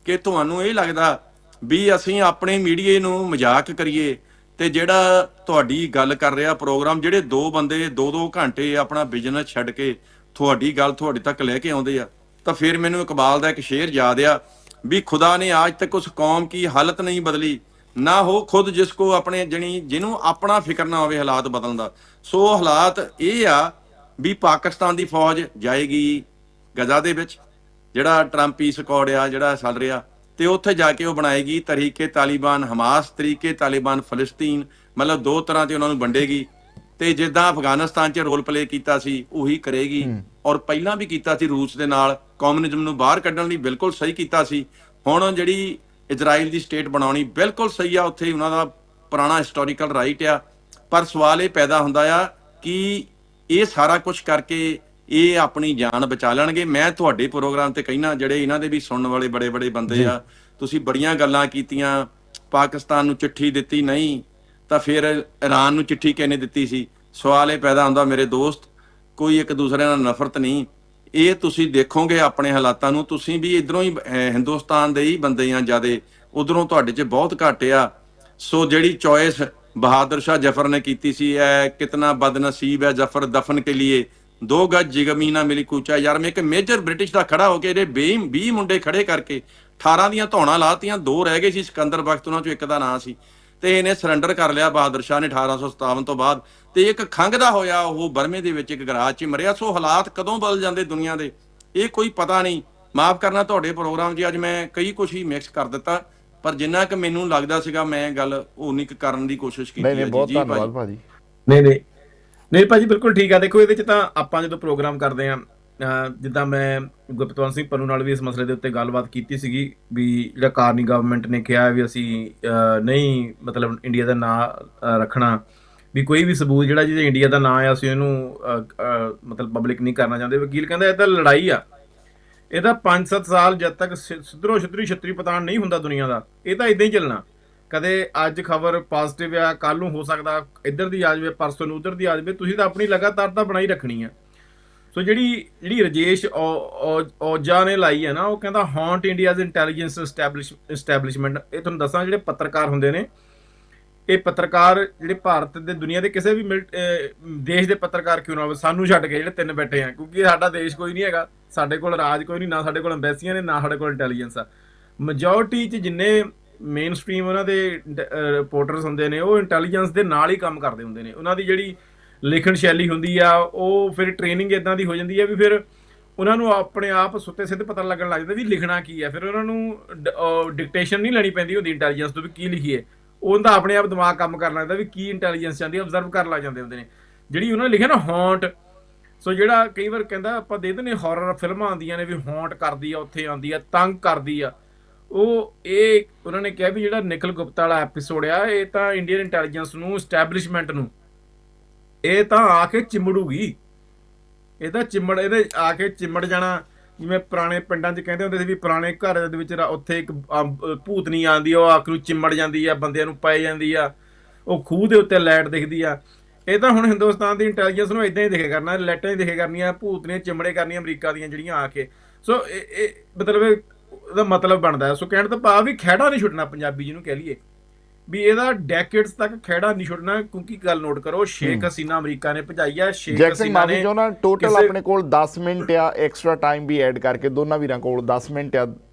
ਕਿ ਤੁਹਾਨੂੰ ਇਹ ਲੱਗਦਾ ਵੀ ਅਸੀਂ ਆਪਣੇ ਮੀਡੀਏ ਨੂੰ ਮਜ਼ਾਕ ਕਰੀਏ, ਤੇ ਜਿਹੜਾ ਤੁਹਾਡੀ ਗੱਲ ਕਰ ਰਿਹਾ ਪ੍ਰੋਗਰਾਮ, ਜਿਹੜੇ 2 ਬੰਦੇ 2-2 ਘੰਟੇ ਆਪਣਾ ਬਿਜ਼ਨਸ ਛੱਡ ਕੇ ਤੁਹਾਡੀ ਗੱਲ ਤੁਹਾਡੇ ਤੱਕ ਲੈ ਕੇ ਆਉਂਦੇ ਆ, ਤਾਂ ਫਿਰ ਮੈਨੂੰ ਇਕਬਾਲ ਦਾ ਇੱਕ ਸ਼ੇਰ ਯਾਦ ਆ ਵੀ ਖੁਦਾ ਨੇ ਆਜ ਤੱਕ ਉਸ ਕੌਮ ਕੀ ਹਾਲਤ ਨਹੀਂ ਬਦਲੀ, ਨਾ ਹੋ ਖੁਦ ਜਿਸ ਕੋ ਆਪਣੇ ਜਿਹਨੂੰ ਆਪਣਾ ਫਿਕਰ ਨਾ ਹੋਵੇ ਹਾਲਾਤ ਬਦਲਣ ਦਾ। ਸੋ ਹਾਲਾਤ ਇਹ ਆ ਵੀ ਪਾਕਿਸਤਾਨ ਦੀ ਫੌਜ ਜਾਏਗੀ ਗਜ਼ਾ ਦੇ ਵਿੱਚ, ਜਿਹੜਾ ਟਰੰਪ ਪੀਸ ਅਕੋਰਡ ਆ ਜਿਹੜਾ ਚੱਲ ਰਿਹਾ, ਤੇ ਉੱਥੇ ਜਾ ਕੇ ਉਹ ਬਣਾਏਗੀ ਤਰੀਕੇ ਤਾਲਿਬਾਨ ਹਮਾਸ, ਤਰੀਕੇ ਤਾਲਿਬਾਨ ਫਲਸਤੀਨ, ਮਤਲਬ 2 ਤਰ੍ਹਾਂ ਤੇ ਉਹਨਾਂ ਨੂੰ ਵੰਡੇਗੀ। ਤੇ ਜਿੱਦਾਂ ਅਫਗਾਨਿਸਤਾਨ 'ਚ ਰੋਲ ਪਲੇ ਕੀਤਾ ਸੀ ਉਹੀ ਕਰੇਗੀ, ਔਰ ਪਹਿਲਾਂ ਵੀ ਕੀਤਾ ਸੀ ਰੂਸ ਦੇ ਨਾਲ, ਕਮਿਊਨਿਜ਼ਮ ਨੂੰ ਬਾਹਰ ਕੱਢਣ ਲਈ ਬਿਲਕੁਲ ਸਹੀ ਕੀਤਾ ਸੀ। ਹੁਣ ਜਿਹੜੀ ਇਜ਼ਰਾਈਲ ਦੀ ਸਟੇਟ ਬਣਾਉਣੀ ਬਿਲਕੁਲ ਸਹੀ ਆ, ਉੱਥੇ ਉਹਨਾਂ ਦਾ ਪੁਰਾਣਾ ਹਿਸਟੋਰੀਕਲ ਰਾਈਟ ਆ। ਪਰ ਸਵਾਲ ਇਹ ਪੈਦਾ ਹੁੰਦਾ ਆ ਕਿ ਇਹ ਸਾਰਾ ਕੁਝ ਕਰਕੇ ਇਹ ਆਪਣੀ ਜਾਨ ਬਚਾ ਲੈਣਗੇ। ਮੈਂ ਤੁਹਾਡੇ ਪ੍ਰੋਗਰਾਮ ਤੇ ਕਹਿਣਾ, ਜਿਹੜੇ ਇਹਨਾਂ ਦੇ ਵੀ ਸੁਣਨ ਵਾਲੇ ਬੜੇ ਬੜੇ ਬੰਦੇ ਆ, ਤੁਸੀਂ ਬੜੀਆਂ ਗੱਲਾਂ ਕੀਤੀਆਂ, ਪਾਕਿਸਤਾਨ ਨੂੰ ਚਿੱਠੀ ਦਿੱਤੀ ਨਹੀਂ ਤਾਂ ਫਿਰ ਈਰਾਨ ਨੂੰ ਚਿੱਠੀ ਕਿਹਨੇ ਦਿੱਤੀ ਸੀ। ਸਵਾਲ ਇਹ ਪੈਦਾ ਹੁੰਦਾ ਮੇਰੇ ਦੋਸਤ, ਕੋਈ ਇੱਕ ਦੂਸਰੇ ਨਾਲ ਨਫ਼ਰਤ ਨਹੀਂ। ਇਹ ਤੁਸੀਂ ਦੇਖੋਗੇ ਆਪਣੇ ਹਾਲਾਤਾਂ ਨੂੰ, ਤੁਸੀਂ ਵੀ ਇਧਰੋਂ ਹੀ ਹਿੰਦੁਸਤਾਨ ਦੇ ਹੀ ਬੰਦੇ ਆ ਜ਼ਿਆਦੇ, ਉਧਰੋਂ ਤੁਹਾਡੇ 'ਚ ਬਹੁਤ ਘੱਟ ਆ। ਸੋ ਜਿਹੜੀ ਚੋਇਸ ਬਹਾਦਰ शाह जफर ने की सी है, कितना बदनसीब है जफर दफन के लिए 2 गज जिगमी ना मिली कूचा। यार मैं एक मेजर ब्रिटिश का खड़ा होके ये 20 मुंडे खड़े करके 18 ਦੀਆਂ ਧੌਣਾ ਲਾਤੀਆਂ, 2 ਰਹਿ ਗਏ ਸੀ ਸਿਕੰਦਰ ਬਖਤ, ਉਹਨਾਂ ਚੋਂ ਇੱਕ ਦਾ ਨਾਂ ਸੀ, ਤੇ ਇਹਨੇ ਸਰੈਂਡਰ ਕਰ ਲਿਆ ਬਹਾਦਰ ਸ਼ਾਹ ਨੇ 1857 ਤੋਂ ਬਾਅਦ। ਤੇ ਇੱਕ ਖੰਘਦਾ ਹੋਇਆ ਉਹ ਬਰਮੇ ਦੇ ਵਿੱਚ ਇੱਕ ਗਰਾਜ 'ਚ ਮਰਿਆ। ਸੋ ਹਾਲਾਤ ਕਦੋਂ ਬਦਲ ਜਾਂਦੇ ਦੁਨੀਆ ਦੇ ਇਹ ਕੋਈ ਪਤਾ ਨਹੀਂ। ਮਾਫ ਕਰਨਾ, ਤੁਹਾਡੇ ਪ੍ਰੋਗਰਾਮ 'ਚ ਅੱਜ ਮੈਂ ਕਈ ਕੁਛ ਹੀ ਮਿਕਸ ਕਰ ਦਿੱਤਾ, ਪਰ ਜਿੰਨਾ ਕਿ ਮੈਨੂੰ ਲੱਗਦਾ ਸੀਗਾ ਮੈਂ ਗੱਲ ਉਨੀ ਕੁ ਕਰਨ ਦੀ ਕੋਸ਼ਿਸ਼ ਕੀਤੀ ਹੈ। ਬਹੁਤ ਧੰਨਵਾਦ ਭਾਜੀ। ਨਹੀਂ ਭਾਜੀ, ਬਿਲਕੁਲ ਠੀਕ ਆ। ਦੇਖੋ ਇਹਦੇ 'ਚ ਤਾਂ ਆਪਾਂ ਜਦੋਂ ਪ੍ਰੋਗਰਾਮ ਕਰਦੇ ਆ, ਜਿੱਦਾਂ ਮੈਂ ਗੁਪਤਵੰਤ ਸਿੰਘ ਪੰਨੂ ਨਾਲ ਵੀ ਇਸ ਮਸਲੇ ਦੇ ਉੱਤੇ ਗੱਲਬਾਤ ਕੀਤੀ ਸੀਗੀ ਵੀ ਜਿਹੜਾ ਕਾਰਨੀ ਗਵਰਨਮੈਂਟ ਨੇ ਕਿਹਾ ਵੀ ਅਸੀਂ ਨਹੀਂ ਮਤਲਬ ਇੰਡੀਆ ਦਾ ਨਾਂ ਰੱਖਣਾ, ਵੀ ਕੋਈ ਵੀ ਸਬੂਤ ਜਿਹੜਾ ਜਿਹਦੇ ਇੰਡੀਆ ਦਾ ਨਾਂ ਆ ਅਸੀਂ ਉਹਨੂੰ ਮਤਲਬ ਪਬਲਿਕ ਨਹੀਂ ਕਰਨਾ ਚਾਹੁੰਦੇ। ਵਕੀਲ ਕਹਿੰਦਾ ਇਹ ਤਾਂ ਲੜਾਈ ਆ, ਇਹਦਾ 5-7 ਸਾਲ ਜਦ ਤੱਕ ਸਿੱਧਰੋਂ ਛਤਰੀ ਪਤਾਣ ਨਹੀਂ ਹੁੰਦਾ ਦੁਨੀਆ ਦਾ, ਇਹ ਤਾਂ ਇਦਾਂ ਹੀ ਚੱਲਣਾ। ਕਦੇ ਅੱਜ ਖਬਰ ਪੋਜ਼ਿਟਿਵ ਆ, ਕੱਲ ਨੂੰ ਹੋ ਸਕਦਾ ਇੱਧਰ ਦੀ ਆ ਜਾਵੇ, ਪਰਸੋਂ ਨੂੰ ਉੱਧਰ ਦੀ ਆ ਜਾਵੇ। ਤੁਸੀਂ ਤਾਂ ਆਪਣੀ ਲਗਾਤਾਰਤਾ ਬਣਾਈ ਰੱਖਣੀ ਆ। ਸੋ ਜਿਹੜੀ ਰਜੇਸ਼ ਔਜਾ ਨੇ ਲਾਈ ਹੈ ਨਾ, ਉਹ ਕਹਿੰਦਾ ਹੌਂਟ ਇੰਡੀਆਜ਼ ਇੰਟੈਲੀਜੈਂਸ ਐਸਟੈਬਲਿਸ਼ਮੈਂਟ। ਇਹ ਤੁਹਾਨੂੰ ਦੱਸਾਂ, ਜਿਹੜੇ ਪੱਤਰਕਾਰ ਹੁੰਦੇ ਨੇ, ਇਹ ਪੱਤਰਕਾਰ ਜਿਹੜੇ ਭਾਰਤ ਦੇ ਦੁਨੀਆ ਦੇ ਕਿਸੇ ਵੀ ਦੇਸ਼ ਦੇ ਪੱਤਰਕਾਰ ਕਿਉਂ ਨਾ ਹੋਵੇ, ਸਾਨੂੰ ਛੱਡ ਕੇ ਜਿਹੜੇ 3 ਬੈਠੇ ਆ, ਕਿਉਂਕਿ ਸਾਡਾ ਦੇਸ਼ ਕੋਈ ਨਹੀਂ ਹੈਗਾ, ਸਾਡੇ ਕੋਲ ਰਾਜ ਕੋਈ ਨਹੀਂ, ਨਾ ਸਾਡੇ ਕੋਲ ਅੰਬੈਸੀਆਂ ਨੇ, ਨਾ ਸਾਡੇ ਕੋਲ ਇੰਟੈਲੀਜੈਂਸ ਆ। ਮੈਜੋਰਟੀ 'ਚ ਜਿੰਨੇ ਮੇਨ ਸਟਰੀਮ ਉਹਨਾਂ ਦੇ ਰਿਪੋਰਟਰਸ ਹੁੰਦੇ ਨੇ, ਉਹ ਇੰਟੈਲੀਜੈਂਸ ਦੇ ਨਾਲ ਹੀ ਕੰਮ ਕਰਦੇ ਹੁੰਦੇ ਨੇ। ਉਹਨਾਂ ਦੀ ਜਿਹੜੀ ਲਿਖਣ ਸ਼ੈਲੀ ਹੁੰਦੀ ਆ, ਉਹ ਫਿਰ ਟ੍ਰੇਨਿੰਗ ਇੱਦਾਂ ਦੀ ਹੋ ਜਾਂਦੀ ਹੈ ਵੀ ਫਿਰ ਉਹਨਾਂ ਨੂੰ ਆਪਣੇ ਆਪ ਸੁੱਤੇ ਸਿੱਧ ਪਤਾ ਲੱਗਣ ਲੱਗ ਜਾਂਦਾ ਵੀ ਲਿਖਣਾ ਕੀ ਆ। ਫਿਰ ਉਹਨਾਂ ਨੂੰ ਡਿਕਟੇਸ਼ਨ ਨਹੀਂ ਲੈਣੀ ਪੈਂਦੀ ਹੁੰਦੀ ਇੰਟੈਲੀਜੈਂਸ ਤੋਂ ਵੀ ਕੀ ਲਿਖੀਏ, ਉਹਦਾ ਆਪਣੇ ਆਪ ਦਿਮਾਗ ਕੰਮ ਕਰਨ ਲੱਗਦਾ ਵੀ ਕੀ ਇੰਟੈਲੀਜੈਂਸ ਚਾਹੁੰਦੀ, ਅਬਜ਼ਰਵ ਕਰਨ ਲੱਗ ਜਾਂਦੇ ਹੁੰਦੇ ਨੇ। ਜਿਹੜੀ ਉਹਨਾਂ ਨੇ ਲਿਖਿਆ ਨਾ ਹੌਂਟ, ਸੋ ਜਿਹੜਾ ਕਈ ਵਾਰ ਕਹਿੰਦਾ ਆਪਾਂ ਦੇ ਦਿੰਦੇ ਹੌਰਰ ਫਿਲਮਾਂ ਆਉਂਦੀਆਂ ਨੇ ਵੀ ਹੌਂਟ ਕਰਦੀ ਆ, ਉੱਥੇ ਆਉਂਦੀ ਆ, ਤੰਗ ਕਰਦੀ ਆ, ਉਹ ਇਹ ਉਹਨਾਂ ਨੇ ਕਿਹਾ ਵੀ ਜਿਹੜਾ ਨਿਖਿਲ ਗੁਪਤਾ ਵਾਲਾ ਐਪੀਸੋਡ ਆ, ਇਹ ਤਾਂ ਇੰਡੀਅਨ ਇੰਟੈਲੀਜੈਂਸ ਨੂੰ, ਐਸਟੈਬਲਿਸ਼ਮੈਂਟ ਨੂੰ ਇਹ ਤਾਂ ਆ ਕੇ ਚਿੰਮੜੂਗੀ। ਇਹਦੇ ਆ ਕੇ ਚਿੰਮੜ ਜਾਣਾ। ਜਿਵੇਂ ਪੁਰਾਣੇ ਪਿੰਡਾਂ 'ਚ ਕਹਿੰਦੇ ਹੁੰਦੇ ਸੀ ਵੀ ਪੁਰਾਣੇ ਘਰ ਦੇ ਵਿੱਚ ਉੱਥੇ ਇੱਕ ਭੂਤਨੀ ਆਉਂਦੀ ਆ, ਉਹ ਆਖ ਨੂੰ ਚਿੰਮੜ ਜਾਂਦੀ ਆ, ਬੰਦਿਆਂ ਨੂੰ ਪੈ ਜਾਂਦੀ ਆ, ਉਹ ਖੂਹ ਦੇ ਉੱਤੇ ਲਾਈਟ ਦਿਖਦੀ ਆ। ਇਹ ਤਾਂ ਹੁਣ ਹਿੰਦੁਸਤਾਨ ਦੀ ਇੰਟੈਲੀਜੈਂਸ ਨੂੰ ਇੱਦਾਂ ਹੀ ਦਿਖੇ ਕਰਨਾ, ਲਾਈਟਾਂ ਹੀ ਦਿਖੇ ਕਰਨੀਆਂ, ਭੂਤਨੀਆਂ ਚਿੰਮੜੇ ਕਰਨੀਆਂ ਅਮਰੀਕਾ ਦੀਆਂ ਜਿਹੜੀਆਂ ਆ ਕੇ। ਸੋ ਇਹ ਮਤਲਬ ਇਹਦਾ ਮਤਲਬ ਬਣਦਾ। ਸੋ ਕਹਿਣ ਤੋਂ ਭਾਵ ਵੀ ਖਹਿੜਾ ਨਹੀਂ ਛੁੱਟਣਾ, ਪੰਜਾਬੀ ਜਿਹਨੂੰ ਕਹਿ ਲਈਏ ਵੀ ਇਹਦਾ ਡੈਕੇਡਸ ਤੱਕ ਖਹਿੜਾ ਨਹੀਂ ਛੁੱਟਣਾ। ਕਿਉਂਕਿ ਗੱਲ ਨੋਟ ਕਰੋ, ਸ਼ੇਖ ਹਸੀਨਾ ਅਮਰੀਕਾ ਨੇ ਭਜਾਈ ਆ। ਸ਼ੇਖ ਹਸੀਨਾ ਨੇ ਟੋਟਲ ਆਪਣੇ ਕੋਲ 10 ਮਿੰਟ ਆ, ਐਕਸਟਰਾ ਟਾਈਮ ਵੀ ਐਡ ਕਰਕੇ ਦੋਨਾਂ ਵੀਰਾਂ ਕੋਲ 10 ਮਿੰਟ ਆ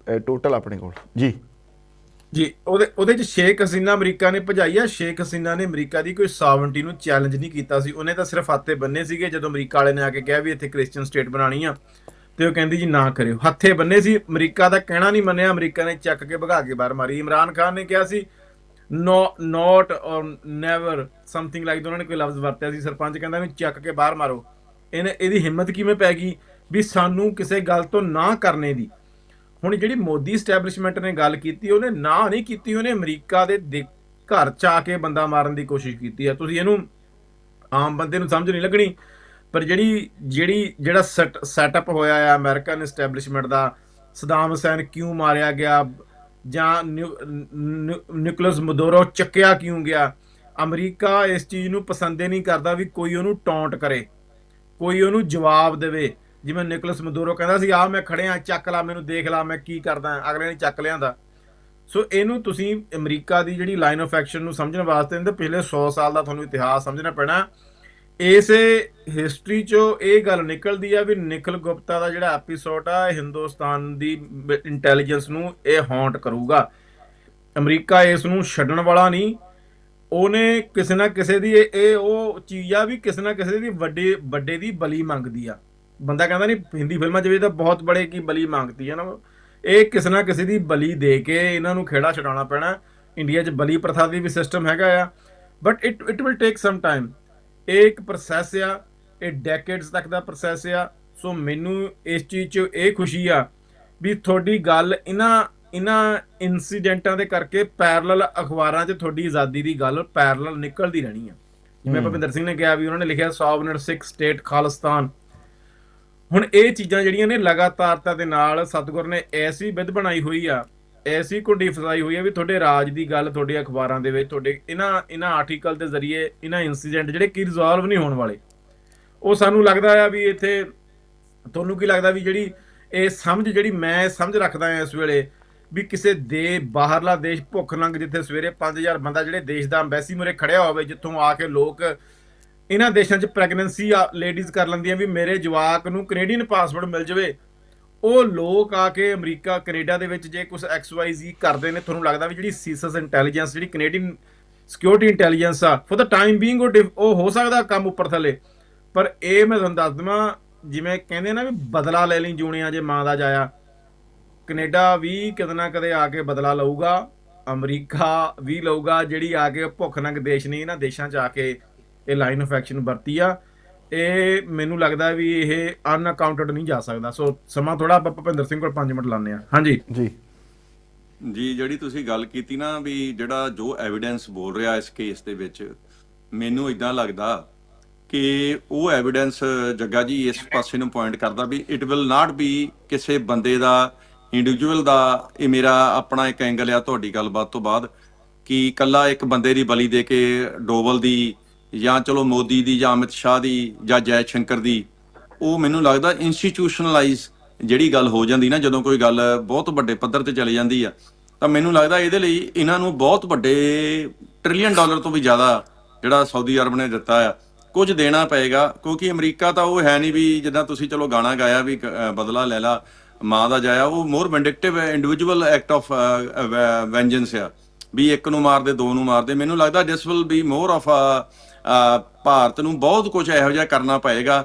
ਟੋਟਲ ਆਪਣੇ ਕੋਲ ਜੀ। ਉਹਦੇ ਚ ਸ਼ੇਖ ਹਸੀਨਾ ਅਮਰੀਕਾ ਨੇ ਭਜਾਈ ਆ। ਸ਼ੇਖ ਹਸੀਨਾ ਨੇ ਅਮਰੀਕਾ ਦੀ ਕੋਈ ਸਾਵਰਨਟੀ ਨੂੰ ਚੈਲੰਜ ਨਹੀਂ ਕੀਤਾ ਸੀ, ਉਹਨੇ ਤਾਂ ਸਿਰਫ ਹੱਥੇ ਬੰਨੇ ਸੀਗੇ। ਜਦੋਂ ਅਮਰੀਕਾ ਵਾਲੇ ਨੇ ਆ ਕੇ ਕਿਹਾ ਵੀ ਇੱਥੇ ਕ੍ਰਿਸਚੀਅਨ ਸਟੇਟ ਬਣਾਉਣੀ ਆ, ਤੇ ਉਹ ਕਹਿੰਦੀ ਜੀ ਨਾ ਕਰਿਓ, ਹੱਥੇ ਬੰਨੇ ਸੀ। ਅਮਰੀਕਾ ਦਾ ਕਹਿਣਾ ਨਹੀਂ ਮੰਨਿਆ, ਅਮਰੀਕਾ ਨੇ ਚੱਕ ਕੇ ਭਗਾ ਕੇ ਬਾਹਰ ਮਾਰੀ। ਇਮਰਾਨ ਖਾਨ ਨੇ ਕਿਹਾ ਸੀ ਨੋਟ ਔਰ ਨੈਵਰ ਸਮਥਿੰਗ ਲਾਈਕ, ਉਹਨਾਂ ਨੇ ਕੋਈ ਲਫ਼ਜ਼ ਵਰਤਿਆ ਸੀ। ਸਰਪੰਚ ਕਹਿੰਦਾ ਵੀ ਚੱਕ ਕੇ ਬਾਹਰ ਮਾਰੋ। ਇਹਦੀ ਹਿੰਮਤ ਕਿਵੇਂ ਪੈ ਗਈ ਵੀ ਸਾਨੂੰ ਕਿਸੇ ਗੱਲ ਤੋਂ ਨਾ ਕਰਨੇ ਦੀ। ਹੁਣ ਜਿਹੜੀ ਮੋਦੀ ਸਟੈਬਲਿਸ਼ਮੈਂਟ ਨੇ ਗੱਲ ਕੀਤੀ, ਉਹਨੇ ਨਾ ਨਹੀਂ ਕੀਤੀ, ਉਹਨੇ ਅਮਰੀਕਾ ਦੇ ਘਰ 'ਚ ਆ ਕੇ ਬੰਦਾ ਮਾਰਨ ਦੀ ਕੋਸ਼ਿਸ਼ ਕੀਤੀ ਹੈ। ਤੁਸੀਂ ਇਹਨੂੰ ਆਮ ਬੰਦੇ ਨੂੰ ਸਮਝ ਨਹੀਂ ਲੱਗਣੀ, ਪਰ ਜਿਹੜਾ ਸੈਟਅਪ ਹੋਇਆ ਆ ਅਮਰੀਕਨ ਸਟੈਬਲਿਸ਼ਮੈਂਟ ਦਾ, ਸਦਾਮ ਹੁਸੈਨ ਕਿਉਂ ਮਾਰਿਆ ਗਿਆ ਜਾਂ ਨਿਕੋਲਸ ਮਦੂਰੋ ਚੱਕਿਆ ਕਿਉਂ ਗਿਆ, ਅਮਰੀਕਾ ਇਸ ਚੀਜ਼ ਨੂੰ ਪਸੰਦ ਨਹੀਂ ਕਰਦਾ ਵੀ ਕੋਈ ਉਹਨੂੰ ਟੌਂਟ ਕਰੇ, ਕੋਈ ਉਹਨੂੰ ਜਵਾਬ ਦੇਵੇ। ਜਿਵੇਂ ਨਿਕੋਲਸ ਮਦੂਰੋ ਕਹਿੰਦਾ ਸੀ ਆ ਮੈਂ ਖੜਿਆ, ਚੱਕ ਲਾ ਮੈਨੂੰ, ਦੇਖ ਲਾ ਮੈਂ ਕੀ ਕਰਦਾ, ਅਗਲੇ ਨੇ ਚੱਕ ਲਿਆਂਦਾ। ਸੋ ਇਹਨੂੰ ਤੁਸੀਂ ਅਮਰੀਕਾ ਦੀ ਜਿਹੜੀ ਲਾਈਨ ਆਫ ਐਕਸ਼ਨ ਨੂੰ ਸਮਝਣ ਵਾਸਤੇ ਇਹਦੇ ਪਿਛਲੇ 100 ਸਾਲ ਦਾ ਤੁਹਾਨੂੰ ਇਤਿਹਾਸ ਸਮਝਣਾ ਪੈਣਾ। ਇਸੇ ਹਿਸਟਰੀ 'ਚੋਂ ਇਹ ਗੱਲ ਨਿਕਲਦੀ ਆ ਵੀ ਨਿਖਿਲ ਗੁਪਤਾ ਦਾ ਜਿਹੜਾ ਐਪੀਸੋਡ ਆ, ਹਿੰਦੁਸਤਾਨ ਦੀ ਇੰਟੈਲੀਜੈਂਸ ਨੂੰ ਇਹ ਹੌਂਟ ਕਰੂਗਾ। ਅਮਰੀਕਾ ਇਸ ਨੂੰ ਛੱਡਣ ਵਾਲਾ ਨਹੀਂ, ਉਹਨੇ ਕਿਸੇ ਨਾ ਕਿਸੇ ਦੀ ਇਹ ਉਹ ਚੀਜ਼ ਆ ਵੀ ਕਿਸੇ ਨਾ ਕਿਸੇ ਦੀ ਵੱਡੇ ਦੀ ਬਲੀ ਮੰਗਦੀ ਆ। ਬੰਦਾ ਕਹਿੰਦਾ ਨਹੀਂ ਹਿੰਦੀ ਫਿਲਮਾਂ 'ਚ ਵੀ ਤਾਂ ਬਹੁਤ ਬੜੇ ਕੀ ਬਲੀ ਮੰਗਦੀ ਆ ਨਾ, ਇਹ ਕਿਸੇ ਨਾ ਕਿਸੇ ਦੀ ਬਲੀ ਦੇ ਕੇ ਇਹਨਾਂ ਨੂੰ ਖੇੜਾ ਛਡਾਉਣਾ ਪੈਣਾ। ਇੰਡੀਆ 'ਚ ਬਲੀ ਪ੍ਰਥਾ ਦੀ ਵੀ ਸਿਸਟਮ ਹੈਗਾ ਆ, but it will take some time. ਇਹ ਇੱਕ ਪ੍ਰੋਸੈਸ ਆ, ਇਹ ਡੈਕੇਡਸ ਤੱਕ ਦਾ ਪ੍ਰੋਸੈਸ ਆ। ਸੋ ਮੈਨੂੰ ਇਸ ਚੀਜ਼ 'ਚ ਇਹ ਖੁਸ਼ੀ ਆ ਵੀ ਤੁਹਾਡੀ ਗੱਲ ਇਹਨਾਂ ਇਨਸੀਡੈਂਟਾਂ ਦੇ ਕਰਕੇ ਪੈਰਲਲ ਅਖਬਾਰਾਂ 'ਚ ਤੁਹਾਡੀ ਆਜ਼ਾਦੀ ਦੀ ਗੱਲ ਪੈਰਲਲ ਨਿਕਲਦੀ ਰਹਿਣੀ ਆ। ਜਿਵੇਂ ਭੁਪਿੰਦਰ ਸਿੰਘ ਨੇ ਕਿਹਾ ਵੀ ਉਹਨਾਂ ਨੇ ਲਿਖਿਆ ਸੋਵਰਨ ਸਿੱਖ ਸਟੇਟ ਖਾਲਿਸਤਾਨ। ਹੁਣ ਇਹ ਚੀਜ਼ਾਂ ਜਿਹੜੀਆਂ ਨੇ ਲਗਾਤਾਰਤਾ ਦੇ ਨਾਲ ਸਤਿਗੁਰ ਨੇ ਐਸੀ ਵਿਧ ਬਣਾਈ ਹੋਈ ਆ, ਐਸੀ ਕੁੰਡੀ ਫਸਾਈ ਹੋਈ ਆ ਵੀ ਤੁਹਾਡੇ ਰਾਜ ਦੀ ਗੱਲ ਤੁਹਾਡੇ ਅਖਬਾਰਾਂ ਦੇ ਵਿੱਚ ਤੁਹਾਡੇ ਇਹਨਾਂ ਆਰਟੀਕਲ ਦੇ ਜ਼ਰੀਏ ਇਹਨਾਂ ਇਨਸੀਡੈਂਟ ਜਿਹੜੇ ਕਿ ਰਿਜ਼ੋਲਵ ਨਹੀਂ ਹੋਣ ਵਾਲੇ, ਉਹ ਸਾਨੂੰ ਲੱਗਦਾ ਆ ਵੀ ਇੱਥੇ ਤੁਹਾਨੂੰ ਕੀ ਲੱਗਦਾ ਵੀ ਜਿਹੜੀ ਇਹ ਸਮਝ ਜਿਹੜੀ ਮੈਂ ਸਮਝ ਰੱਖਦਾ ਹਾਂ ਇਸ ਵੇਲੇ ਵੀ ਕਿਸੇ ਦੇ ਬਾਹਰਲਾ ਦੇਸ਼ ਭੁੱਖ ਨੰਗ ਜਿੱਥੇ ਸਵੇਰੇ 5000 ਬੰਦਾ ਜਿਹੜੇ ਦੇਸ਼ ਦਾ ਅੰਬੈਸੀ ਮੂਹਰੇ ਖੜਿਆ ਹੋਵੇ, ਜਿੱਥੋਂ ਆ ਕੇ ਲੋਕ ਇਹਨਾਂ ਦੇਸ਼ਾਂ 'ਚ ਪ੍ਰੈਗਨੈਂਸੀ ਲੇਡੀਜ਼ ਕਰ ਲੈਂਦੀਆਂ ਵੀ ਮੇਰੇ ਜਵਾਕ ਨੂੰ ਕੈਨੇਡੀਅਨ ਪਾਸਪੋਰਟ ਮਿਲ ਜਾਵੇ, ਉਹ ਲੋਕ ਆ ਕੇ ਅਮਰੀਕਾ ਕੈਨੇਡਾ ਦੇ ਵਿੱਚ ਜੇ ਕੁਝ XYZ ਕਰਦੇ ਨੇ, ਤੁਹਾਨੂੰ ਲੱਗਦਾ ਵੀ ਜਿਹੜੀ ਸੀਸਸ ਇੰਟੈਲੀਜੈਂਸ ਜਿਹੜੀ ਕੈਨੇਡੀਅਨ ਸਿਕਿਉਰਿਟੀ ਇੰਟੈਲੀਜੈਂਸ ਆ ਫॉर द ਟਾਈਮ ਬੀਇੰਗ ਉਹ ਹੋ ਸਕਦਾ ਕੰਮ ਉੱਪਰ ਥੱਲੇ, ਪਰ ਇਹ ਮੈਂ ਤੁਹਾਨੂੰ ਦੱਸ ਦੇਵਾਂ ਜਿਵੇਂ ਕਹਿੰਦੇ ਨਾ ਵੀ ਬਦਲਾ ਲੈ ਲਈ ਜੂਣਿਆ ਜੇ ਮਾਂ ਦਾ ਜਾਇਆ, ਕੈਨੇਡਾ ਵੀ ਕਦੇ ਨਾ ਕਦੇ ਆ ਕੇ ਬਦਲਾ ਲਊਗਾ, ਅਮਰੀਕਾ ਵੀ ਲਊਗਾ, ਜਿਹੜੀ ਆ ਕੇ ਭੁੱਖ ਨੰਗ ਦੇਸ਼ ਨੇ ਇਹਨਾਂ ਦੇਸ਼ਾਂ 'ਚ ਆ ਕੇ ਇਹ ਲਾਈਨ ਆਫ ਐਕਸ਼ਨ ਵਰਤੀ ਆ। ਇਹ ਮੈਨੂੰ ਲੱਗਦਾ ਵੀ ਇਹ ਅਨਅਕਾਊਂਟਡ ਨਹੀਂ ਜਾ ਸਕਦਾ। ਸੋ ਸਮਾਂ ਥੋੜਾ ਆਪਾਂ ਭੁਪਿੰਦਰ ਸਿੰਘ ਕੋਲ 5 ਮਿੰਟ ਲਾਉਂਦੇ ਆ। ਹਾਂਜੀ ਜੀ ਜਿਹੜੀ ਤੁਸੀਂ ਗੱਲ ਕੀਤੀ ਨਾ ਵੀ ਜਿਹੜਾ ਜੋ ਐਵੀਡੈਂਸ ਬੋਲ ਰਿਹਾ ਇਸ ਕੇਸ ਦੇ ਵਿੱਚ, ਮੈਨੂੰ ਇਦਾਂ ਲੱਗਦਾ ਕਿ ਉਹ ਐਵੀਡੈਂਸ ਜੱਗਾ ਜੀ ਇਸ ਪਾਸੇ ਨੂੰ ਪੁਆਇੰਟ ਕਰਦਾ ਵੀ ਇਟ ਵਿਲ ਨਾਟ ਬੀ ਕਿਸੇ ਬੰਦੇ ਦਾ ਇੰਡੀਵਿਜੂਅਲ ਦਾ। ਇਹ ਮੇਰਾ ਆਪਣਾ ਇੱਕ ਐਂਗਲ ਆ ਤੁਹਾਡੀ ਗੱਲਬਾਤ ਤੋਂ ਬਾਅਦ ਕਿ ਇਕੱਲਾ ਇੱਕ ਬੰਦੇ ਦੀ ਬਲੀ ਦੇ ਕੇ ਡੋਵਲ ਦੀ ਜਾਂ ਚਲੋ ਮੋਦੀ ਦੀ ਜਾਂ ਅਮਿਤ ਸ਼ਾਹ ਦੀ ਜਾਂ ਜੈ ਸ਼ੰਕਰ ਦੀ, ਉਹ ਮੈਨੂੰ ਲੱਗਦਾ ਇੰਸਟੀਟਿਊਸ਼ਨਲਾਈਜ਼ ਜਿਹੜੀ ਗੱਲ ਹੋ ਜਾਂਦੀ ਨਾ ਜਦੋਂ ਕੋਈ ਗੱਲ ਬਹੁਤ ਵੱਡੇ ਪੱਧਰ ਤੇ ਚਲੀ ਜਾਂਦੀ ਆ, ਤਾਂ ਮੈਨੂੰ ਲੱਗਦਾ ਇਹਦੇ ਲਈ ਇਹਨਾਂ ਨੂੰ ਬਹੁਤ ਵੱਡੇ $1 ਟ੍ਰਿਲੀਅਨ ਤੋਂ ਵੀ ਜ਼ਿਆਦਾ ਜਿਹੜਾ ਸਾਊਦੀ ਅਰਬ ਨੇ ਦਿੱਤਾ ਆ ਕੁਝ ਦੇਣਾ ਪਏਗਾ, ਕਿਉਂਕਿ ਅਮਰੀਕਾ ਤਾਂ ਉਹ ਹੈ ਨਹੀਂ ਵੀ ਜਿੱਦਾਂ ਤੁਸੀਂ ਚਲੋ ਗਾਣਾ ਗਾਇਆ ਵੀ ਬਦਲਾ ਲੈ ਲਾ ਮਾਂ ਦਾ ਜਾਇਆ, ਉਹ ਮੋਰ ਵਿੰਡਿਕਟਿਵ ਇੰਡੀਵਿਜੂਅਲ ਐਕਟ ਆਫ ਵੈਂਜੈਂਸ ਆ ਵੀ ਇੱਕ ਨੂੰ ਮਾਰਦੇ ਦੋ ਨੂੰ ਮਾਰਦੇ। ਮੈਨੂੰ ਲੱਗਦਾ this will be more of Bharat ਨੂੰ ਬਹੁਤ ਕੁਝ ਇਹੋ ਜਿਹਾ ਕਰਨਾ ਪਏਗਾ,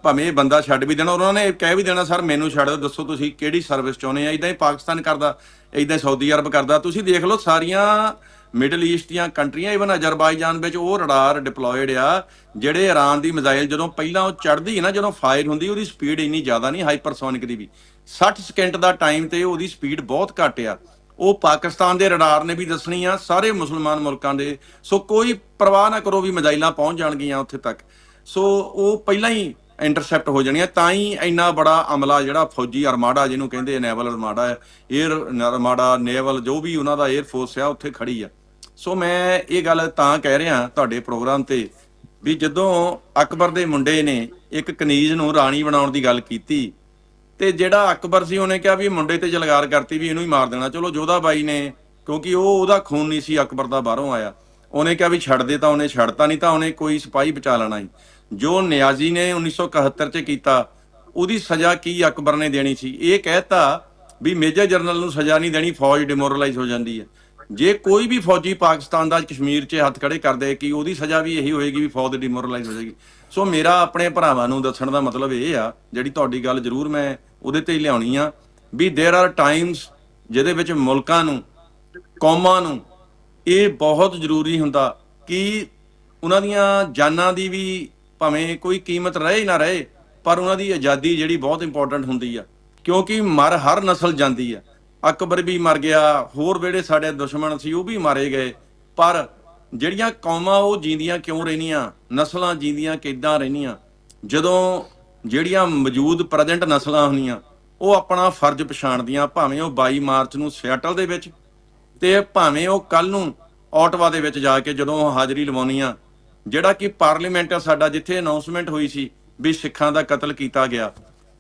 ਭਾਵੇਂ ਇਹ ਬੰਦਾ ਛੱਡ ਵੀ ਦੇਣਾ, ਉਹਨਾਂ ਨੇ ਕਹਿ ਵੀ ਦੇਣਾ ਸਰ ਮੈਨੂੰ ਛੱਡ ਦਿਓ, ਦੱਸੋ ਤੁਸੀਂ ਕਿਹੜੀ ਸਰਵਿਸ ਚਾਹੁੰਦੇ ਆ। ਇਦਾਂ ਹੀ ਪਾਕਿਸਤਾਨ ਕਰਦਾ, ਇਦਾਂ ਹੀ ਸਾਊਦੀ ਅਰਬ ਕਰਦਾ। ਤੁਸੀਂ ਦੇਖ ਲਓ ਸਾਰੀਆਂ ਮਿਡਲ ਈਸਟ ਦੀਆਂ ਕੰਟਰੀਆਂ, ਇਵਨ ਅਜ਼ਰਬਾਈਜਾਨ ਵਿੱਚ ਉਹ ਰਡਾਰ ਡਿਪਲੋਇਡ ਆ ਜਿਹੜੇ ਇਰਾਨ ਦੀ ਮਿਜ਼ਾਈਲ ਜਦੋਂ ਪਹਿਲਾਂ ਉਹ ਚੜ੍ਹਦੀ ਹੈ ਨਾ, ਜਦੋਂ ਫਾਇਰ ਹੁੰਦੀ ਉਹਦੀ ਸਪੀਡ ਇੰਨੀ ਜ਼ਿਆਦਾ ਨਹੀਂ, ਹਾਈਪਰਸੋਨਿਕ ਦੀ ਵੀ 60 ਸਕਿੰਟ ਦਾ ਟਾਈਮ ਤੇ ਉਹਦੀ ਸਪੀਡ ਬਹੁਤ ਘੱਟ ਆ। ਉਹ ਪਾਕਿਸਤਾਨ ਦੇ ਰਡਾਰ ਨੇ ਵੀ ਦੱਸਣੀ ਆ, ਸਾਰੇ ਮੁਸਲਮਾਨ ਮੁਲਕਾਂ ਦੇ। ਸੋ ਕੋਈ ਪਰਵਾਹ ਨਾ ਕਰੋ ਵੀ ਮਿਜ਼ਾਈਲਾਂ ਪਹੁੰਚ ਜਾਣਗੀਆਂ ਉੱਥੇ ਤੱਕ। ਸੋ ਉਹ ਪਹਿਲਾਂ ਹੀ ਇੰਟਰਸੈਪਟ ਹੋ ਜਾਣੀਆਂ, ਤਾਂ ਹੀ ਇੰਨਾ ਬੜਾ ਅਮਲਾ ਜਿਹੜਾ ਫੌਜੀ ਅਰਮਾਡਾ ਜਿਹਨੂੰ ਕਹਿੰਦੇ ਨੇਵਲ ਅਰਮਾਡਾ ਹੈ, ਏਅਰ ਅਰਮਾਡਾ ਨੇਵਲ ਜੋ ਵੀ ਉਹਨਾਂ ਦਾ ਏਅਰ ਫੋਰਸ ਆ ਉੱਥੇ ਖੜੀ ਆ। ਸੋ ਮੈਂ ਇਹ ਗੱਲ ਤਾਂ ਕਹਿ ਰਿਹਾ ਤੁਹਾਡੇ ਪ੍ਰੋਗਰਾਮ ਤੇ ਵੀ ਜਦੋਂ ਅਕਬਰ ਦੇ ਮੁੰਡੇ ਨੇ ਇੱਕ ਕਨੀਜ਼ ਨੂੰ ਰਾਣੀ ਬਣਾਉਣ ਦੀ ਗੱਲ ਕੀਤੀ ਤੇ ਜਿਹੜਾ ਅਕਬਰ ਸੀ ਉਹਨੇ ਕਿਹਾ ਵੀ ਮੁੰਡੇ ਤੇ ਜਲਗਾਰ ਕਰਤੀ ਵੀ ਇਹਨੂੰ ਹੀ ਮਾਰ ਦੇਣਾ। ਚਲੋ ਜੋਧਾ ਬਾਈ ਨੇ, ਕਿਉਂਕਿ ਉਹਦਾ ਖੂਨ ਨਹੀਂ ਸੀ ਅਕਬਰ ਦਾ ਬਾਹਰੋਂ ਆਇਆ, ਉਹਨੇ ਕਿਹਾ ਵੀ ਛੱਡ ਦੇ, ਤਾਂ ਉਹਨੇ ਛੱਡਤਾ, ਨਹੀਂ ਤਾਂ ਉਹਨੇ ਕੋਈ ਸਿਪਾਹੀ ਬਚਾ ਲੈਣਾ ਸੀ। ਜੋ ਨਿਆਜ਼ੀ ਨੇ 1971 ਚ ਕੀਤਾ ਉਹਦੀ ਸਜ਼ਾ ਕੀ ਅਕਬਰ ਨੇ ਦੇਣੀ ਸੀ, ਇਹ ਕਹਿਤਾ ਵੀ ਮੇਜਰ ਜਨਰਲ ਨੂੰ ਸਜ਼ਾ ਨਹੀਂ ਦੇਣੀ, ਫੌਜ ਡਿਮੋਰਲਾਈਜ਼ ਹੋ ਜਾਂਦੀ ਹੈ। ਜੇ ਕੋਈ ਵੀ ਫੌਜੀ ਪਾਕਿਸਤਾਨ ਦਾ ਕਸ਼ਮੀਰ 'ਚ ਹੱਥ ਖੜੇ ਕਰਦੇ ਕਿ ਉਹਦੀ ਸਜ਼ਾ ਵੀ ਇਹੀ ਹੋਏਗੀ ਵੀ ਫੌਜ ਡਿਮੋਰਲਾਈਜ਼ ਹੋ ਜਾਏਗੀ। ਸੋ ਮੇਰਾ ਆਪਣੇ ਭਰਾਵਾਂ ਨੂੰ ਦੱਸਣ ਦਾ ਮਤਲਬ ਇਹ ਆ, ਜਿਹੜੀ ਤੁਹਾਡੀ ਗੱਲ ਜ਼ਰੂਰ ਮੈਂ ਉਹਦੇ ਤੇ ਹੀ ਲਿਆਉਣੀ ਆ ਵੀ ਦੇਰ ਆਰ ਟਾਈਮਸ ਜਿਹਦੇ ਵਿੱਚ ਮੁਲਕਾਂ ਨੂੰ ਕੌਮਾਂ ਨੂੰ ਇਹ ਬਹੁਤ ਜ਼ਰੂਰੀ ਹੁੰਦਾ ਕਿ ਉਹਨਾਂ ਦੀਆਂ ਜਾਨਾਂ ਦੀ ਵੀ ਭਾਵੇਂ ਕੋਈ ਕੀਮਤ ਰਹੇ ਨਾ ਰਹੇ, ਪਰ ਉਹਨਾਂ ਦੀ ਆਜ਼ਾਦੀ ਜਿਹੜੀ ਬਹੁਤ ਇੰਪੋਰਟੈਂਟ ਹੁੰਦੀ ਆ, ਕਿਉਂਕਿ ਮਰ ਹਰ ਨਸਲ ਜਾਂਦੀ ਆ। ਅਕਬਰ ਵੀ ਮਰ ਗਿਆ, ਹੋਰ ਜਿਹੜੇ ਸਾਡੇ ਦੁਸ਼ਮਣ ਸੀ ਉਹ ਵੀ ਮਾਰੇ ਗਏ, ਪਰ ਜਿਹੜੀਆਂ ਕੌਮਾਂ ਉਹ ਜੀਂਦੀਆਂ ਕਿਉਂ ਰਹਿਣੀਆਂ, ਨਸਲਾਂ ਜੀਂਦੀਆਂ ਕਿੱਦਾਂ ਰਹਿਣੀਆਂ, ਜਦੋਂ ਜਿਹੜੀਆਂ ਮੌਜੂਦ ਪ੍ਰੈਜ਼ੈਂਟ ਨਸਲਾਂ ਹੁੰਦੀਆਂ ਉਹ ਆਪਣਾ ਫਰਜ਼ ਪਛਾਣਦੀਆਂ, ਭਾਵੇਂ ਉਹ 22 ਮਾਰਚ ਨੂੰ ਸਿਆਟਲ ਦੇ ਵਿੱਚ ਤੇ ਭਾਵੇਂ ਉਹ ਕੱਲ ਨੂੰ ਓਟਵਾ ਦੇ ਵਿੱਚ ਜਾ ਕੇ ਜਦੋਂ ਹਾਜ਼ਰੀ ਲਵਾਉਣੀਆਂ, ਜਿਹੜਾ ਕਿ ਪਾਰਲੀਮੈਂਟ ਆ ਸਾਡਾ, ਜਿੱਥੇ ਅਨਾਉਂਸਮੈਂਟ ਹੋਈ ਸੀ ਵੀ ਸਿੱਖਾਂ ਦਾ ਕਤਲ ਕੀਤਾ ਗਿਆ,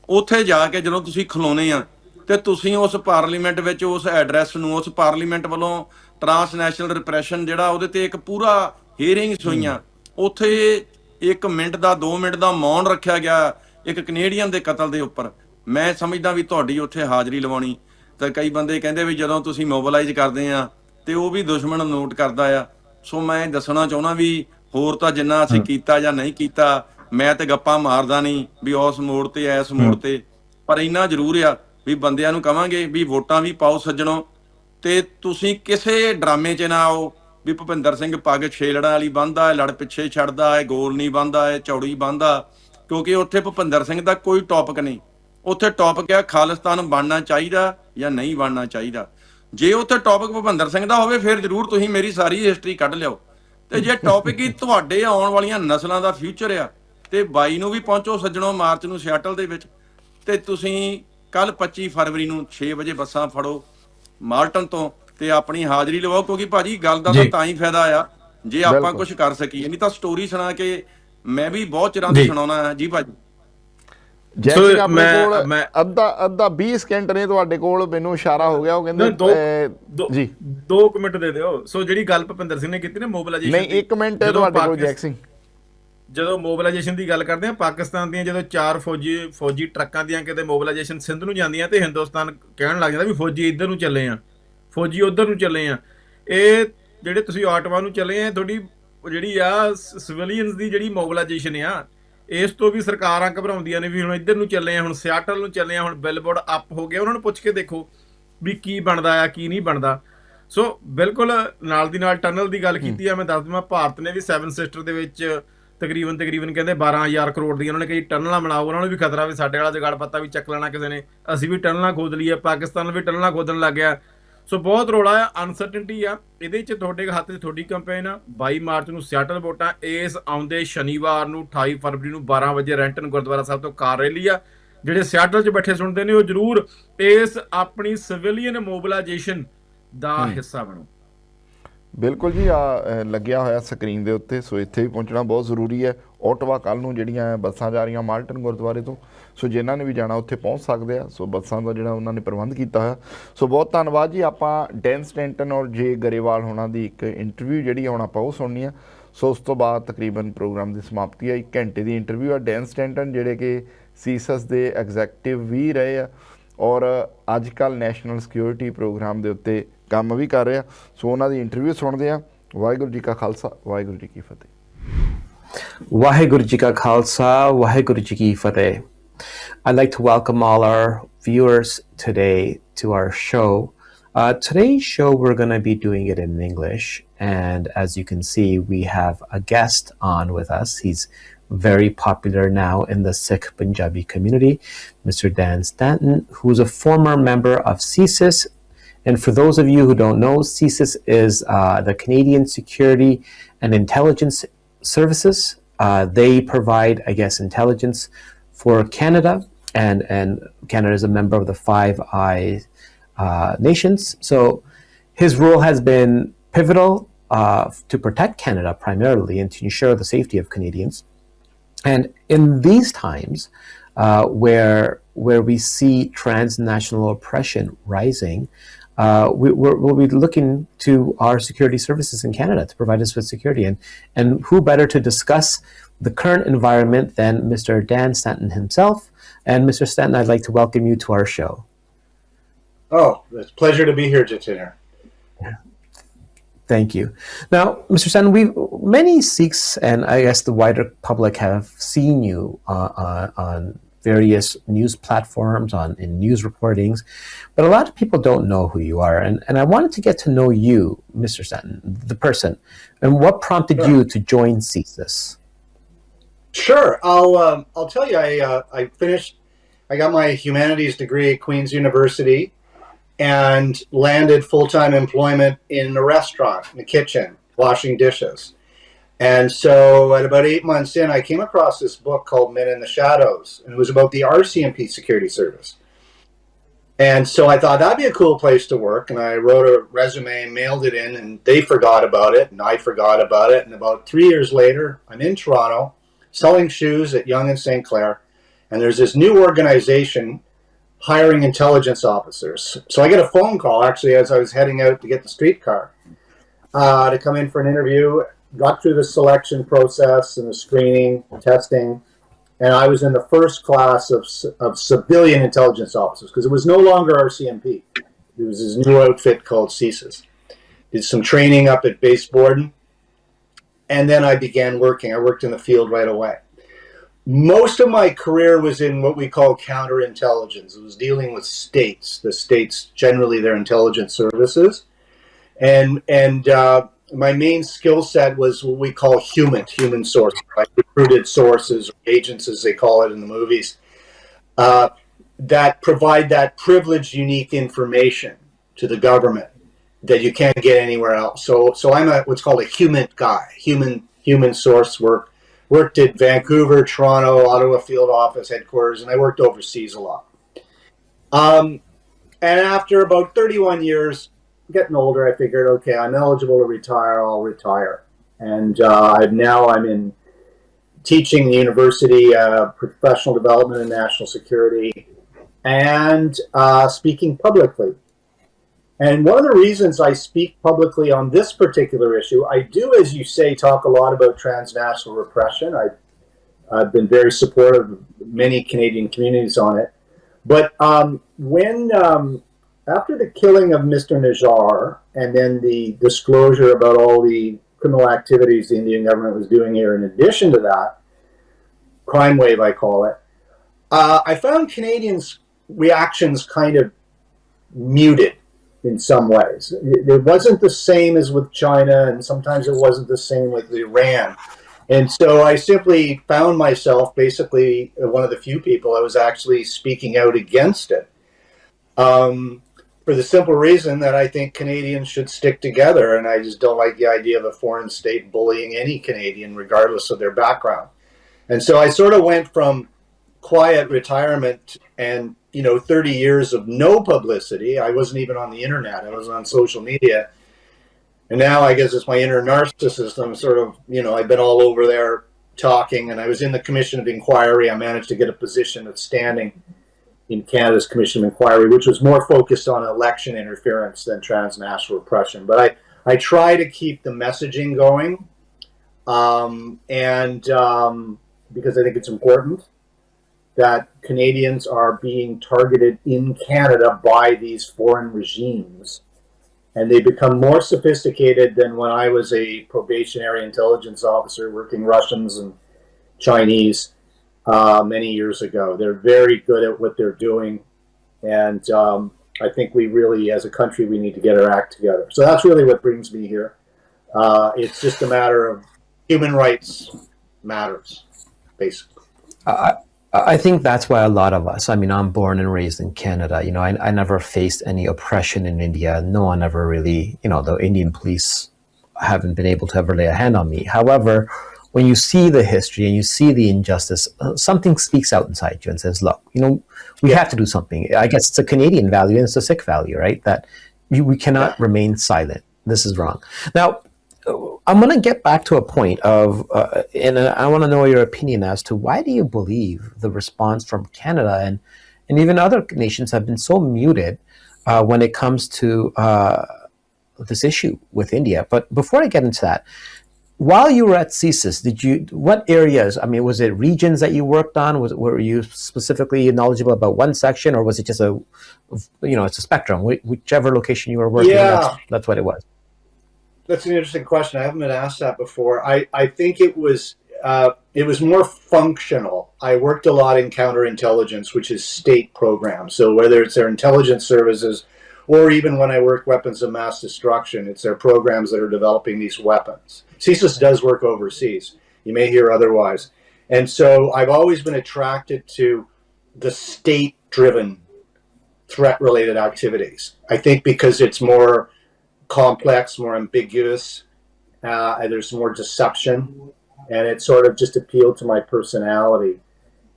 ਉੱਥੇ ਜਾ ਕੇ ਜਦੋਂ ਤੁਸੀਂ ਖਲੋਨੇ ਆ ਤੇ ਤੁਸੀਂ ਉਸ ਪਾਰਲੀਮੈਂਟ ਵਿੱਚ ਉਸ ਐਡਰੈਸ ਨੂੰ, ਉਸ ਪਾਰਲੀਮੈਂਟ ਵੱਲੋਂ ਟਰਾਂਸਨੈਸ਼ਨਲ ਰਿਪਰੈਸ਼ਨ ਜਿਹੜਾ ਉਹਦੇ ਤੇ ਇੱਕ ਪੂਰਾ ਹੀਅਰਿੰਗਸ ਹੋਈਆਂ, ਉੱਥੇ 1 ਮਿੰਟ ਦਾ 2 ਮਿੰਟ ਦਾ ਮੌਨ ਰੱਖਿਆ ਗਿਆ ਇੱਕ ਕੈਨੇਡੀਅਨ ਦੇ ਕਤਲ ਦੇ ਉੱਪਰ। ਮੈਂ ਸਮਝਦਾ ਵੀ ਤੁਹਾਡੀ ਉੱਥੇ ਹਾਜ਼ਰੀ ਲਵਾਉਣੀ, ਤਾਂ ਕਈ ਬੰਦੇ ਕਹਿੰਦੇ ਵੀ ਜਦੋਂ ਤੁਸੀਂ ਮੋਬਿਲਾਈਜ਼ ਕਰਦੇ ਆ ਤੇ ਉਹ ਵੀ ਦੁਸ਼ਮਣ ਨੋਟ ਕਰਦਾ ਆ। ਸੋ ਮੈਂ ਦੱਸਣਾ ਚਾਹੁੰਦਾ ਵੀ ਹੋਰ ਤਾਂ ਜਿੰਨਾ ਅਸੀਂ ਕੀਤਾ ਜਾਂ ਨਹੀਂ ਕੀਤਾ, ਮੈਂ ਤੇ ਗੱਪਾਂ ਮਾਰਦਾ ਨਹੀਂ ਵੀ ਉਸ ਮੋੜ ਤੇ ਇਸ ਮੋੜ ਤੇ, ਪਰ ਇੰਨਾ ਜ਼ਰੂਰ ਆ ਵੀ ਬੰਦਿਆਂ ਨੂੰ ਕਵਾਂਗੇ ਵੀ ਵੋਟਾਂ ਵੀ ਪਾਓ ਸੱਜਣੋ, ਤੇ ਤੁਸੀਂ ਕਿਸੇ ਡਰਾਮੇ 'ਚ ਨਾ ਆਓ, ਵੀ ਭੁਪਿੰਦਰ ਸਿੰਘ ਪੱਗ ਛੇਲੜਾਂ ਵਾਲੀ ਬੰਨ੍ਹਦਾ ਹੈ, ਲੜ ਪਿੱਛੇ ਛੱਡਦਾ ਹੈ, ਗੋਲ ਨਹੀਂ ਬੰਨ੍ਹਦਾ ਹੈ, ਚੌੜੀ ਬੰਨ੍ਹਦਾ, ਕਿਉਂਕਿ ਉੱਥੇ ਭੁਪਿੰਦਰ ਸਿੰਘ ਦਾ ਕੋਈ ਟੌਪਿਕ ਨਹੀਂ। ਉੱਥੇ ਟੌਪਿਕ ਹੈ ਖਾਲਿਸਤਾਨ ਬਣਨਾ ਚਾਹੀਦਾ ਜਾਂ ਨਹੀਂ ਬਣਨਾ ਚਾਹੀਦਾ। ਜੇ ਉੱਥੇ ਟੌਪਿਕ ਭੁਪਿੰਦਰ ਸਿੰਘ ਦਾ ਹੋਵੇ ਫਿਰ ਜ਼ਰੂਰ ਤੁਸੀਂ ਮੇਰੀ ਸਾਰੀ ਹਿਸਟਰੀ ਕੱਢ ਲਿਓ, ਤੇ ਜੇ ਟੌਪਿਕ ਹੀ ਤੁਹਾਡੇ ਆਉਣ ਵਾਲੀਆਂ ਨਸਲਾਂ ਦਾ ਫਿਊਚਰ ਆ ਤੇ 22 ਨੂੰ ਵੀ ਪਹੁੰਚੋ ਸੱਜਣੋ ਮਾਰਚ ਨੂੰ ਸਿਆਟਲ ਦੇ ਵਿੱਚ, ਤੇ ਤੁਸੀਂ ਕੱਲ 25 ਫਰਵਰੀ ਨੂੰ 6 ਵਜੇ ਬੱਸਾਂ ਫੜੋ ਮਾਲਟਨ ਤੋਂ ਤੇ ਆਪਣੀ ਹਾਜ਼ਰੀ ਲਵਾਓ, ਕਿਉਂਕਿ ਭਾਜੀ ਗੱਲ ਦਾ ਤਾਂ ਹੀ ਫਾਇਦਾ ਆ ਜੇ ਆਪਾਂ ਕੁਝ ਕਰ ਸਕੀਏ, ਨਹੀਂ ਤਾਂ ਸਟੋਰੀ ਸੁਣਾ ਕੇ ਮੈਂ ਵੀ ਬਹੁਤ ਚਿਰਾਂ ਦੀ ਸੁਣਾਉਣਾ ਹੈ ਜੀ ਭਾਜੀ। ਜੈਗ ਆਪਣੇ ਕੋਲ ਅੱਧਾ 20 ਸਕਿੰਟ ਨੇ ਤੁਹਾਡੇ ਕੋਲ, ਮੈਨੂੰ ਇਸ਼ਾਰਾ ਹੋ ਗਿਆ, ਉਹ ਕਹਿੰਦੇ ਜੀ 2 ਮਿੰਟ ਦੇ ਦਿਓ। ਸੋ ਜਿਹੜੀ ਗੱਲ ਭੁਪਿੰਦਰ ਸਿੰਘ ਨੇ ਕੀਤੀ ਨਾ ਮੋਬਿਲਾਈਜੇਸ਼ਨ, ਨਹੀਂ 1 ਮਿੰਟ ਹੈ ਤੁਹਾਡੇ ਕੋਲ ਜੈਗ ਸਿੰਘ। ਜਦੋਂ ਮੋਬਿਲਾਈਜੇਸ਼ਨ ਦੀ ਗੱਲ ਕਰਦੇ ਆ, ਪਾਕਿਸਤਾਨ ਦੀਆਂ ਜਦੋਂ 4 ਫੌਜੀ ਟਰੱਕਾਂ ਦੀਆਂ ਕਿਤੇ ਮੋਬਿਲਾਈਜੇਸ਼ਨ ਸਿੰਧ ਨੂੰ ਜਾਂਦੀਆਂ ਤੇ ਹਿੰਦੁਸਤਾਨ ਕਹਿਣ ਲੱਗ ਜਾਂਦਾ ਵੀ ਫੌਜੀ ਇੱਧਰ ਨੂੰ ਚੱਲੇ ਆ, ਫੌਜੀ ਉੱਧਰ ਨੂੰ ਚੱਲੇ ਆ। ਇਹ ਜਿਹੜੇ ਤੁਸੀਂ ਆਟਵਾ ਨੂੰ ਚੱਲੇ ਆ, ਤੁਹਾਡੀ ਜਿਹੜੀ ਆ ਸਿਵਿਲੀਅਨਸ ਦੀ ਜਿਹੜੀ ਮੋਬਿਲਾਈਜੇਸ਼ਨ ਆ, ਇਸ ਤੋਂ ਵੀ ਸਰਕਾਰਾਂ ਘਬਰਾਉਂਦੀਆਂ ਨੇ ਵੀ ਹੁਣ ਇੱਧਰ ਨੂੰ ਚੱਲੇ ਆ, ਹੁਣ ਸਿਆਟਲ ਨੂੰ ਚੱਲੇ ਆ, ਹੁਣ ਬਿਲਬੋਰਡ ਅਪ ਹੋ ਗਿਆ। ਉਹਨਾਂ ਨੂੰ ਪੁੱਛ ਕੇ ਦੇਖੋ ਵੀ ਕੀ ਬਣਦਾ ਆ ਕੀ ਨਹੀਂ ਬਣਦਾ। ਸੋ ਬਿਲਕੁਲ ਨਾਲ ਦੀ ਨਾਲ ਟਨਲ ਦੀ ਗੱਲ ਕੀਤੀ ਆ। ਮੈਂ ਦੱਸ ਦਵਾਂ ਭਾਰਤ ਨੇ ਵੀ 7 ਸਿਸਟਰ ਦੇ ਵਿੱਚ ਤਕਰੀਬਨ ਕਹਿੰਦੇ 12,000 ਕਰੋੜ ਦੀਆਂ ਉਹਨਾਂ ਨੇ ਕਈ ਟਨਲਾਂ ਬਣਾਓ। ਉਹਨਾਂ ਨੂੰ ਵੀ ਖਤਰਾ ਵੀ ਸਾਡੇ ਵਾਲਾ ਜਗੜ ਪੱਤਾ ਵੀ ਚੱਕ ਲੈਣਾ ਕਿਸੇ ਨੇ, ਅਸੀਂ ਵੀ ਟਨਲਾਂ ਖੋਦ ਲਈਏ, ਪਾਕਿਸਤਾਨ ਵੀ ਟਨਲਾਂ ਖੋਦਣ ਲੱਗ ਗਿਆ। ਸੋ ਬਹੁਤ ਰੌਲਾ ਆ, ਅਨਸਰਟਨਟੀ ਆ ਇਹਦੇ 'ਚ। ਤੁਹਾਡੇ ਹੱਥ 'ਚ ਤੁਹਾਡੀ ਕੰਪੇਨ ਆ। 22 ਮਾਰਚ ਨੂੰ ਸਿਆਟਲ ਵੋਟਾਂ, ਇਸ ਆਉਂਦੇ ਸ਼ਨੀਵਾਰ ਨੂੰ 28 ਫਰਵਰੀ ਨੂੰ 12 ਵਜੇ ਰੈਂਟਨ ਗੁਰਦੁਆਰਾ ਸਾਹਿਬ ਤੋਂ ਕਾਰ ਰੈਲੀ ਆ। ਜਿਹੜੇ ਸਿਆਟਲ 'ਚ ਬੈਠੇ ਸੁਣਦੇ ਨੇ ਉਹ ਜ਼ਰੂਰ ਇਸ ਆਪਣੀ ਸਿਵਿਲੀਅਨ ਮੋਬਿਲਾਈਜੇਸ਼ਨ ਦਾ ਹਿੱਸਾ ਬਣੋ। ਬਿਲਕੁਲ ਜੀ, ਆ ਲੱਗਿਆ ਹੋਇਆ ਸਕਰੀਨ ਦੇ ਉੱਤੇ। ਸੋ ਇੱਥੇ ਵੀ ਪਹੁੰਚਣਾ ਬਹੁਤ ਜ਼ਰੂਰੀ ਹੈ। ਓਟਵਾ ਕੱਲ੍ਹ ਨੂੰ ਜਿਹੜੀਆਂ ਬੱਸਾਂ ਜਾ ਰਹੀਆਂ ਮਾਲਟਨ ਗੁਰਦੁਆਰੇ ਤੋਂ, ਸੋ ਜਿਨ੍ਹਾਂ ਨੇ ਵੀ ਜਾਣਾ ਉੱਥੇ ਪਹੁੰਚ ਸਕਦੇ ਆ। ਸੋ ਬੱਸਾਂ ਦਾ ਜਿਹੜਾ ਉਹਨਾਂ ਨੇ ਪ੍ਰਬੰਧ ਕੀਤਾ ਹੋਇਆ। ਸੋ ਬਹੁਤ ਧੰਨਵਾਦ ਜੀ। ਆਪਾਂ ਡੈਨ ਸਟੈਂਟਨ ਔਰ ਜੇ ਗਰੇਵਾਲ ਹੋਣਾ ਦੀ ਇੱਕ ਇੰਟਰਵਿਊ ਜਿਹੜੀ ਹੁਣ ਆਪਾਂ ਉਹ ਸੁਣਨੀ ਆ। ਸੋ ਉਸ ਤੋਂ ਬਾਅਦ ਤਕਰੀਬਨ ਪ੍ਰੋਗਰਾਮ ਦੀ ਸਮਾਪਤੀ ਆ। 1 ਘੰਟੇ ਦੀ ਇੰਟਰਵਿਊ ਆ। ਡੈਨ ਸਟੈਂਟਨ ਜਿਹੜੇ ਕਿ ਸੀਸਸ ਦੇ ਐਗਜ਼ੈਕਟਿਵ ਵੀ ਰਹੇ ਆ ਔਰ ਅੱਜ ਕੱਲ੍ਹ ਨੈਸ਼ਨਲ ਸਿਕਿਉਰਿਟੀ ਪ੍ਰੋਗਰਾਮ ਦੇ ਉੱਤੇ ਕੰਮ ਵੀ ਕਰ ਰਿਹਾ। ਸੋ ਉਹਨਾਂ ਦੀ ਇੰਟਰਵਿਊ ਸੁਣਦੇ ਆ। ਵਾਹਿਗੁਰੂ ਜੀ ਕਾ ਖਾਲਸਾ, ਵਾਹਿਗੁਰੂ ਜੀ ਕੀ ਫਤਿਹ। Waheguru Ji Ka Khalsa, Waheguru Ji Ki Fateh. I'd like to welcome all our viewers today to our show. Today's show, we're going to be doing it in English. And as you can see, we have a guest on with us. He's very popular now in the Sikh Punjabi community, Mr. Dan Stanton, who's a former member of CSIS. And for those of you who don't know, CSIS is the Canadian Security and Intelligence Services. They provide, I guess, intelligence for Canada, and Canada is a member of the Five Eyes nations. So his role has been pivotal to protect Canada primarily and to ensure the safety of Canadians. And in these times where we see transnational oppression rising, we'll be looking to our security services in Canada to provide us with security. And who better to discuss the current environment than Mr. Dan Stanton himself. And Mr. Stanton, I'd like to welcome you to our show. Oh, it's a pleasure to be here, Jatinder. Thank you. Now, Mr. Stanton, many Sikhs and I guess the wider public have seen you on various news platforms, in news reportings, but a lot of people don't know who you are. And I wanted to get to know you, Mr. Stanton, the person, and what prompted you to join CSIS. Sure. I'll tell you, I got my humanities degree at Queen's University and landed full-time employment in a restaurant, in the kitchen, washing dishes. And so at about 8 months in, I came across this book called Men in the Shadows, and it was about the RCMP security service. And so I thought that'd be a cool place to work, and I wrote a resume and mailed it in, and they forgot about it, and I forgot about it. And about 3 years later, I'm in Toronto selling shoes at Yonge and St. Clair, and there's this new organization hiring intelligence officers. So I get a phone call, actually, as I was heading out to get the streetcar, to come in for an interview. Got through the selection process and the screening, testing, and I was in the first class of civilian intelligence officers because it was no longer RCMP. It was this new outfit called CSIS. Did some training up at Base Borden, and then I began working. I worked in the field right away. Most of my career was in what we call counterintelligence. It was dealing with states, the states, generally their intelligence services. And my main skill set was what we call human sources, like recruited sources, or agents as they call it in the movies, that provide that privileged, unique information to the government that you can't get anywhere else. So I'm what's called a human guy, human source work. Worked at Vancouver, Toronto, Ottawa field office headquarters, and I worked overseas a lot. And after about 31 years, getting older, I figured, okay, I'm eligible to retire. I'll retire. And now I'm in teaching the university, professional development and national security, and speaking publicly. And one of the reasons I speak publicly on this particular issue, I do, as you say, talk a lot about transnational repression. I've been very supportive of many Canadian communities on it. But when after the killing of Mr. Najjar and then the disclosure about all the criminal activities the Indian government was doing here, in addition to that, crime wave I call it, I found Canadians' reactions kind of muted in some ways. It wasn't the same as with China, and sometimes it wasn't the same with Iran. And so I simply found myself basically one of the few people I was actually speaking out against it. For the simple reason that I think Canadians should stick together, and I just don't like the idea of a foreign state bullying any Canadian regardless of their background. And so I sort of went from quiet retirement and 30 years of no publicity. I wasn't even on the internet. I was on social media. And now I guess it's my inner narcissist. I'm sort of, I've been all over there talking, and I was in the Commission of Inquiry. I managed to get a position of standing in Canada's Commission of Inquiry, which was more focused on election interference than transnational repression. But I try to keep the messaging going, because I think it's important that Canadians are being targeted in Canada by these foreign regimes. And they become more sophisticated than when I was a probationary intelligence officer working Russians and Chinese many years ago. They're very good at what they're doing. And I think we really, as a country, we need to get our act together. So that's really what brings me here. It's just a matter of human rights matters, basically. I think that's why a lot of us, I'm born and raised in Canada. I never faced any oppression in India. No one ever really, the Indian police haven't been able to ever lay a hand on me. However, when you see the history and you see the injustice, something speaks out inside you and says, look, we have to do something. I guess it's a Canadian value and it's a Sikh value, right? That we cannot remain silent. This is wrong. Now, I'm going to get back to a point of, and I want to know your opinion as to why do you believe the response from Canada and even other nations have been so muted when it comes to this issue with India. But before I get into that, while you were at CSIS, what areas, was it regions that you worked on? Were you specifically knowledgeable about one section, or was it just it's a spectrum, whichever location you were working, that's what it was? That's an interesting question. I haven't been asked that before. I think it was more functional. I worked a lot in counterintelligence, which is state programs. So whether it's their intelligence services, or even when I work weapons of mass destruction, it's their programs that are developing these weapons. CSIS does work overseas. You may hear otherwise. And so I've always been attracted to the state-driven threat-related activities. I think because it's more complex, more ambiguous, and there's more deception, and it sort of just appealed to my personality,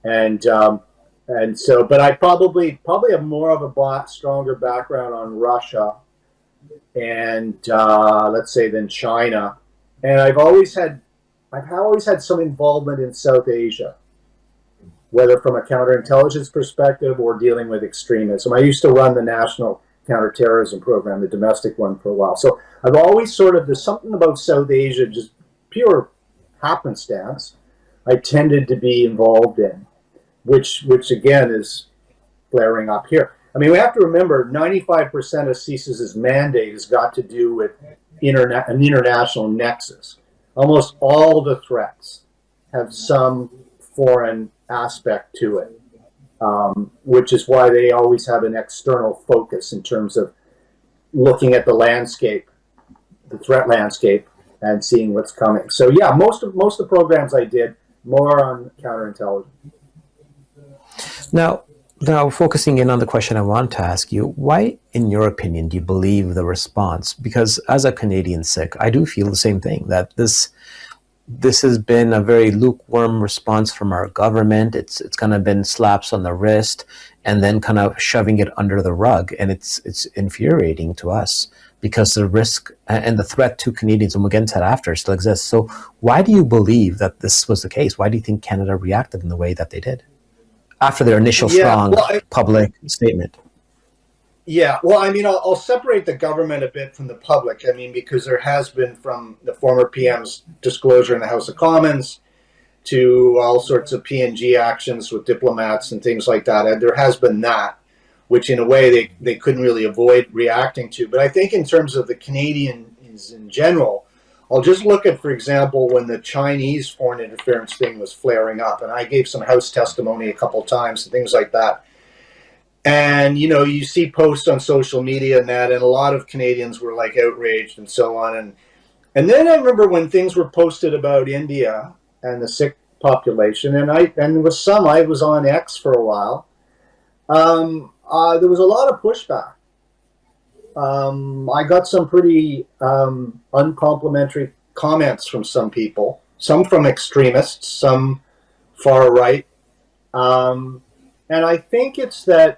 and so. But I probably have more of a stronger background on Russia, and let's say than China, and I've always had some involvement in South Asia, whether from a counterintelligence perspective or dealing with extremism. I used to run the national counterterrorism program, the domestic one, for a while. So I've always there's something about South Asia, just pure happenstance, I tended to be involved in, which again is flaring up here. We have to remember 95% of CSIS's mandate has got to do with an international nexus. Almost all the threats have some foreign aspect to it. Which is why they always have an external focus in terms of looking at the landscape the threat landscape and seeing what's coming. So yeah, most of the programs I did more on counterintelligence. Now, focusing in on the question I want to ask you, why, in your opinion, do you believe the response? Because as a Canadian Sikh, I do feel the same thing, that this has been a very lukewarm response from our government. It's kind of been slaps on the wrist and then kind of shoving it under the rug. And it's infuriating to us because the risk and the threat to Canadians, and we'll get into that after, still exists. So why do you believe that this was the case? Why do you think Canada reacted in the way that they did after their initial strong public statement? Yeah, well, I mean, I'll separate the government a bit from the public. I mean, because there has been, from the former PM's disclosure in the House of Commons to all sorts of PNG actions with diplomats and things like that, and there has been that, which in a way they couldn't really avoid reacting to. But I think in terms of the Canadians in general, I'll just look at, for example, when the Chinese foreign interference thing was flaring up, and I gave some House testimony a couple times and things like that. And, you know, you see posts on social media and that, and a lot of Canadians were like outraged and so on. And then I remember when things were posted about India and the Sikh population, and with some, I was on X for a while. There was a lot of pushback. I got some pretty uncomplimentary comments from some people, some from extremists, some far right. And I think it's that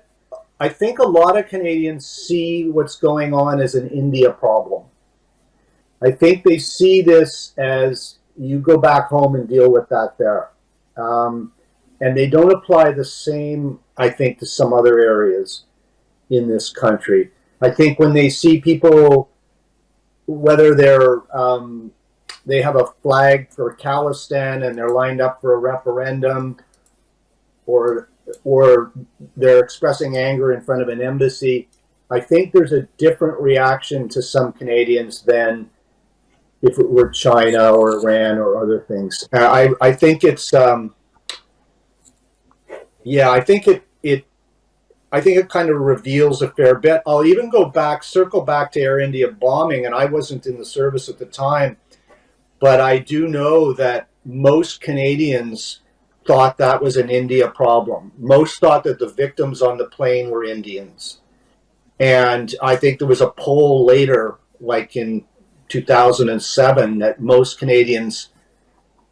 I think a lot of Canadians see what's going on as an India problem. I think they see this as you go back home and deal with that there. And they don't apply the same, I think, to some other areas in this country. I think when they see people, whether they have a flag for Khalistan and they're lined up for a referendum, or they're expressing anger in front of an embassy, I think there's a different reaction to some Canadians than if it were China or Iran or other things. I think it's I think it kind of reveals a fair bit. I'll even circle back to Air India bombing, and I wasn't in the service at the time, but I do know that most Canadians thought that was an India problem. Most thought that the victims on the plane were Indians. And I think there was a poll later, like in 2007, that most Canadians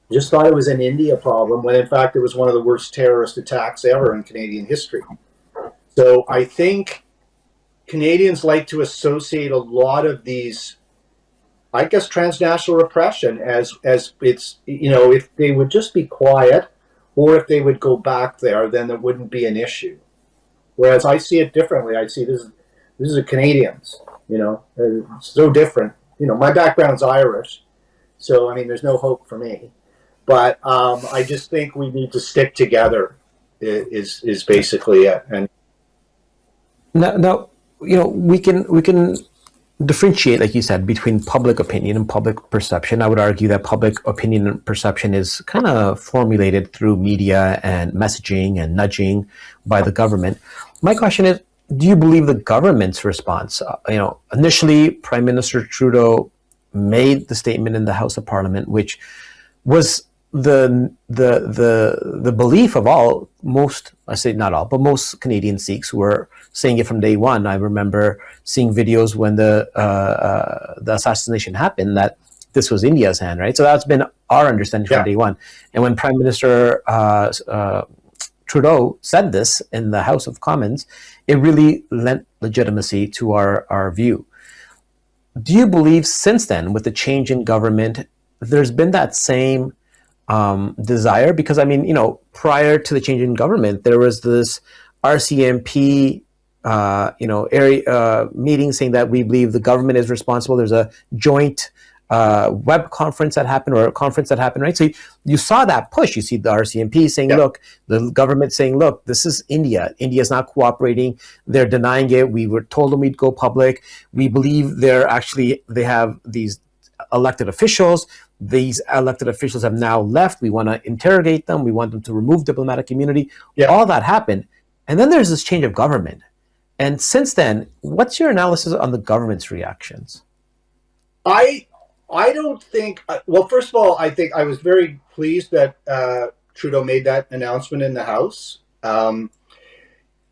just thought it was an India problem, when in fact it was one of the worst terrorist attacks ever in Canadian history. So I think Canadians like to associate a lot of these, I guess, transnational repression as it's, you know, if they would just be quiet, or if they would go back there, then it wouldn't be an issue. Whereas I see it differently. I see this is a Canadians, you know, it's so different. You know, my background's Irish, so I mean, there's no hope for me. But I just think we need to stick together. Is basically it. And now, you know, we can differentiate, like you said, between public opinion and public perception. I would argue that public opinion and perception is kind of formulated through media and messaging and nudging by the government. My question is, do you believe the government's response? Initially, Prime Minister Trudeau made the statement in the House of Parliament, which was the belief of most, I say not all, but most Canadian Sikhs who were saying it from day one. I remember seeing videos when the assassination happened that this was India's hand, right? So that's been our understanding from day one. And when Prime Minister Trudeau said this in the House of Commons, it really lent legitimacy to our view. Do you believe since then, with the change in government, there's been that same desire? Because I mean, you know, prior to the change in government, there was this RCMP, area meeting saying that we believe the government is responsible. There's a joint web conference that happened, or a conference that happened, right? So you saw that push. You see the RCMP saying, look, the government saying, look, this is India. India's not cooperating. They're denying it. We were told them we'd go public. We believe they have these elected officials. These elected officials have now left. We want to interrogate them. We want them to remove diplomatic immunity. All that happened. And then there's this change of government. And since then, what's your analysis on the government's reactions? I don't think. Well, first of all, I think I was very pleased that Trudeau made that announcement in the House.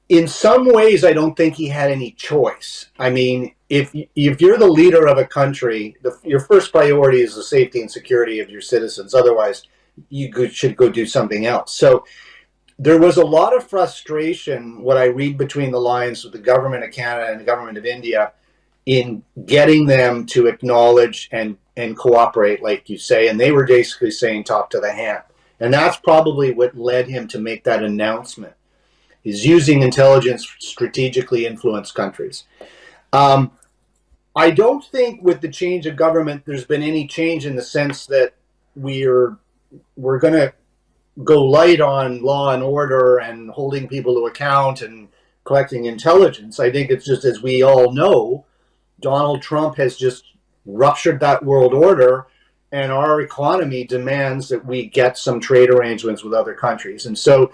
In some ways, I don't think he had any choice. I mean, if you're the leader of a country, your first priority is the safety and security of your citizens. Otherwise, should go do something else. So there was a lot of frustration, what I read between the lines, with the government of Canada and the government of India in getting them to acknowledge and cooperate, like you say. And they were basically saying, talk to the hand. And that's probably what led him to make that announcement, is using intelligence to strategically influence countries. I don't think with the change of government there's been any change in the sense that we're going to go light on law and order and holding people to account and collecting intelligence. I think it's just, as we all know, Donald Trump has just ruptured that world order, and our economy demands that we get some trade arrangements with other countries. And so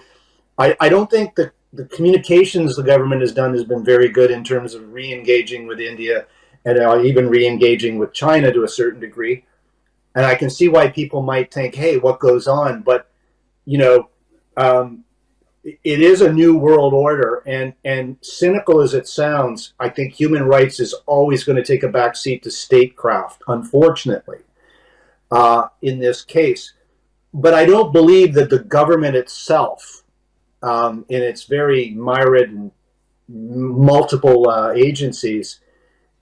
I don't think that the communications the government has done has been very good in terms of re-engaging with India and even re-engaging with China to a certain degree. And I can see why people might think, hey, what goes on? But, you know, it is a new world order. And cynical as it sounds, I think human rights is always going to take a backseat to statecraft, unfortunately, in this case. But I don't believe that the government itself, in its very myriad and multiple agencies,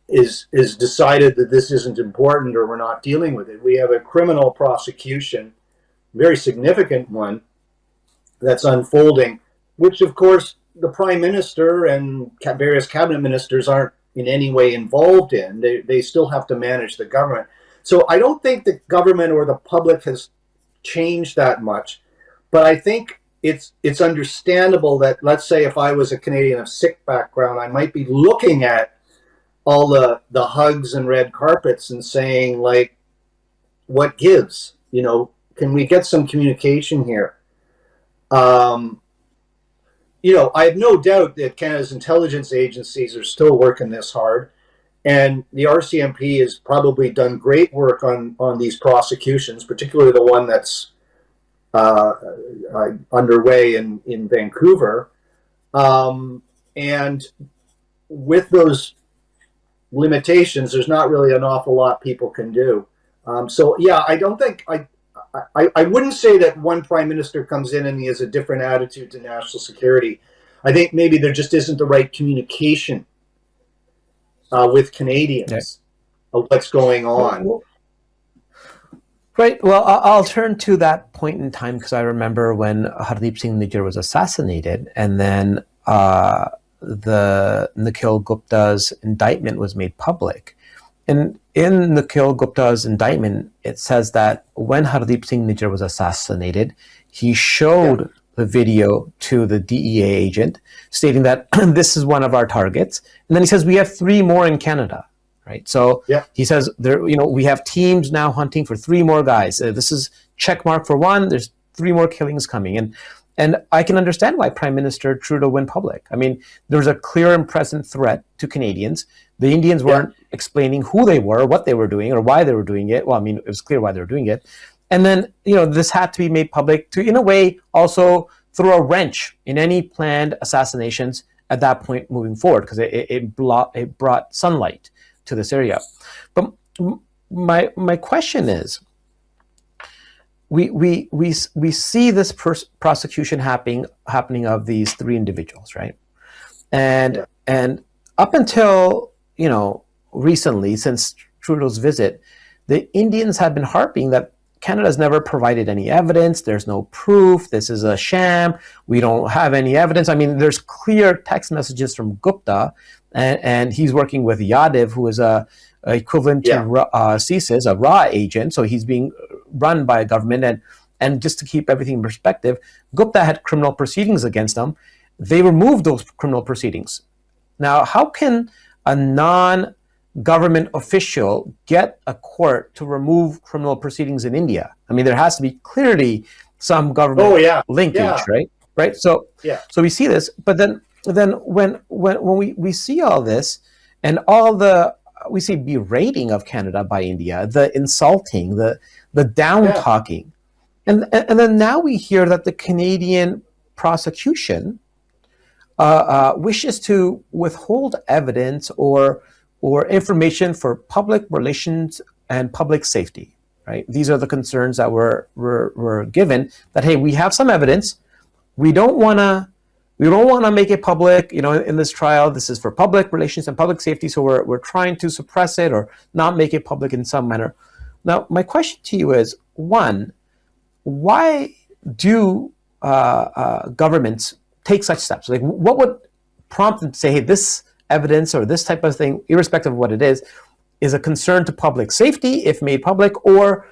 is decided that this isn't important or we're not dealing with it. We have a criminal prosecution, very significant one, that's unfolding, which of course the Prime Minister and various cabinet ministers aren't in any way involved in. They still have to manage the government. So I don't think the government or the public has changed that much, but I think it's understandable that, let's say if I was a Canadian of Sikh background, I might be looking at all the hugs and red carpets and saying, like, what gives? You know, can we get some communication here? You know, I have no doubt that Canada's intelligence agencies are still working this hard, and the RCMP has probably done great work on these prosecutions, particularly the one that's underway in Vancouver. And with those limitations, there's not really an awful lot people can do. So yeah, I don't think I wouldn't say that one prime minister comes in and he has a different attitude to national security. I think maybe there just isn't the right communication with Canadians of what's going on. Right. Well, I'll turn to that point in time because I remember when Hardeep Singh Nijjar was assassinated, and then the Nikhil Gupta's indictment was made public. And in Nikhil Gupta's indictment, it says that when Hardeep Singh Nijjar was assassinated, he showed the video to the DEA agent, stating that this is one of our targets. And then he says, we have 3 more in Canada. Right. So he says there, you know, we have teams now hunting for 3 more guys. This is check mark for 1. There's 3 more killings coming. And I can understand why Prime Minister Trudeau went public. I mean, there was a clear and present threat to Canadians. The Indians weren't explaining who they were, what they were doing, or why they were doing it. Well, I mean, it was clear why they were doing it. And then, you know, this had to be made public to, in a way, also throw a wrench in any planned assassinations at that point moving forward, because it brought sunlight to this area. But my question is, we see this prosecution happening of these 3 individuals, right? And up until, you know, recently, since Trudeau's visit, the Indians have been harping that Canada's never provided any evidence. There's no proof. This is a sham. We don't have any evidence. I mean, there's clear text messages from Gupta, and he's working with Yadav, who is a equivalent to CSIS, a raw agent. So he's being run by a government. And just to keep everything in perspective, Gupta had criminal proceedings against him. They removed those criminal proceedings. Now, how can a non-government official get a court to remove criminal proceedings in India? I mean, there has to be clearly some government linkage, right? Right. So we see this, but then when we see all this and all the we see berating of Canada by India, the insulting, the down talking, and then now we hear that the Canadian prosecution wishes to withhold evidence or information for public relations and public safety. Right? These are the concerns that were given. That hey, we have some evidence. We don't want to make it public. In this trial, this is for public relations and public safety. So we're trying to suppress it or not make it public in some manner. Now, my question to you is: one, why do governments take such steps? Like, what would prompt them to say, hey, this evidence or this type of thing, irrespective of what it is a concern to public safety if made public, or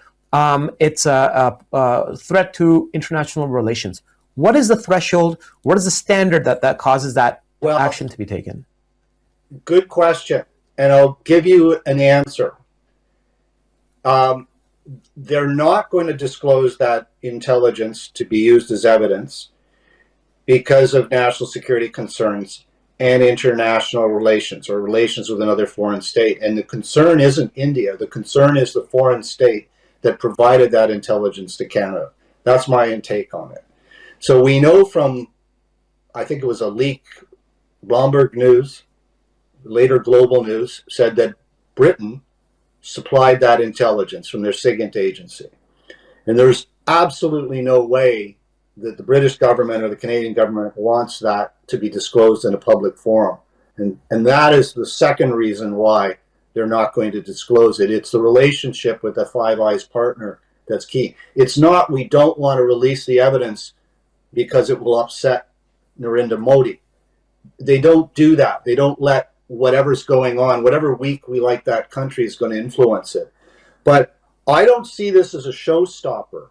it's a threat to international relations? What is the threshold? What is the standard that causes that action to be taken? Good question, and I'll give you an answer. They're not going to disclose that intelligence to be used as evidence because of national security concerns and international relations or relations with another foreign state. And the concern isn't India. The concern is the foreign state that provided that intelligence to Canada. That's my take on it. So we know from, I think it was a leak, Bloomberg News, later Global News, said that Britain supplied that intelligence from their SIGINT agency. And there's absolutely no way that the British government or the Canadian government wants that to be disclosed in a public forum. And that is the second reason why they're not going to disclose it. It's the relationship with the Five Eyes partner that's key. It's not we don't want to release the evidence because it will upset Narendra Modi. They don't do that. They don't let whatever's going on, whatever week we like that country is going to influence it. But I don't see this as a showstopper.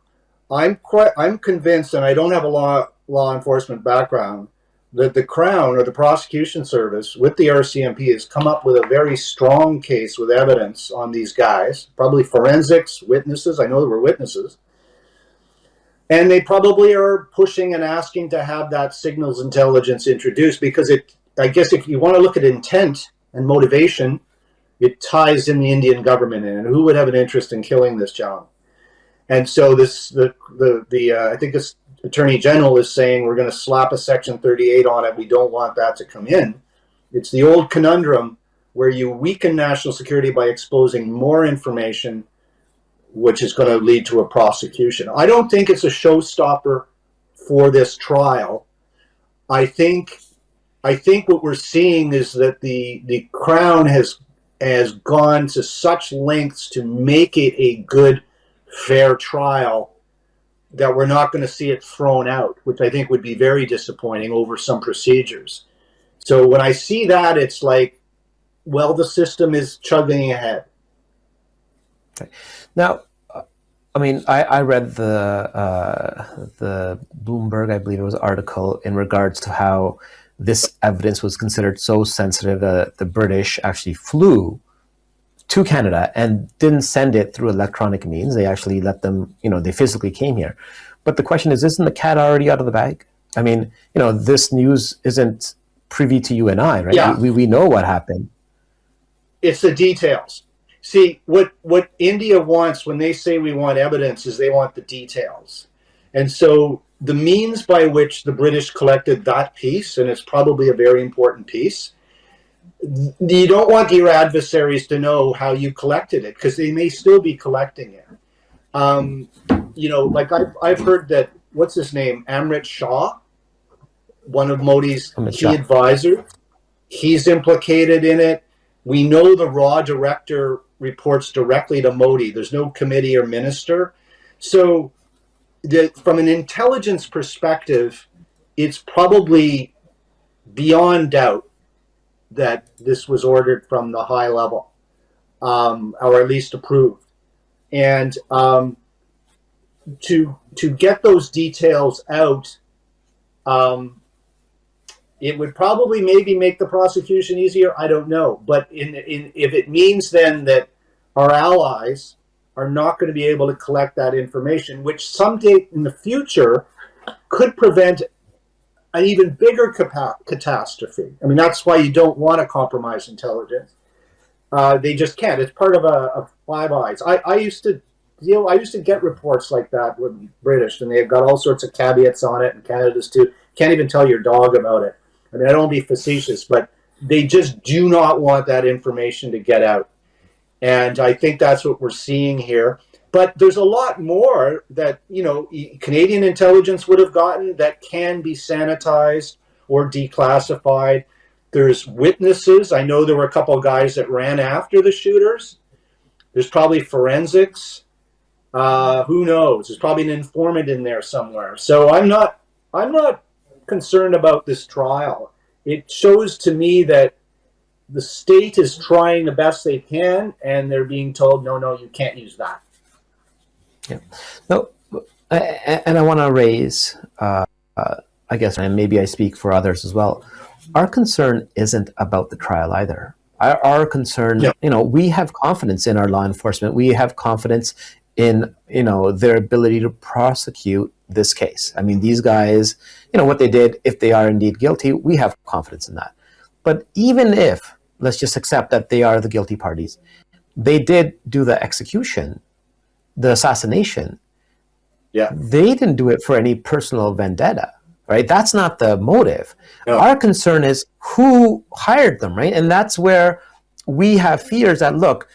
I'm convinced, and I don't have a law enforcement background, that the Crown or the prosecution service with the RCMP has come up with a very strong case with evidence on these guys, probably forensics, witnesses. I know there were witnesses. And they probably are pushing and asking to have that signals intelligence introduced because I guess if you want to look at intent and motivation, it ties in the Indian government in. And who would have an interest in killing this gentleman? And so I think this Attorney General is saying we're going to slap a Section 38 on it. We don't want that to come in. It's the old conundrum where you weaken national security by exposing more information, which is going to lead to a prosecution. I don't think it's a showstopper for this trial. I think what we're seeing is that the Crown has gone to such lengths to make it a good, fair trial that we're not going to see it thrown out, which I think would be very disappointing over some procedures. So when I see that, it's like, well, the system is chugging ahead. Okay. Now, I mean, I read the Bloomberg, I believe it was, article in regards to how this evidence was considered so sensitive that the British actually flew to Canada and didn't send it through electronic means. They actually let them, they physically came here. But the question is, isn't the cat already out of the bag? I mean, this news isn't privy to you and I, right? Yeah. We know what happened. It's the details. See, what India wants when they say we want evidence is they want the details. And so the means by which the British collected that piece, and it's probably a very important piece, you don't want your adversaries to know how you collected it because they may still be collecting it. Like I've heard that, what's his name, Amrit Shah, one of Modi's key advisors, he's implicated in it. We know the raw director reports directly to Modi. There's no committee or minister. So from an intelligence perspective, it's probably beyond doubt that this was ordered from the high level, or at least approved. And to get those details out, it would probably maybe make the prosecution easier. I don't know. But if it means then that our allies are not going to be able to collect that information, which someday in the future could prevent an even bigger catastrophe. I mean, that's why you don't want to compromise intelligence. They just can't. It's part of a Five Eyes. I used to get reports like that with British, and they've got all sorts of caveats on it, and Canada's too. Can't even tell your dog about it. I mean, I don't want to be facetious, but they just do not want that information to get out. And I think that's what we're seeing here. But there's a lot more that, Canadian intelligence would have gotten that can be sanitized or declassified. There's witnesses. I know there were a couple of guys that ran after the shooters. There's probably forensics. Who knows? There's probably an informant in there somewhere. So I'm not concerned about this trial. It shows to me that the state is trying the best they can, and they're being told, no, you can't use that. Yeah. No, and I want to raise, I guess, and maybe I speak for others as well. Our concern isn't about the trial either. Our concern, we have confidence in our law enforcement. We have confidence in, their ability to prosecute this case. I mean, these guys, what they did, if they are indeed guilty, we have confidence in that. But even if, let's just accept that they are the guilty parties, they did do the execution, the assassination. Yeah. They didn't do it for any personal vendetta, right? That's not the motive. No. Our concern is who hired them, right? And that's where we have fears that, look,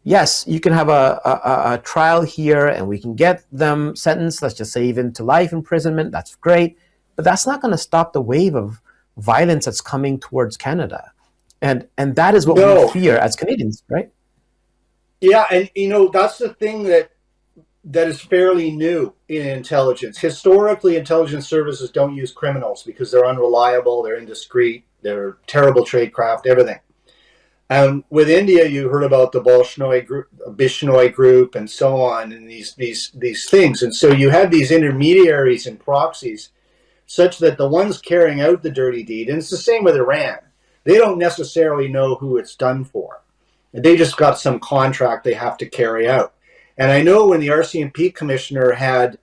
yes, you can have a trial here and we can get them sentenced, let's just say even to life imprisonment. That's great. But that's not going to stop the wave of violence that's coming towards Canada. And that is what we fear as Canadians, right? Yeah, and that's the thing that is fairly new in intelligence. Historically, intelligence services don't use criminals because they're unreliable, they're indiscreet, they're terrible tradecraft, everything. And with India, you heard about the Bishnoi group and so on, and these things. And so you have these intermediaries and proxies such that the ones carrying out the dirty deed, and it's the same with Iran, they don't necessarily know who it's done for. They just got some contract they have to carry out. And I know when the RCMP commissioner had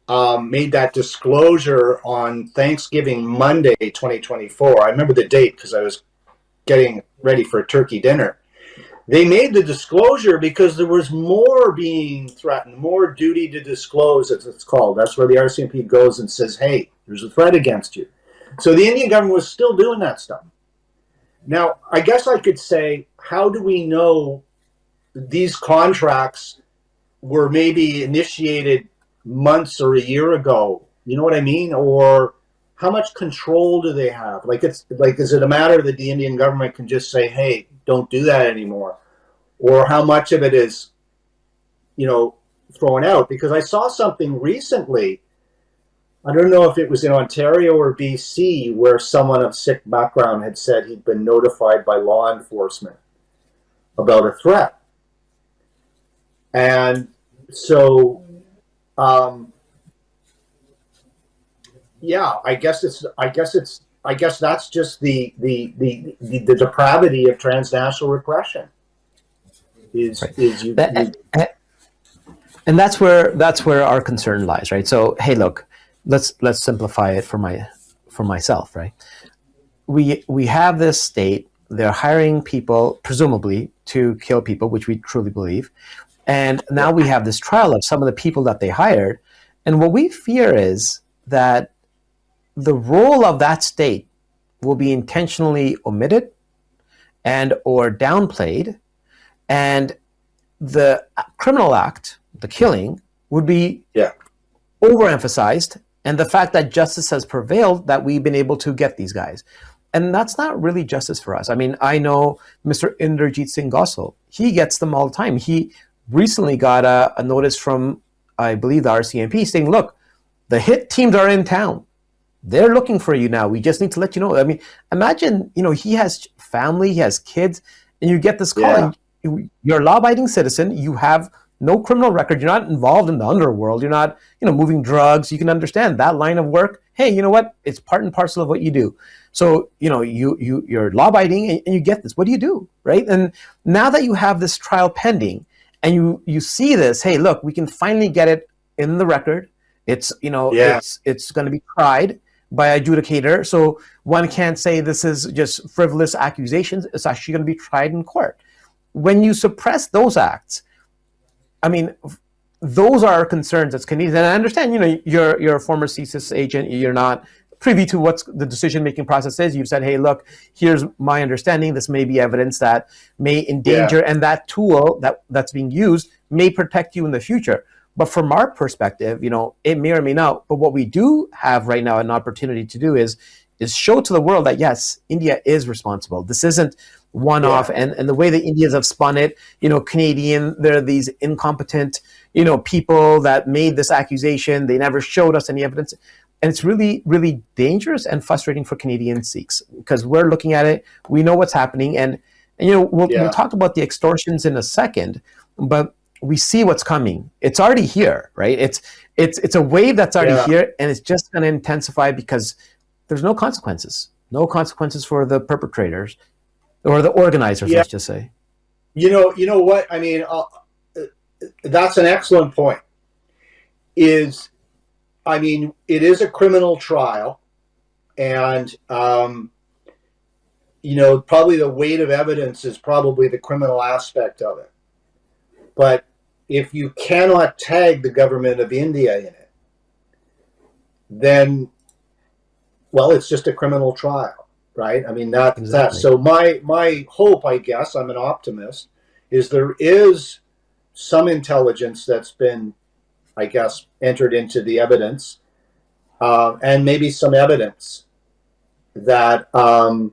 made that disclosure on Thanksgiving Monday, 2024, I remember the date because I was getting ready for a turkey dinner. They made the disclosure because there was more being threatened, more duty to disclose, as it's called. That's where the RCMP goes and says, hey, there's a threat against you. So the Indian government was still doing that stuff. Now, I guess I could say, how do we know these contracts were maybe initiated months or a year ago? You know what I mean? Or how much control do they have? Is it a matter that the Indian government can just say, hey, don't do that anymore? Or how much of it is, thrown out? Because I saw something recently, I don't know if it was in Ontario or BC, where someone of Sikh background had said he'd been notified by law enforcement about a threat. And so, I guess that's just the depravity of transnational repression. And that's where our concern lies, right? So, hey, look, let's simplify it for myself, right? We have this state, they're hiring people, presumably, to kill people, which we truly believe. And now we have this trial of some of the people that they hired. And what we fear is that the role of that state will be intentionally omitted and or downplayed, and the criminal act, the killing, would be overemphasized, and the fact that justice has prevailed, that we've been able to get these guys. And that's not really justice for us. I mean, I know Mr. Dupinderjit Singh also, he gets them all the time. He recently got a notice from, I believe, the RCMP saying, look, the hit teams are in town. They're looking for you now. We just need to let you know. I mean, imagine, he has family, he has kids, and you get this call. And you're a law-abiding citizen. You have no criminal record. You're not involved in the underworld. You're not, moving drugs. You can understand that line of work. Hey, you know what? It's part and parcel of what you do. So, you're law-abiding and you get this. What do you do, right? And now that you have this trial pending and you see this, hey, look, we can finally get it in the record. It's, it's going to be tried by adjudicator. So one can't say this is just frivolous accusations. It's actually going to be tried in court. when you suppress those acts, I mean, those are our concerns as Canadians. And I understand, you're a former CSIS agent. You're not privy to what the decision-making process is. You've said, hey, look, here's my understanding. This may be evidence that may endanger, and that tool that's being used may protect you in the future. But from our perspective, it may or may not. But what we do have right now an opportunity to do is show to the world that, yes, India is responsible. This isn't one-off. And the way the Indians have spun it, Canadian, they're these incompetent, people that made this accusation. They never showed us any evidence. And it's really, really dangerous and frustrating for Canadian Sikhs because we're looking at it. We know what's happening. And we'll talk about the extortions in a second, but we see what's coming. It's already here, right? It's a wave that's already here, and it's just going to intensify because there's no consequences. No consequences for the perpetrators or the organizers, let's just say. You know what? I mean, that's an excellent point. It is a criminal trial, and probably the weight of evidence is probably the criminal aspect of it. But if you cannot tag the government of India in it, then, well, it's just a criminal trial, right? I mean, that's Exactly. that. So my hope, I guess, I'm an optimist, is there is some intelligence that's been, I guess, entered into the evidence, and maybe some evidence that can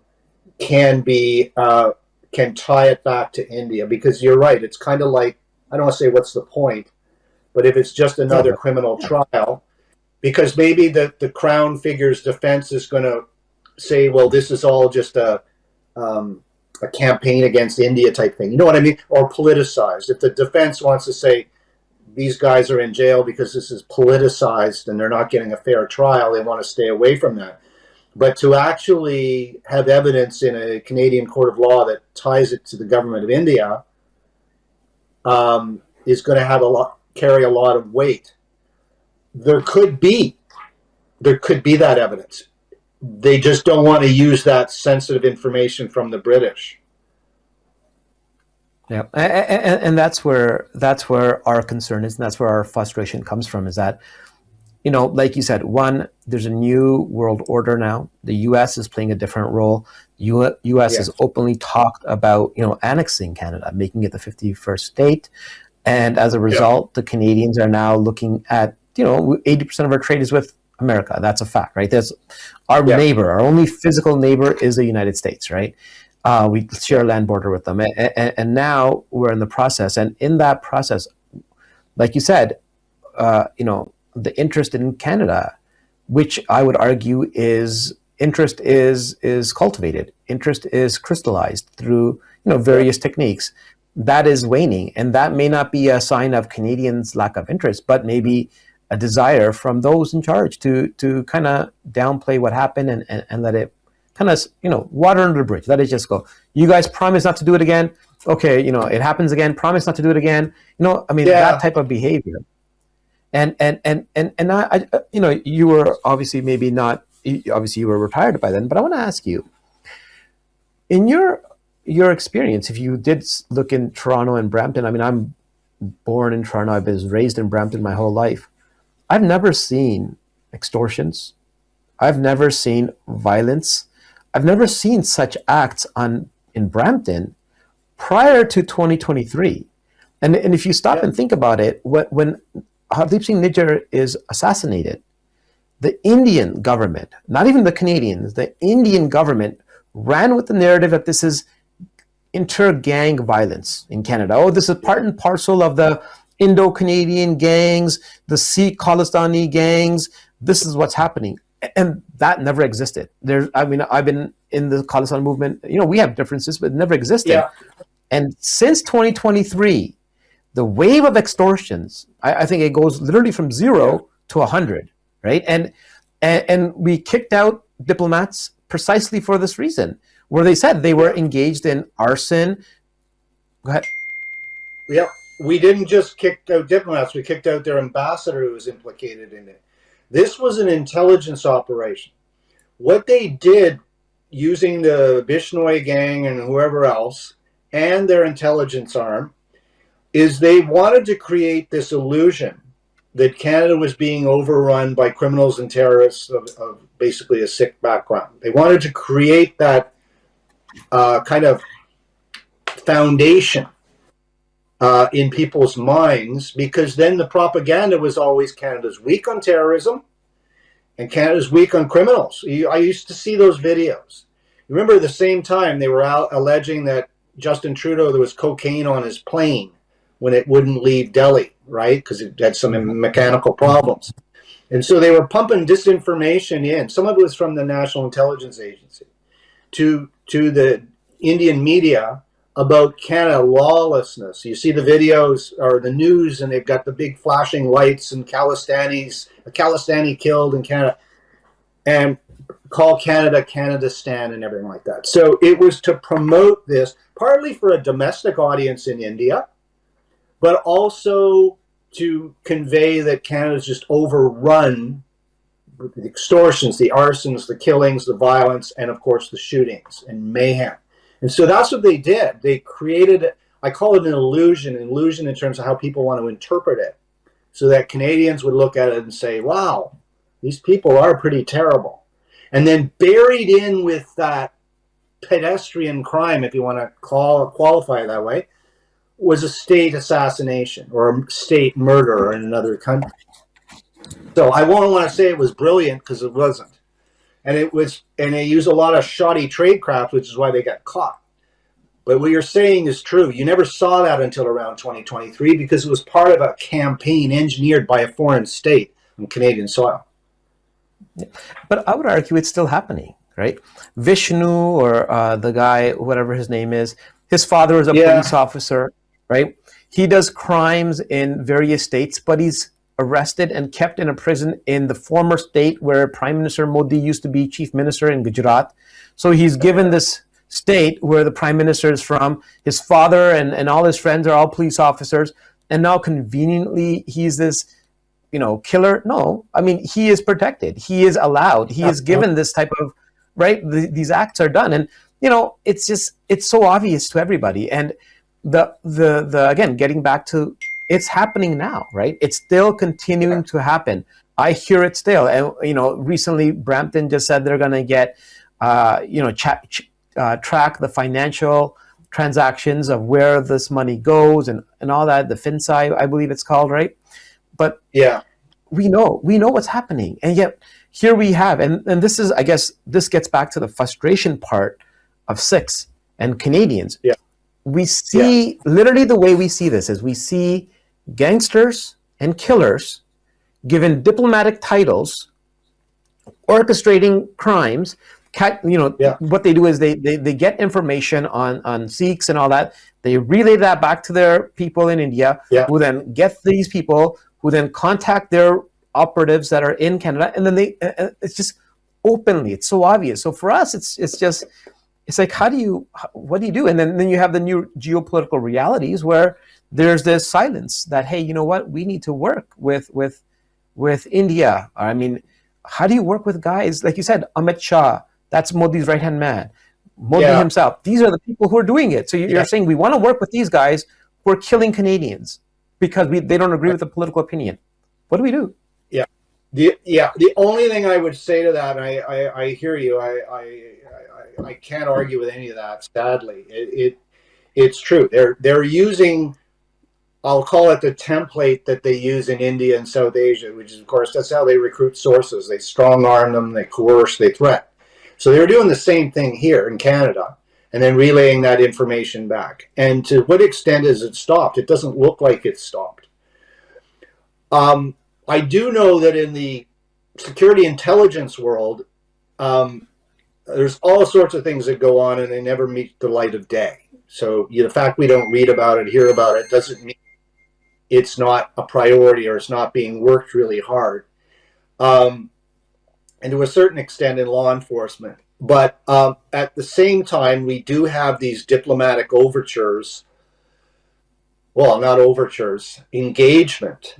tie it back to India. Because you're right, it's kind of like, I don't want to say what's the point, but if it's just another criminal trial, because maybe the Crown figure's defense is going to say, well, this is all just a campaign against India type thing. You know what I mean? Or politicized. If the defense wants to say these guys are in jail because this is politicized and they're not getting a fair trial, they want to stay away from that. But to actually have evidence in a Canadian court of law that ties it to the government of India is going to carry a lot of weight. There could be that evidence. They just don't want to use that sensitive information from the British. Yeah, and that's where our concern is, and that's where our frustration comes from. Is that, like you said, one, there's a new world order now. The U.S. is playing a different role. U.S. has openly talked about annexing Canada, making it the 51st state, and as a result, the Canadians are now looking at 80% of our trade is with America. That's a fact, right? There's our neighbor, our only physical neighbor is the United States, right? We share a land border with them, and now we're in the process. And in that process, like you said, the interest in Canada, which I would argue is cultivated, interest is crystallized through various techniques. That is waning, and that may not be a sign of Canadians' lack of interest, but maybe a desire from those in charge to kind of downplay what happened and let it kind of water under the bridge. Let it just go. You guys promise not to do it again. Okay, it happens again. Promise not to do it again. That type of behavior. And I you were obviously maybe not. Obviously, you were retired by then. But I want to ask you, in your experience, if you did look in Toronto and Brampton. I mean, I'm born in Toronto. I've been raised in Brampton my whole life. I've never seen extortions. I've never seen violence. I've never seen such acts in Brampton prior to 2023. And if you stop and think about it, when Hardeep Singh Nijjar is assassinated, the Indian government, not even the Canadians, the Indian government ran with the narrative that this is inter-gang violence in Canada. Oh, this is part and parcel of the Indo-Canadian gangs, the Sikh Khalistani gangs. This is what's happening. And that never existed. I've been in the Khalistan movement. We have differences, but it never existed. Yeah. And since 2023, the wave of extortions, I think it goes literally from 0 to 100, right? And we kicked out diplomats precisely for this reason, where they said they were engaged in arson. Go ahead. Yeah, we didn't just kick out diplomats, we kicked out their ambassador who was implicated in it. This was an intelligence operation. What they did using the Bishnoi gang and whoever else and their intelligence arm is they wanted to create this illusion that Canada was being overrun by criminals and terrorists of basically a Sikh background. They wanted to create that kind of foundation in people's minds, because then the propaganda was always Canada's weak on terrorism and Canada's weak on criminals. I used to see those videos. Remember, at the same time, they were out alleging that Justin Trudeau, there was cocaine on his plane when it wouldn't leave Delhi, right? Because it had some mechanical problems. And so they were pumping disinformation in. Some of it was from the National Intelligence Agency to the Indian media about Canada lawlessness. You see the videos or the news, and they've got the big flashing lights and a Khalistani killed in Canada, and call Canada Canadistan and everything like that. So it was to promote this, partly for a domestic audience in India, but also to convey that Canada's just overrun with the extortions, the arsons, the killings, the violence, and of course the shootings and mayhem. And so that's what they did. They created, I call it an illusion in terms of how people want to interpret it, so that Canadians would look at it and say, wow, these people are pretty terrible. And then buried in with that pedestrian crime, if you want to qualify it that way, was a state assassination or a state murder in another country. So I won't want to say it was brilliant, because it wasn't. And they used a lot of shoddy tradecraft, which is why they got caught. But what you're saying is true. You never saw that until around 2023, because it was part of a campaign engineered by a foreign state on Canadian soil. But I would argue it's still happening, right? Vishnu, or the guy, whatever his name is, his father was a police officer, right? He does crimes in various states, but he's arrested and kept in a prison in the former state where Prime Minister Modi used to be chief minister in Gujarat. So he's given this state where the prime minister is from. His father and all his friends are all police officers. And now conveniently he's this, killer. No, I mean, he is protected. He is allowed. He is given this type of, right? These acts are done. And, it's so obvious to everybody. And the again, getting back to, it's happening now, right? It's still continuing to happen. I hear it still. And, recently Brampton just said they're going to get, track the financial transactions of where this money goes and all that, the FinCEN, I believe it's called, right? But yeah, we know what's happening. And yet here we have, and this is, I guess, this gets back to the frustration part of Sikhs and Canadians. Yeah. We see, literally the way we see this is we see gangsters and killers given diplomatic titles, orchestrating crimes. What they do is they get information on Sikhs and all that. They relay that back to their people in India, who then get these people, who then contact their operatives that are in Canada, and then it's just openly, it's so obvious. So for us, it's like, what do you do? And then you have the new geopolitical realities where there's this silence that, hey, you know what, we need to work with India. I mean, how do you work with guys like you said, Amit Shah? That's Modi's right-hand man. Modi himself. These are the people who are doing it. So you're saying we want to work with these guys who are killing Canadians because they don't agree with the political opinion. What do we do? The only thing I would say to that, and I hear you, I can't argue with any of that, sadly. It's true. They're using, I'll call it the template that they use in India and South Asia, which is, of course, that's how they recruit sources. They strong arm them, they coerce, they threat. So they're doing the same thing here in Canada, and then relaying that information back. And to what extent is it stopped? It doesn't look like it's stopped. I do know that in the security intelligence world, there's all sorts of things that go on, and they never meet the light of day. So the fact we don't read about it, hear about it, doesn't mean it's not a priority or it's not being worked really hard. And to a certain extent in law enforcement. But at the same time, we do have these diplomatic overtures, well, not overtures, engagement,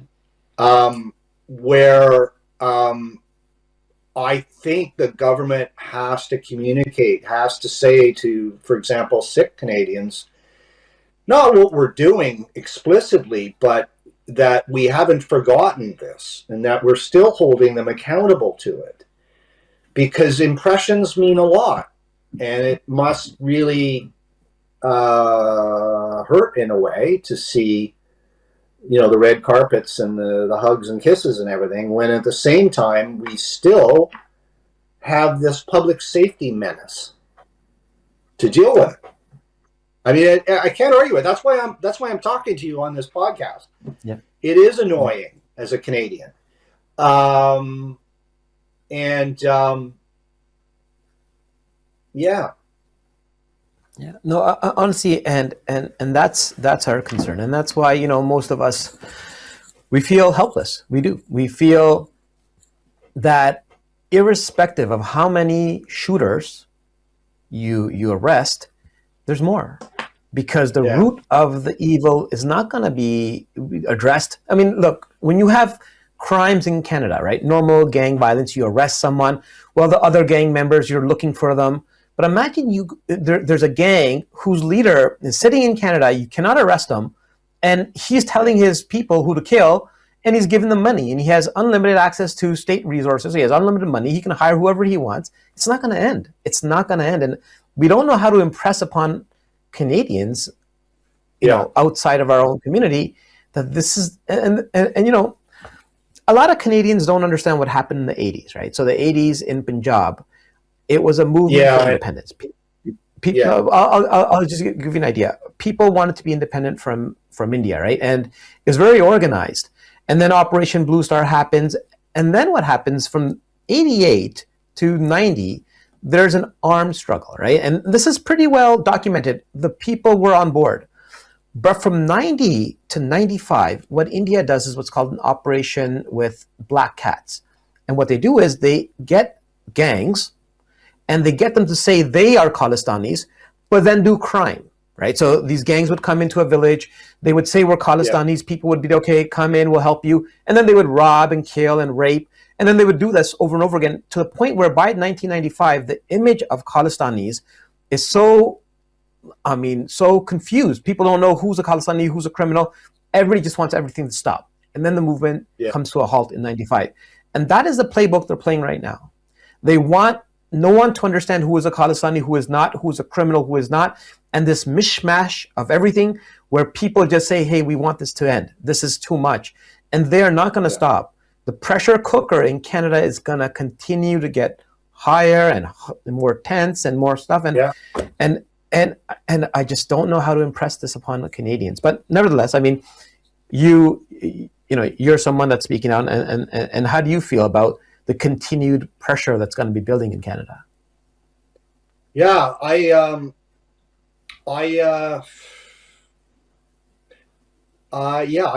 where I think the government has to communicate, has to say to, for example, Sikh Canadians, not what we're doing explicitly, but that we haven't forgotten this and that we're still holding them accountable to it, because impressions mean a lot, and it must really hurt in a way to see, the red carpets and the hugs and kisses and everything, when at the same time we still have this public safety menace to deal with. I mean, I can't argue it. That's why I'm talking to you on this podcast. Yeah, it is annoying as a Canadian, yeah. Yeah, no, honestly, and that's our concern, and that's why most of us, we feel helpless. We do. We feel that irrespective of how many shooters you arrest, there's more, because the root of the evil is not going to be addressed. I mean, look, when you have crimes in Canada, right? Normal gang violence, you arrest someone. Well, the other gang members, you're looking for them. But imagine there's a gang whose leader is sitting in Canada, you cannot arrest him, and he's telling his people who to kill, and he's giving them money, and he has unlimited access to state resources, he has unlimited money, he can hire whoever he wants. It's not going to end. It's not going to end. And we don't know how to impress upon Canadians, outside of our own community, that this is, and a lot of Canadians don't understand what happened in the 80s, right? So the 80s in Punjab, it was a movement for independence. I'll just give you an idea. People wanted to be independent from India, right? And it was very organized. And then Operation Blue Star happens. And then what happens from 88 to 90, there's an armed struggle, right? And this is pretty well documented. The people were on board. But from 90 to 95, what India does is what's called an operation with black cats. And what they do is they get gangs, and they get them to say they are Khalistanis, but then do crime, right? So these gangs would come into a village, they would say we're Khalistanis, people would be, okay, come in, we'll help you. And then they would rob and kill and rape. And then they would do this over and over again, to the point where by 1995, the image of Khalistanis is so confused. People don't know who's a Khalistani, who's a criminal. Everybody just wants everything to stop. And then the movement comes to a halt in 95. And that is the playbook they're playing right now. They want no one to understand who is a Khalistani, who is not, who is a criminal, who is not, and this mishmash of everything where people just say, hey, we want this to end. This is too much. And they are not going to stop. The pressure cooker in Canada is going to continue to get higher and more tense and more stuff. And I just don't know how to impress this upon the Canadians. But nevertheless, I mean, you're someone that's speaking out, and how do you feel about the continued pressure that's going to be building in Canada? Yeah, I'm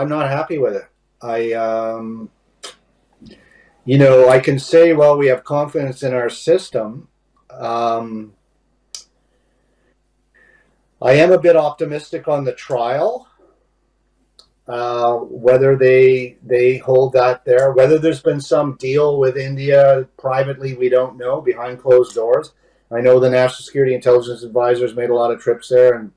not happy with it. I can say, well, we have confidence in our system. I am a bit optimistic on the trial. Whether they hold that there, whether there's been some deal with India privately, we don't know, behind closed doors. I know the National Security Intelligence Advisors made a lot of trips there, and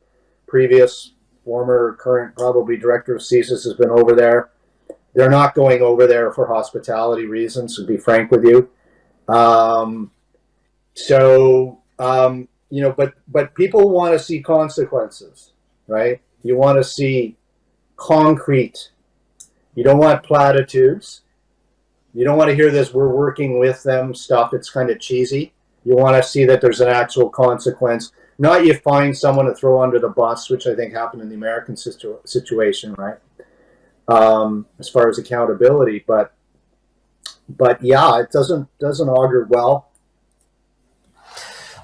previous, former, current, probably director of CSIS has been over there. They're not going over there for hospitality reasons, to be frank with you. But people want to see consequences, right? You want to see concrete. You don't want platitudes. You don't want to hear this "we're working with them" stuff. It's kind of cheesy. You want to see that there's an actual consequence. Not you find someone to throw under the bus, which I think happened in the American situation, right? As far as accountability, but yeah, it doesn't augur well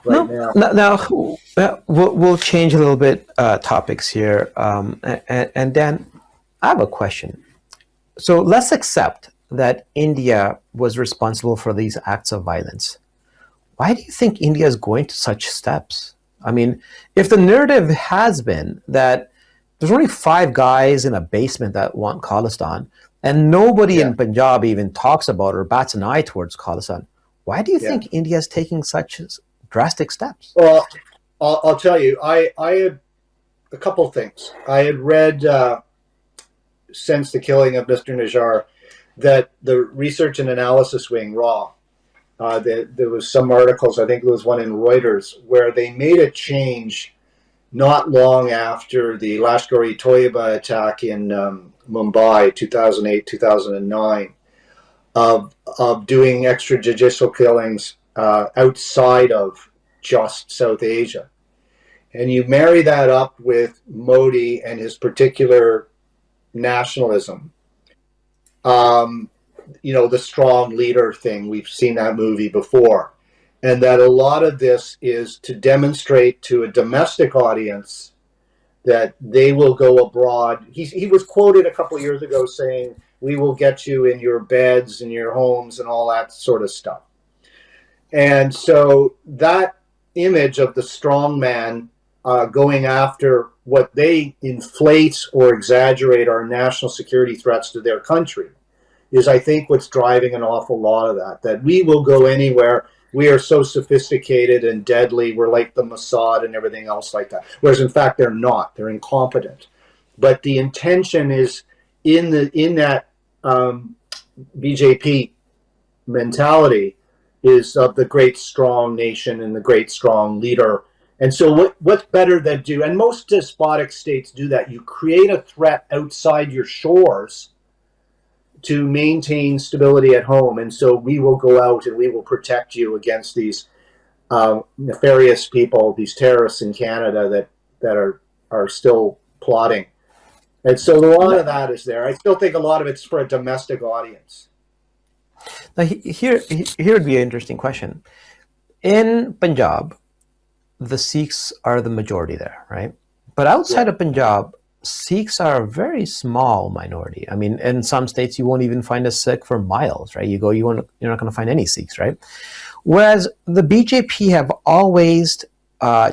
right now. Now we'll change a little bit topics here, and Dan, I have a question. So let's accept that India was responsible for these acts of violence. Why do you think India is going to such steps? I mean, if the narrative has been that there's only 5 guys in a basement that want Khalistan, and nobody in Punjab even talks about or bats an eye towards Khalistan, why do you think India is taking such drastic steps? Well, I'll tell you, I a couple things. I had read since the killing of Mr. Najjar that the research and analysis wing, RAW, there was some articles, I think there was one in Reuters, where they made a change not long after the Lashkar-e-Toiba attack in Mumbai, 2008, 2009, of doing extrajudicial killings outside of just South Asia. And you marry that up with Modi and his particular nationalism, the strong leader thing. We've seen that movie before. And that a lot of this is to demonstrate to a domestic audience that they will go abroad. He was quoted a couple of years ago saying, "We will get you in your beds and your homes," and all that sort of stuff. And so that image of the strong man going after what they inflate or exaggerate are national security threats to their country is, I think, what's driving an awful lot of that we will go anywhere. We are so sophisticated and deadly. We're like the Mossad and everything else like that. Whereas, in fact, they're not. They're incompetent. But the intention is in that BJP mentality is of the great strong nation and the great strong leader. And so what's better than do, and most despotic states do that, you create a threat outside your shores to maintain stability at home. And so we will go out and we will protect you against these nefarious people, these terrorists in Canada that are still plotting. And so a lot of that is there. I still think a lot of it's for a domestic audience. Now, here would be an interesting question. In Punjab, the Sikhs are the majority there, right? But outside of Punjab, Sikhs are a very small minority. I mean, in some states, you won't even find a Sikh for miles, right? You're not going to find any Sikhs, right? Whereas the BJP have always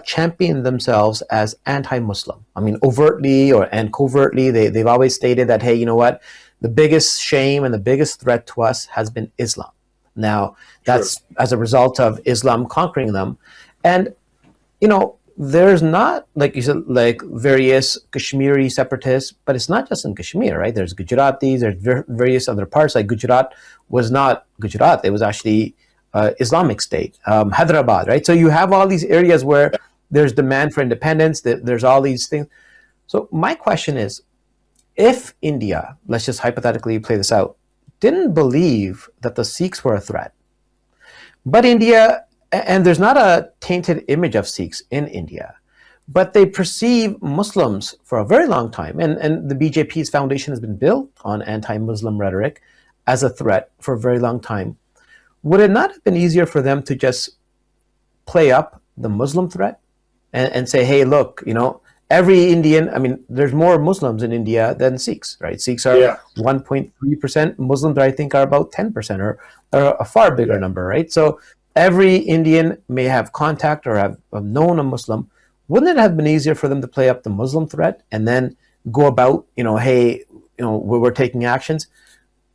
championed themselves as anti-Muslim. I mean, overtly and covertly, they've always stated that, hey, you know what? The biggest shame and the biggest threat to us has been Islam. Now, that's as a result of Islam conquering them. And, there's not, like you said, like various Kashmiri separatists, but it's not just in Kashmir, right? There's Gujaratis, there's various other parts. Like Gujarat was not Gujarat. It was actually Islamic State, Hyderabad, right? So you have all these areas where there's demand for independence, there's all these things. So my question is, if India, let's just hypothetically play this out, didn't believe that the Sikhs were a threat, but India, and there's not a tainted image of Sikhs in India, but they perceive Muslims for a very long time, and the BJP's foundation has been built on anti-Muslim rhetoric as a threat for a very long time. Would it not have been easier for them to just play up the Muslim threat and say, hey, look, every Indian, I mean, there's more Muslims in India than Sikhs, right? Sikhs are 1.3%. Muslims, I think, are about 10% or a far bigger number, right? So every Indian may have contact or have known a Muslim. Wouldn't it have been easier for them to play up the Muslim threat and then go about, hey, we're taking actions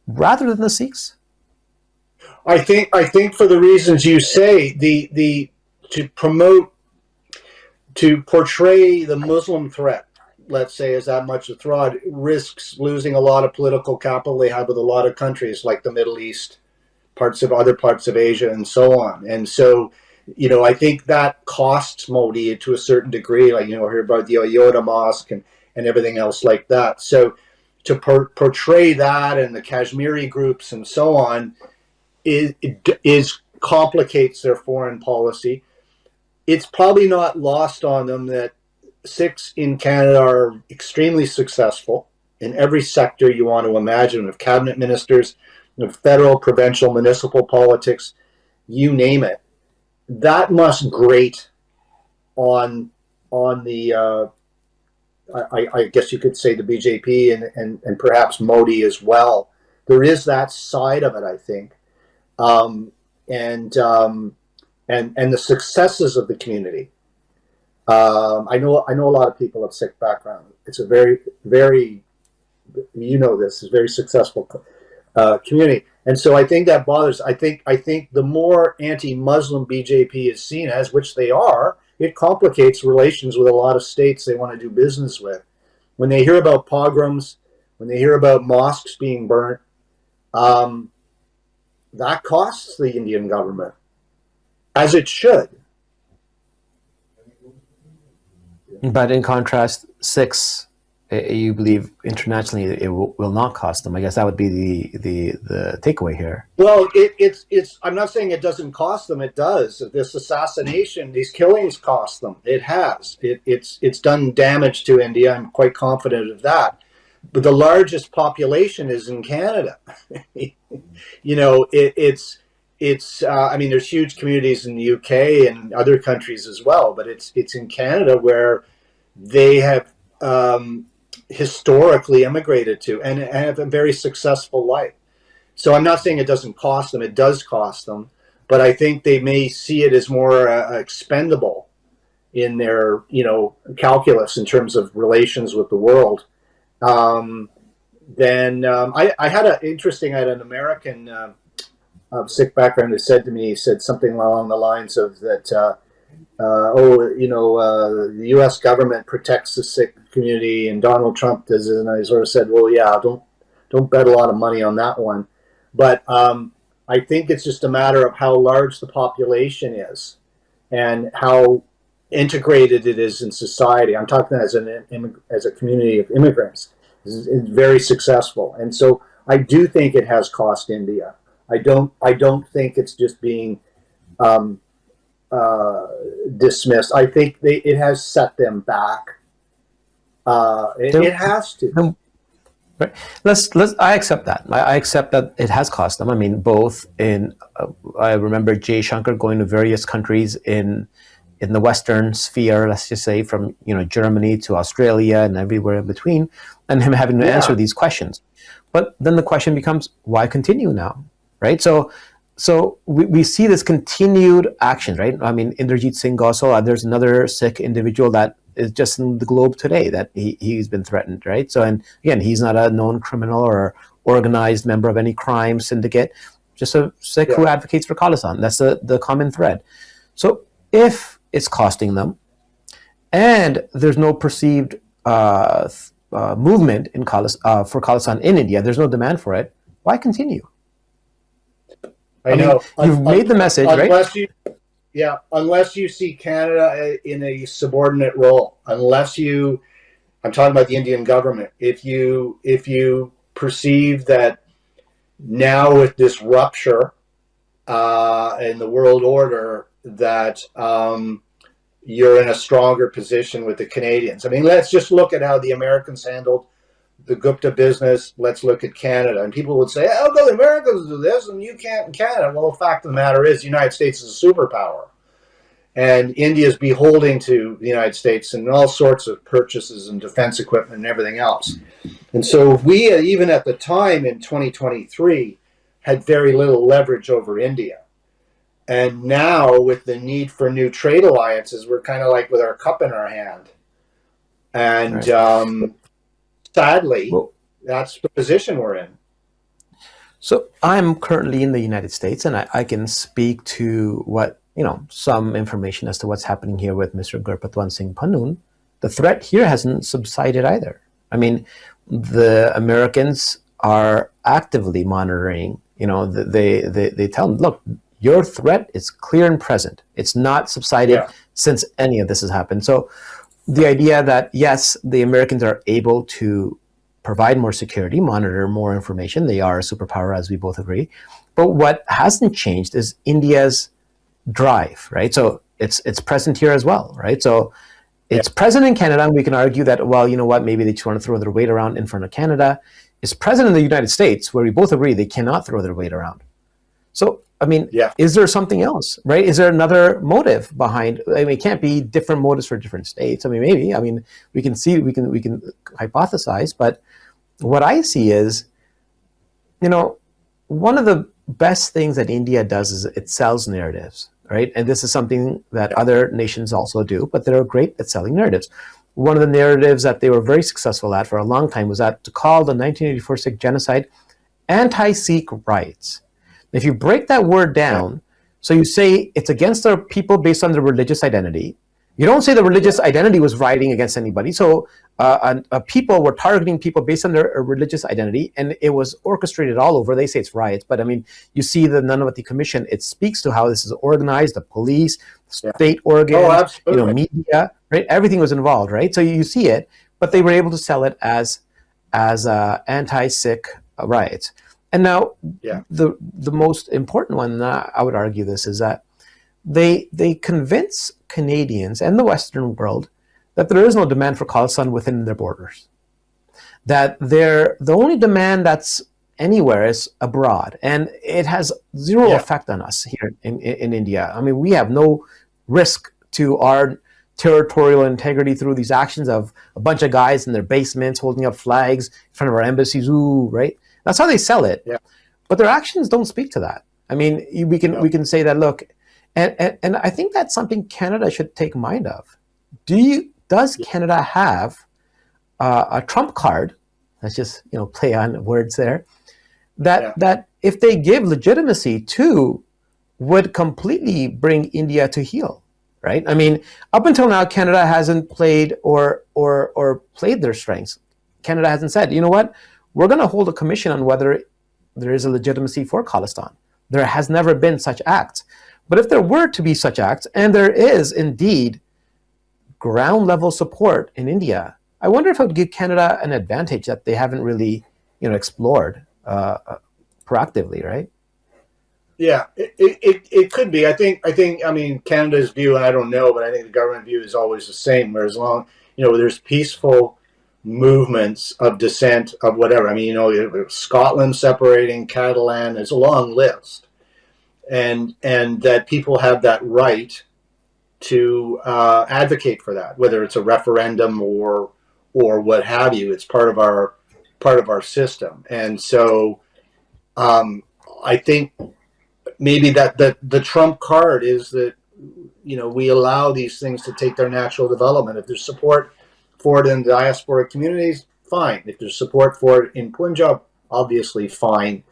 rather than the Sikhs? I think for the reasons you say, to portray the Muslim threat, let's say, as that much a threat, risks losing a lot of political capital they have with a lot of countries like the Middle East, other parts of Asia, and so on. And so, I think that costs Modi to a certain degree, like, hear about the Ayodhya Mosque and everything else like that. So to portray that and the Kashmiri groups and so on complicates their foreign policy. It's probably not lost on them that Sikhs in Canada are extremely successful in every sector you want to imagine, of cabinet ministers, of federal, provincial, municipal politics, you name it. That must grate on the, I guess you could say, the BJP and perhaps Modi as well. There is that side of it, I think. And the successes of the community. I know a lot of people of Sikh background. It's a very, very, this is very successful community, and so I think that bothers. I think the more anti-Muslim BJP is seen as, which they are, it complicates relations with a lot of states they want to do business with. When they hear about pogroms, when they hear about mosques being burnt, that costs the Indian government, as it should. But in contrast, Sikhs, you believe internationally it will not cost them. I guess that would be the takeaway here. Well, it's. I'm not saying it doesn't cost them. It does. This assassination, these killings cost them. It has. It's done damage to India. I'm quite confident of that. But the largest population is in Canada. You know, it's. I mean, there's huge communities in the UK and other countries as well, but it's in Canada where they have historically immigrated to and have a very successful life. So I'm not saying it doesn't cost them; it does cost them, but I think they may see it as more expendable in their, you know, calculus in terms of relations with the world. Then I had an American Sikh background who said to me, he said something along the lines of that, the U.S. government protects the Sikh community and Donald Trump does it. And I sort of said, well, yeah, don't bet a lot of money on that one. But I think it's just a matter of how large the population is and how integrated it is in society. I'm talking as a community of immigrants. It's very successful. And so I do think it has cost India. I don't think it's just being dismissed. I think it has set them back. It has to. Right. I accept that. I accept that it has cost them. I mean, both in. I remember Jay Shankar going to various countries in the Western sphere. Let's just say from Germany to Australia and everywhere in between, and him having to answer these questions. But then the question becomes, why continue now? Right. So we see this continued action. Right. I mean, Inderjit Singh also. There's another Sikh individual that is just in the globe today that he's been threatened, right? So, and again, he's not a known criminal or organized member of any crime syndicate, just a Sikh who advocates for Khalistan. That's the common thread. So if it's costing them and there's no perceived movement in for Khalistan in India, there's no demand for it, why continue? I know. You've made the message, right? Unless you see Canada in a subordinate role, I'm talking about the Indian government. If you perceive that now with this rupture in the world order that you're in a stronger position with the Canadians. I mean, let's just look at how the Americans handled the Gupta business. Let's look at Canada. And people would say, oh, the Americans do this and you can't in Canada. Well, the fact of the matter is the United States is a superpower. And India is beholden to the United States in all sorts of purchases and defense equipment and everything else. And so we, even at the time in 2023, had very little leverage over India. And now with the need for new trade alliances, we're kind of like with our cup in our hand. And sadly, that's the position we're in. So I'm currently in the United States, and I can speak to what, some information as to what's happening here with Mr. Gurpatwan Singh Pannun. The threat here hasn't subsided either. I mean, the Americans are actively monitoring, they tell them, look, your threat is clear and present. It's not subsided since any of this has happened. So the idea that, yes, the Americans are able to provide more security, monitor more information. They are a superpower, as we both agree. But what hasn't changed is India's drive, right? So it's present here as well, right? So it's present in Canada, and we can argue that, well, you know what, maybe they just want to throw their weight around in front of Canada. It's present in the United States, where we both agree they cannot throw their weight around. So, I mean, is there something else, right? Is there another motive behind? I mean, it can't be different motives for different states. I mean, maybe. I mean, we can hypothesize, but what I see is, one of the best things that India does is it sells narratives, right? And this is something that other nations also do, but they're great at selling narratives. One of the narratives that they were very successful at for a long time was that to call the 1984 Sikh genocide anti-Sikh riots. If you break that word down, so you say it's against our people based on their religious identity, You don't say the religious identity was rioting against anybody. So people were targeting people based on their religious identity, and it was orchestrated all over. They say it's riots, but I mean, you see the Nunavut Commission. It speaks to how this is organized: the police, state organs, media, right? Everything was involved, right? So you see it, but they were able to sell it as anti-Sikh riots. And now, the most important one, I would argue this, is that they convince Canadians and the Western world that there is no demand for Khalistan within their borders. That the only demand that's anywhere is abroad, and it has zero effect on us here in India. I mean, we have no risk to our territorial integrity through these actions of a bunch of guys in their basements holding up flags in front of our embassies. Ooh, right? That's how they sell it. Yeah. But their actions don't speak to that. I mean, we can say that, look, and I think that's something Canada should take mind of. Does Canada have a trump card? Let's just play on words there. That if they give legitimacy to, would completely bring India to heel, right? I mean, up until now, Canada hasn't played or played their strengths. Canada hasn't said, you know what, we're going to hold a commission on whether there is a legitimacy for Khalistan. There has never been such acts. But if there were to be such acts, and there is indeed ground level support in India, I wonder if it would give Canada an advantage that they haven't really, explored proactively, right? Yeah, it could be. I mean, Canada's view, I don't know, but I think the government view is always the same. Where as long, there's peaceful movements of dissent of whatever. I mean, Scotland separating, Catalan, there's a long list. And that people have that right to advocate for that, whether it's a referendum or what have you. It's part of our system, and so I think maybe that the trump card is that we allow these things to take their natural development. If there's support for it in the diaspora communities, fine. If there's support for it in Punjab, obviously fine.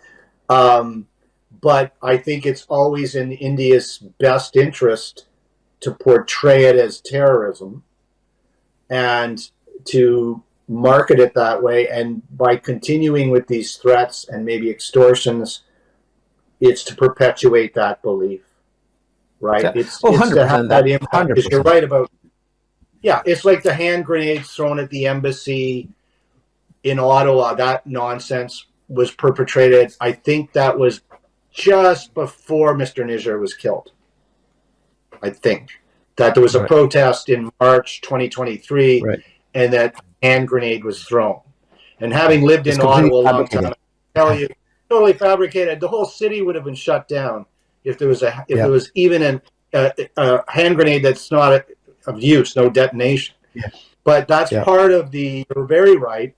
But I think it's always in India's best interest to portray it as terrorism and to market it that way. And by continuing with these threats and maybe extortions, it's to perpetuate that belief, right? Yeah. It's to have that impact. Because you're right about, it's like the hand grenades thrown at the embassy in Ottawa. That nonsense was perpetrated. I think that was just before Mr. Niger was killed. I think that there was a protest in March 2023, and that hand grenade was thrown. And having lived in Ottawa a long time, I tell you, totally fabricated. The whole city would have been shut down if there was there was even a hand grenade that's not of use, no detonation. Yeah. But that's part of you're very right,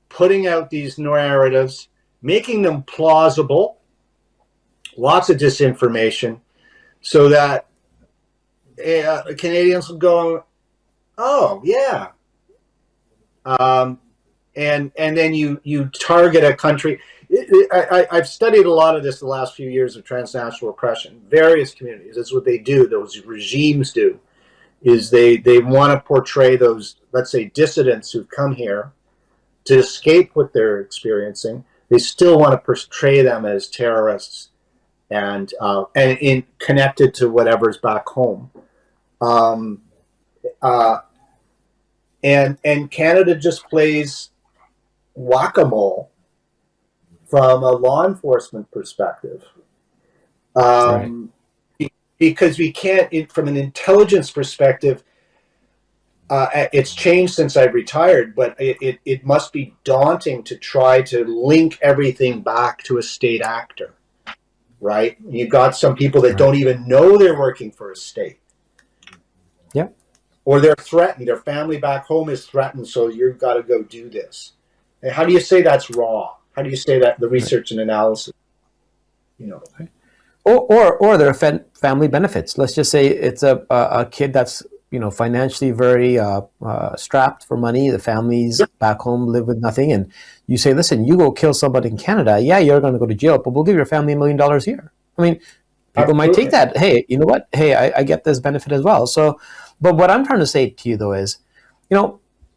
putting out these narratives, making them plausible. Lots of disinformation, so that Canadians will go, oh yeah, and then you target a country. I've studied a lot of this the last few years of transnational repression. Various communities, that's what they do. Those regimes do, is they want to portray those, let's say, dissidents who've come here to escape what they're experiencing. They still want to portray them as terrorists. And connected to whatever's back home, and Canada just plays whack-a-mole from a law enforcement perspective, because we can't, from an intelligence perspective. It's changed since I've retired, but it must be daunting to try to link everything back to a state actor. Right? You've got some people that don't even know they're working for a state. Yeah. Or they're threatened. Their family back home is threatened, so you've got to go do this. And how do you say that's raw? How do you say that the research and analysis? Or there are family benefits. Let's just say it's a kid that's financially very strapped for money. The families back home live with nothing, and you say, listen, you go kill somebody in Canada, you're going to go to jail, but we'll give your family $1 million here. I mean, people might take that. Hey, you know what? Hey, I get this benefit as well. So But what I'm trying to say to you though is,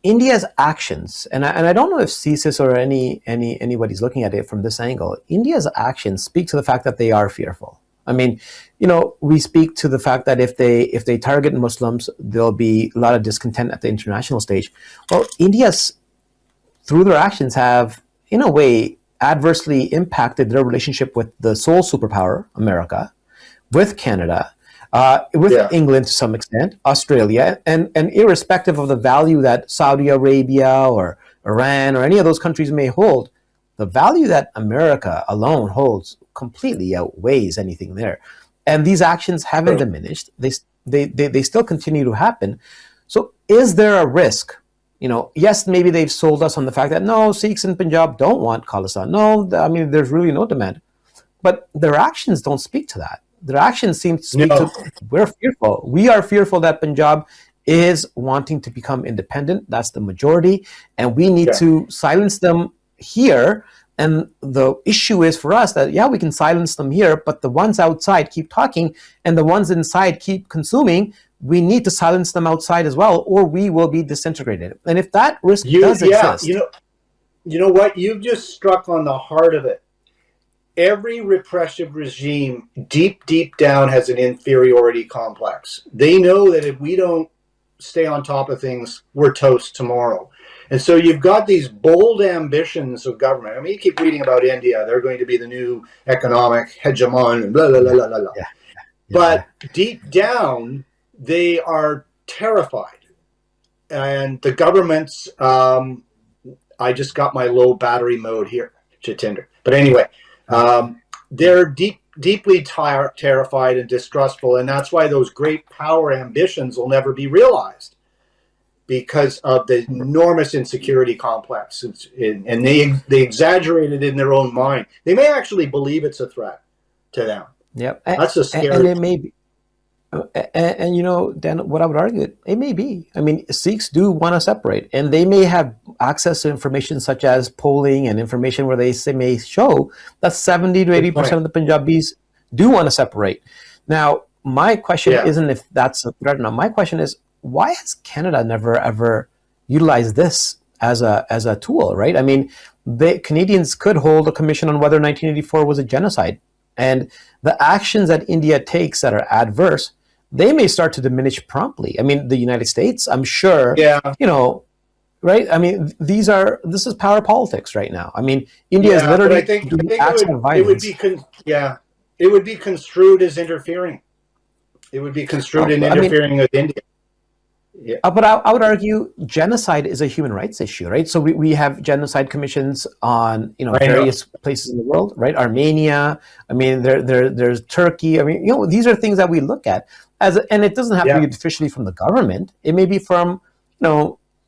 India's actions, and I don't know if CSIS or anybody's looking at it from this angle. India's actions speak to the fact that they are fearful. I mean, we speak to the fact that if they target Muslims, there'll be a lot of discontent at the international stage. Well, India's, through their actions, have, in a way, adversely impacted their relationship with the sole superpower, America, with Canada, with England to some extent, Australia, and irrespective of the value that Saudi Arabia or Iran or any of those countries may hold, the value that America alone holds completely outweighs anything there. And these actions haven't diminished. They still continue to happen. So is there a risk? Yes, maybe they've sold us on the fact that no, Sikhs in Punjab don't want Khalistan. No, I mean, there's really no demand. But their actions don't speak to that. Their actions seem to speak to, we're fearful. We are fearful that Punjab is wanting to become independent. That's the majority. And we need to silence them here. And the issue is for us that, we can silence them here, but the ones outside keep talking and the ones inside keep consuming. We need to silence them outside as well, or we will be disintegrated. And if that risk does exist. You know what? You've just struck on the heart of it. Every repressive regime deep down has an inferiority complex. They know that if we don't stay on top of things, we're toast tomorrow. And so you've got these bold ambitions of government. I mean, you keep reading about India. They're going to be the new economic hegemon and blah, blah, blah, blah, blah. But deep down, they are terrified. And the governments, I just got my low battery mode here, Jatinder. But anyway, they're deeply terrified and distrustful, and that's why those great power ambitions will never be realized, because of the enormous insecurity complex, and they exaggerate it in their own mind. They may actually believe it's a threat to them. Yep, that's a scary. And it may be. And Dan, what I would argue, it may be. I mean, Sikhs do want to separate, and they may have access to information such as polling and information where they may show that 70 to 80% of the Punjabis do want to separate. Now, my question isn't if that's a threat or not. My question is, why has Canada never ever utilized this as a tool, right? I mean, the Canadians could hold a commission on whether 1984 was a genocide, and the actions that India takes that are adverse, they may start to diminish promptly. I mean, the United States, I'm sure, right? I mean, this is power politics right now. I mean, India is literally doing acts of violence. It would be construed as interfering. It would be construed in interfering with India. But I would argue genocide is a human rights issue, right? So we have genocide commissions on various places in the world, right? Armenia. I mean, there's Turkey. I mean, these are things that we look at and it doesn't have to be officially from the government. It may be from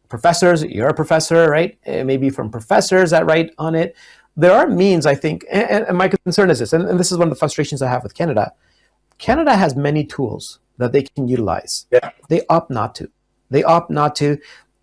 professors. You're a professor, right? It may be from professors that write on it. There are means, I think, and my concern is this, and this is one of the frustrations I have with Canada. Canada has many tools that they can utilize. They opt not to.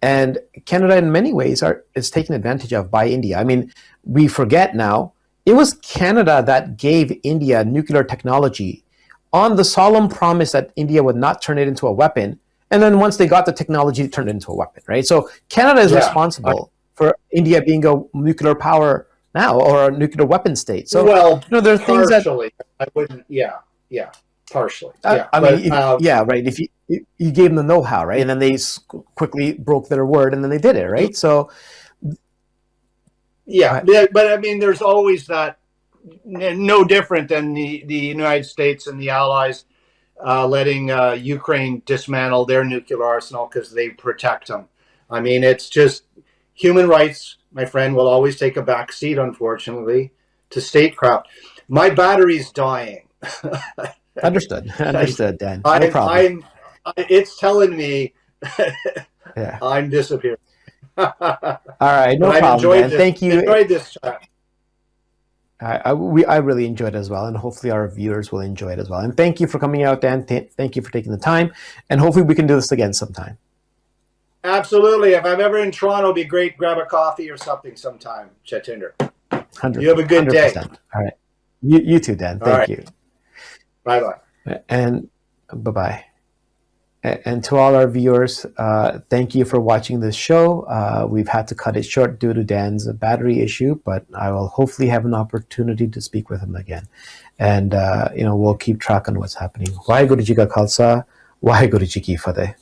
And Canada, in many ways, is taken advantage of by India. I mean, we forget now, it was Canada that gave India nuclear technology on the solemn promise that India would not turn it into a weapon. And then once they got the technology, it turned it into a weapon, right? So Canada is responsible for India being a nuclear power now, or a nuclear weapon state. So, there are things that... I wouldn't, partially. Right. If you gave them the know-how, right, and then they quickly broke their word, and then they did it, right? So, but I mean, there's always that. No different than the United States and the Allies letting Ukraine dismantle their nuclear arsenal because they protect them. I mean, it's just human rights, my friend, will always take a back seat, unfortunately, to statecraft. My battery's dying. Understood, Dan. No problem. It's telling me I'm disappearing. All right, no problem, Dan. Thank you. Enjoyed this chat. I really enjoyed it as well, and hopefully our viewers will enjoy it as well. And thank you for coming out, Dan. Thank you for taking the time, and hopefully we can do this again sometime. Absolutely. If I'm ever in Toronto, it'd be great. Grab a coffee or something sometime, Jatinder. You have a good 100%. Day. All right. You too, Dan. Thank you. Bye-bye. And bye-bye. And to all our viewers, thank you for watching this show. We've had to cut it short due to Dan's battery issue, but I will hopefully have an opportunity to speak with him again. And, we'll keep track on what's happening. Waheguru Ji Ka Khalsa, Waheguru Ji Ki Fateh.